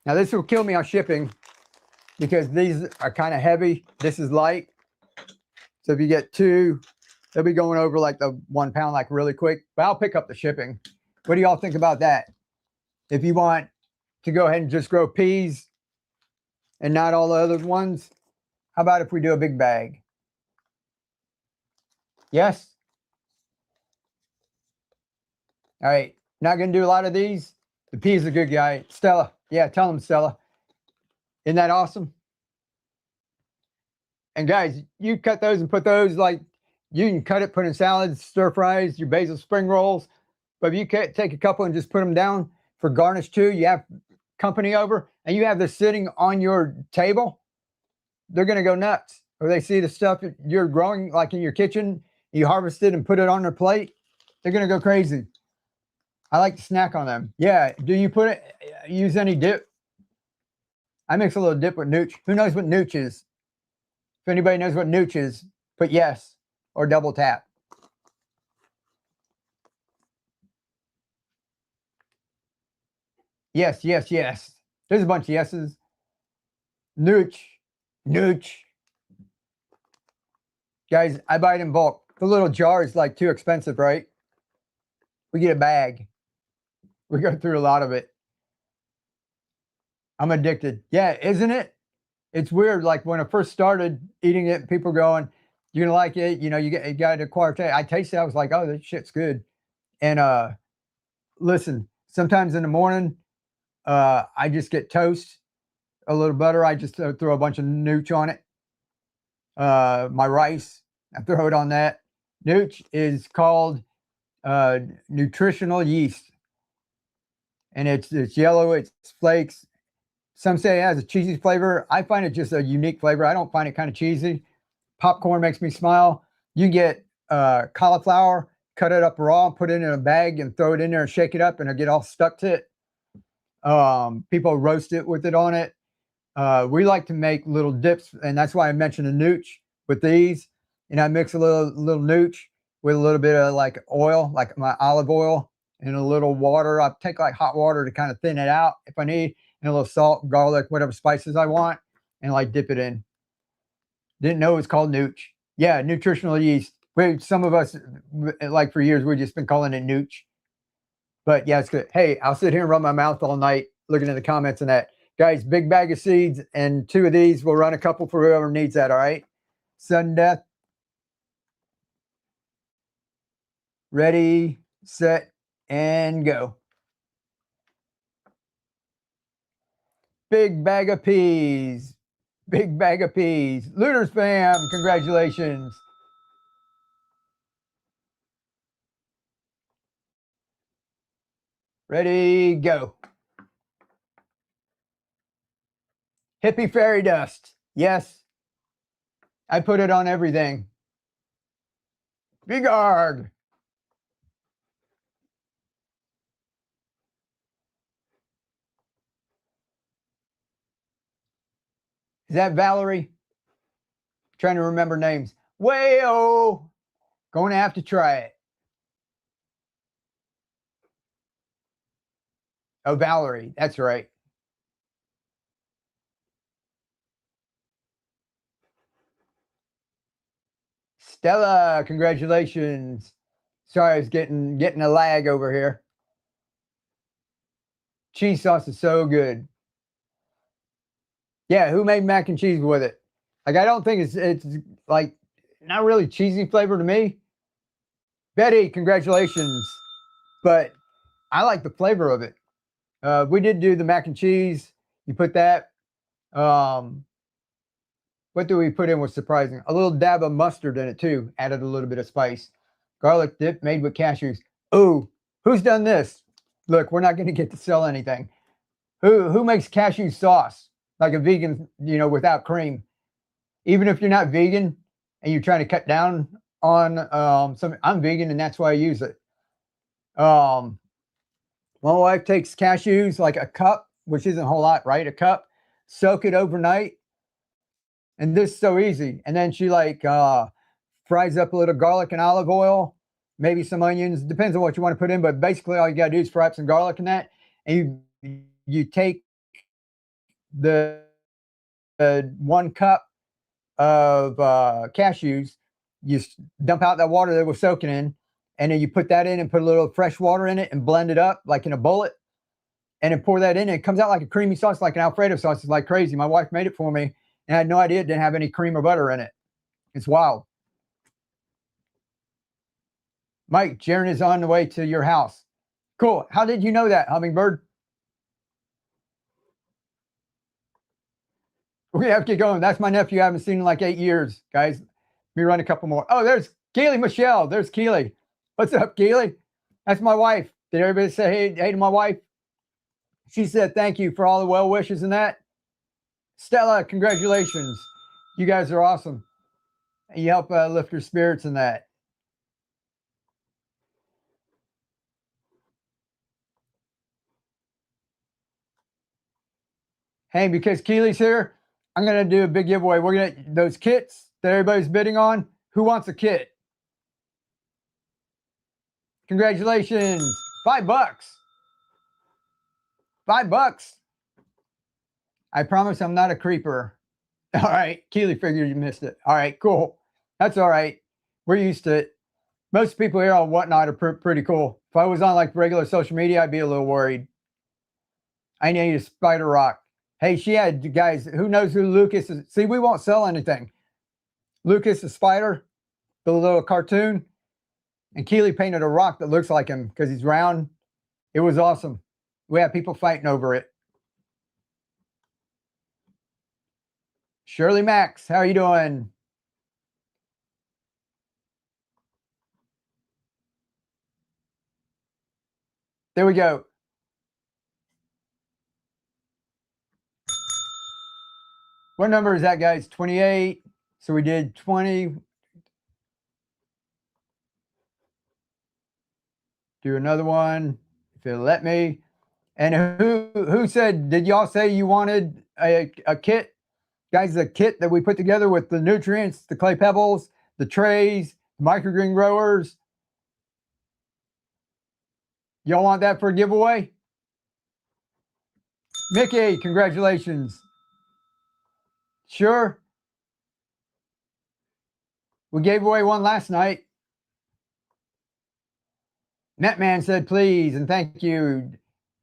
Now this will kill me on shipping because these are kind of heavy. This is light. So if you get two, they'll be going over like the 1 pound, like really quick, but I'll pick up the shipping. What do y'all think about that? If you want to go ahead and just grow peas and not all the other ones, how about if we do a big bag? Yes? All right, not gonna do a lot of these. The peas are good, guy. Stella, yeah, tell them, Stella. Isn't that awesome? And guys, you cut those and put those, like, you can cut it, put in salads, stir fries, your basil spring rolls. But if you can take a couple and just put them down for garnish too, you have company over and you have this sitting on your table, they're going to go nuts. Or they see the stuff you're growing like in your kitchen, you harvest it and put it on their plate, they're going to go crazy. I like to snack on them. Yeah, do you put it, use any dip? I mix a little dip with nooch. Who knows what nooch is? If anybody knows what nooch is, put yes or double tap. Yes, yes, yes. There's a bunch of yeses. Nooch, nooch. Guys, I buy it in bulk. The little jar is like too expensive, right? We get a bag. We go through a lot of it. I'm addicted. Yeah, isn't it? It's weird. Like when I first started eating it, people going, "You're gonna like it." You know, you got to acquire taste. I tasted it. I was like, "Oh, this shit's good." And listen, sometimes in the morning, I just get toast, a little butter. I just throw a bunch of nooch on it. My rice, I throw it on that. Nooch is called nutritional yeast, and it's yellow. It's flakes. Some say it has a cheesy flavor. I find it just a unique flavor. I don't find it kind of cheesy. Popcorn makes me smile. You get cauliflower, cut it up raw, put it in a bag and throw it in there and shake it up and it'll get all stuck to it. People roast it with it on it. We like to make little dips, and that's why I mentioned the nooch with these. And I mix a little nooch with a little bit of like oil, like my olive oil, and a little water. I take like hot water to kind of thin it out if I need, and a little salt, garlic, whatever spices I want, and like dip it in. Didn't know it was called nooch. Yeah, nutritional yeast. Some of us, like for years, we've just been calling it nooch. But yeah, it's good. Hey, I'll sit here and run my mouth all night looking at the comments and that. Guys, big bag of seeds and 2 of these. We'll run a couple for whoever needs that, all right? Sudden death. Ready, set, and go. Big bag of peas. Big bag of peas. Looters fam, congratulations. Ready, go. Hippie fairy dust. Yes. I put it on everything. Big arg. Is that Valerie? Trying to remember names. Way-oh. Going to have to try it. Oh, Valerie. That's right. Stella, congratulations. Sorry, I was getting a lag over here. Cheese sauce is so good. Yeah, who made mac and cheese with it? Like, I don't think it's like not really cheesy flavor to me. Betty, congratulations. But I like the flavor of it. We did do the mac and cheese. You put that. What do we put in was surprising? A little dab of mustard in it too. Added a little bit of spice. Garlic dip made with cashews. Oh, who's done this? Look, we're not going to get to sell anything. Who makes cashew sauce? Like a vegan, you know, without cream. Even if you're not vegan and you're trying to cut down on some, I'm vegan and that's why I use it. My wife takes cashews, like a cup, which isn't a whole lot, right? A cup, soak it overnight. And this is so easy. And then she like fries up a little garlic and olive oil, maybe some onions, depends on what you want to put in. But basically all you got to do is fry up some garlic in that. And you take the 1 cup of cashews, you dump out that water that was soaking in, and then you put that in and put a little fresh water in it and blend it up like in a bullet, and then pour that in, and it comes out like a creamy sauce, like an Alfredo sauce. It's like crazy. My wife made it for me, and I had no idea it didn't have any cream or butter in it. It's wild. Mike, Jaren is on the way to your house. Cool. How did you know that, Hummingbird? We have to get going. That's my nephew. I haven't seen in like 8 years, guys. Let me run a couple more. Oh, there's Keely Michelle. There's Keely. What's up, Keely? That's my wife. Did everybody say hey to my wife? She said thank you for all the well wishes and that. Stella, congratulations. You guys are awesome. You help lift her spirits in that. Hey, because Keely's here, I'm going to do a big giveaway. We're going to, those kits that everybody's bidding on, who wants a kit? Congratulations. $5. $5. I promise I'm not a creeper. All right. Keely figured you missed it. All right, cool. That's all right. We're used to it. Most people here on Whatnot are pretty cool. If I was on like regular social media, I'd be a little worried. I need a spider rock. Hey, she had, guys, who knows who Lucas is? See, we won't sell anything. Lucas the spider, the little cartoon. And Keely painted a rock that looks like him because he's round. It was awesome. We had people fighting over it. Shirley Max, how are you doing? There we go. What number is that, guys? 28. So we did 20. Do another one, if it'll let me. And who said, did y'all say you wanted a kit? Guys, the kit that we put together with the nutrients, the clay pebbles, the trays, microgreen growers. Y'all want that for a giveaway? Mickey, congratulations. Sure. We gave away one last night. Netman said, please, and thank you.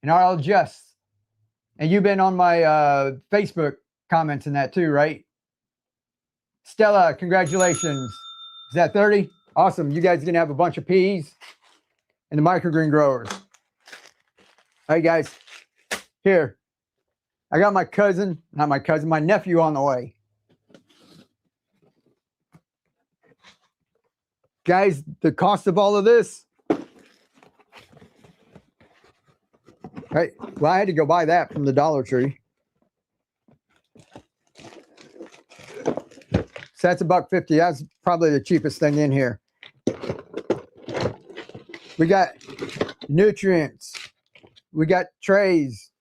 And I'll adjust. And you've been on my Facebook comments in that too, right? Stella, congratulations. Is that 30? Awesome. You guys are going to have a bunch of peas and the microgreen growers. All right, guys. Here. I got my cousin, not my cousin, my nephew on the way. Guys, the cost of all of this. Right. Well, I had to go buy that from the Dollar Tree. So that's $1.50. That's probably the cheapest thing in here. We got nutrients. We got trays.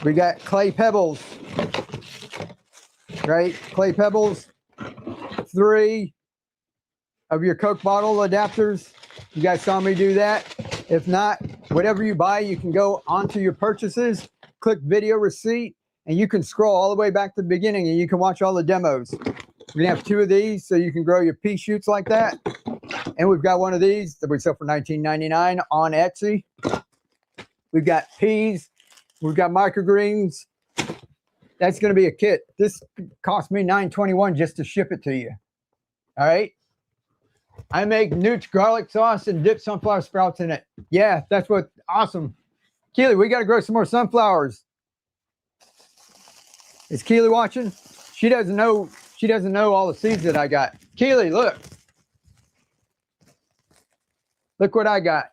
We got clay pebbles. Right? Clay pebbles. 3 of your Coke bottle adapters. You guys saw me do that. If not, whatever you buy, you can go onto your purchases, click video receipt, and you can scroll all the way back to the beginning and you can watch all the demos. We're gonna have 2 of these so you can grow your pea shoots like that. And we've got one of these that we sell for $19.99 on Etsy. We've got peas, we've got microgreens. That's gonna be a kit. This cost me $9.21 just to ship it to you. All right. I make Nooch garlic sauce and dip sunflower sprouts in it. Yeah, that's what, awesome. Keely, we got to grow some more sunflowers. Is Keely watching? She doesn't know all the seeds that I got. Keely, look. Look what I got.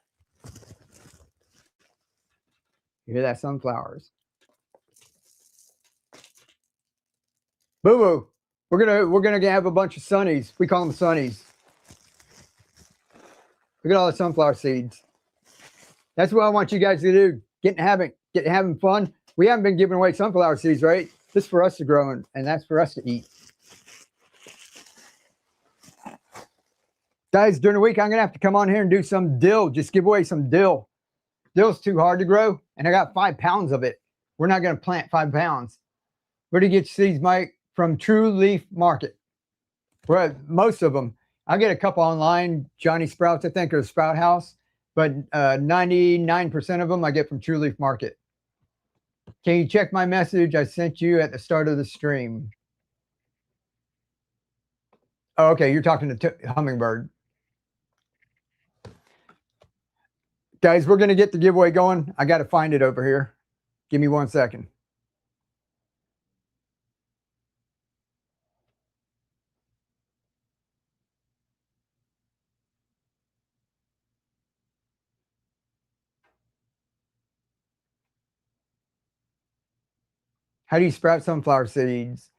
You hear that, sunflowers? Boo boo. We're gonna have a bunch of sunnies. We call them sunnies. Look at all the sunflower seeds. That's what I want you guys to do. Get having fun. We haven't been giving away sunflower seeds, right? This is for us to grow and that's for us to eat. Guys, during the week, I'm gonna have to come on here and do some dill. Just give away some dill. Dill's too hard to grow, and I got 5 pounds of it. We're not going to plant 5 pounds. Where do you get seeds, Mike? From True Leaf Market. Where most of them, I get a couple online, Johnny Sprouts, I think, or Sprout House, but 99% of them I get from True Leaf Market. Can you check my message I sent you at the start of the stream? Oh, okay, you're talking to Hummingbird. Guys, we're going to get the giveaway going. I got to find it over here. Give me 1 second. How do you sprout sunflower seeds?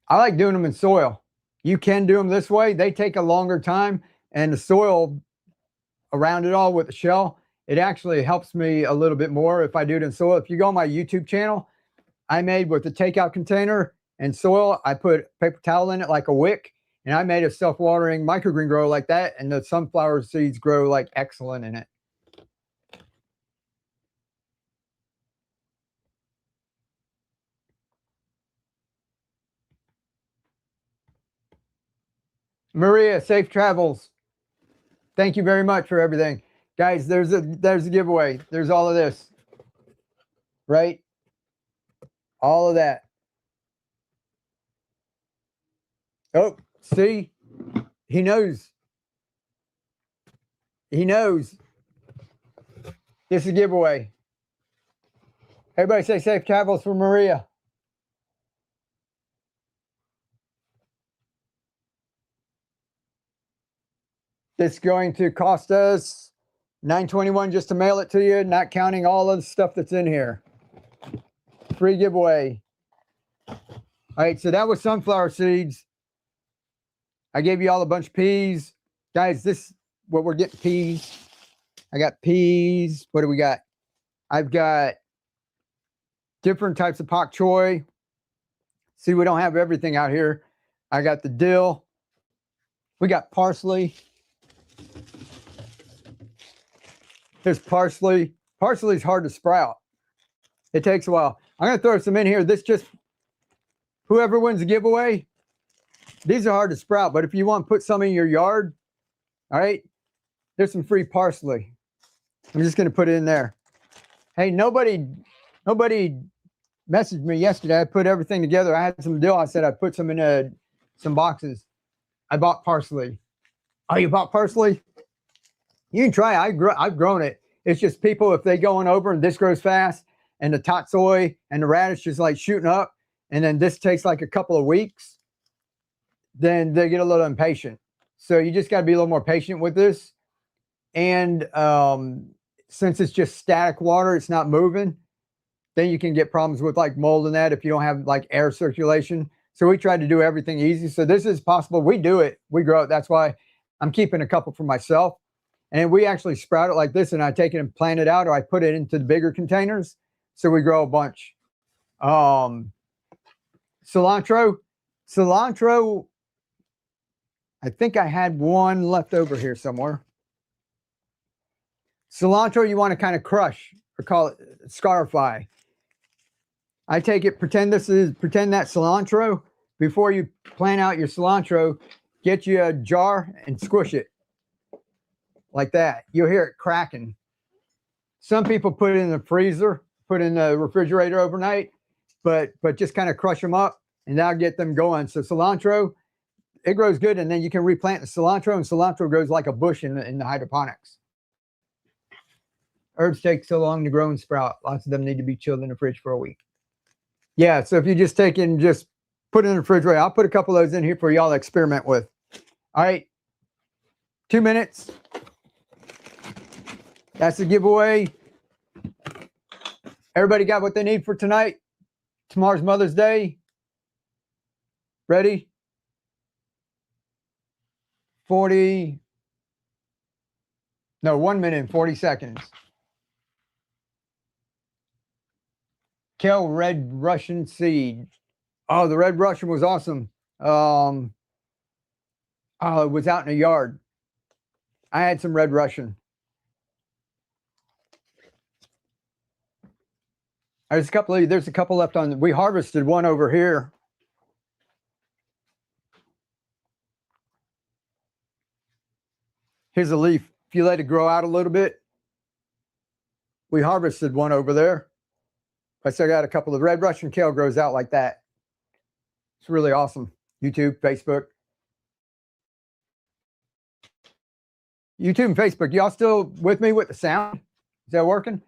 I like doing them in soil. You can do them this way. They take a longer time, and the soil around it all with the shell, it actually helps me a little bit more if I do it in soil. If you go on my YouTube channel, I made with the takeout container and soil, I put paper towel in it like a wick, and I made a self-watering microgreen grower like that, and the sunflower seeds grow like excellent in it. Maria, safe travels. Thank you very much for everything. Guys, there's a giveaway. There's all of this. Right? All of that. Oh, see? He knows. He knows. This is a giveaway. Everybody say safe travels for Maria. It's going to cost us $9.21 just to mail it to you, not counting all of the stuff that's in here. Free giveaway. All right, so that was sunflower seeds. I gave you all a bunch of peas. Guys, this is what we're getting, peas. I got peas. What do we got? I've got different types of pak choi. See, we don't have everything out here. I got the dill. We got parsley. There's parsley. Parsley is hard to sprout. It takes a while. I'm going to throw some in here. This just, whoever wins the giveaway, these are hard to sprout, but if you want to put some in your yard, all right, there's some free parsley. I'm just going to put it in there. Hey, nobody messaged me yesterday. I put everything together. I had some dill. I said I'd put some in some boxes. I bought parsley. Oh, you bought parsley? You can try it. I've grown it. It's just people, if they going over and this grows fast and the tatsoi and the radish is like shooting up, and then this takes like a couple of weeks, then they get a little impatient. So you just got to be a little more patient with this. And since it's just static water, it's not moving, then you can get problems with like mold and that if you don't have like air circulation. So we tried to do everything easy. So this is possible. We do it. We grow it. That's why I'm keeping a couple for myself. And we actually sprout it like this, and I take it and plant it out, or I put it into the bigger containers. So we grow a bunch. Cilantro. I think I had one left over here somewhere. Cilantro, you want to kind of crush or call it scarify. I take it, pretend that cilantro. Before you plant out your cilantro, get you a jar and squish it like that. You'll hear it cracking. Some people put it in the freezer, put it in the refrigerator overnight, but just kind of crush them up, and that'll get them going. So cilantro, it grows good, and then you can replant the cilantro, and cilantro grows like a bush in the hydroponics. Herbs take so long to grow and sprout. Lots of them need to be chilled in the fridge for a week. Yeah, so if you just take it and just put it in the refrigerator, I'll put a couple of those in here for y'all to experiment with. All right, 2 minutes. That's the giveaway. Everybody got what they need for tonight? Tomorrow's Mother's Day. Ready? 1 minute and 40 seconds. Kale Red Russian seed. Oh, the Red Russian was awesome. Oh, it was out in the yard. I had some Red Russian. There's a couple left on. We harvested one over here. Here's a leaf. If you let it grow out a little bit, we harvested one over there. I still got a couple of red Russian kale grows out like that. It's really awesome. YouTube, Facebook. YouTube and Facebook. Y'all still with me with the sound? Is that working?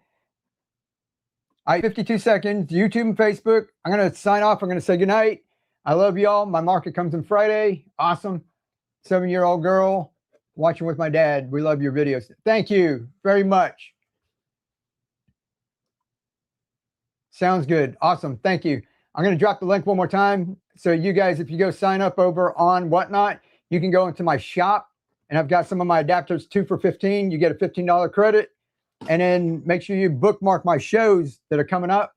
All right, 52 seconds. YouTube and Facebook. I'm going to sign off. I'm going to say goodnight. I love y'all. My market comes in Friday. Awesome. 7-year-old girl watching with my dad. We love your videos. Thank you very much. Sounds good. Awesome. Thank you. I'm going to drop the link one more time. So you guys, if you go sign up over on Whatnot, you can go into my shop, and I've got some of my adapters 2 for $15. You get a $15 credit. And then make sure you bookmark my shows that are coming up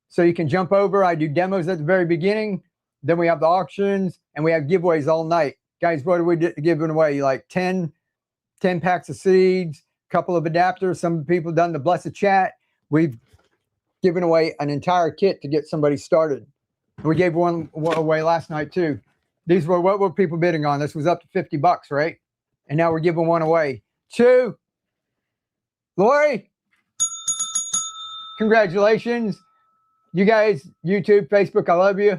so you can jump over. I do demos at the very beginning. Then we have the auctions, and we have giveaways all night. Guys, what are we giving away? Like 10 packs of seeds, a couple of adapters. Some people done the blessed chat. We've given away an entire kit to get somebody started. We gave one away last night too. These were, what were people bidding on? This was up to $50, right? And now we're giving one away. 2. Lori, congratulations. You guys, YouTube, Facebook, I love you.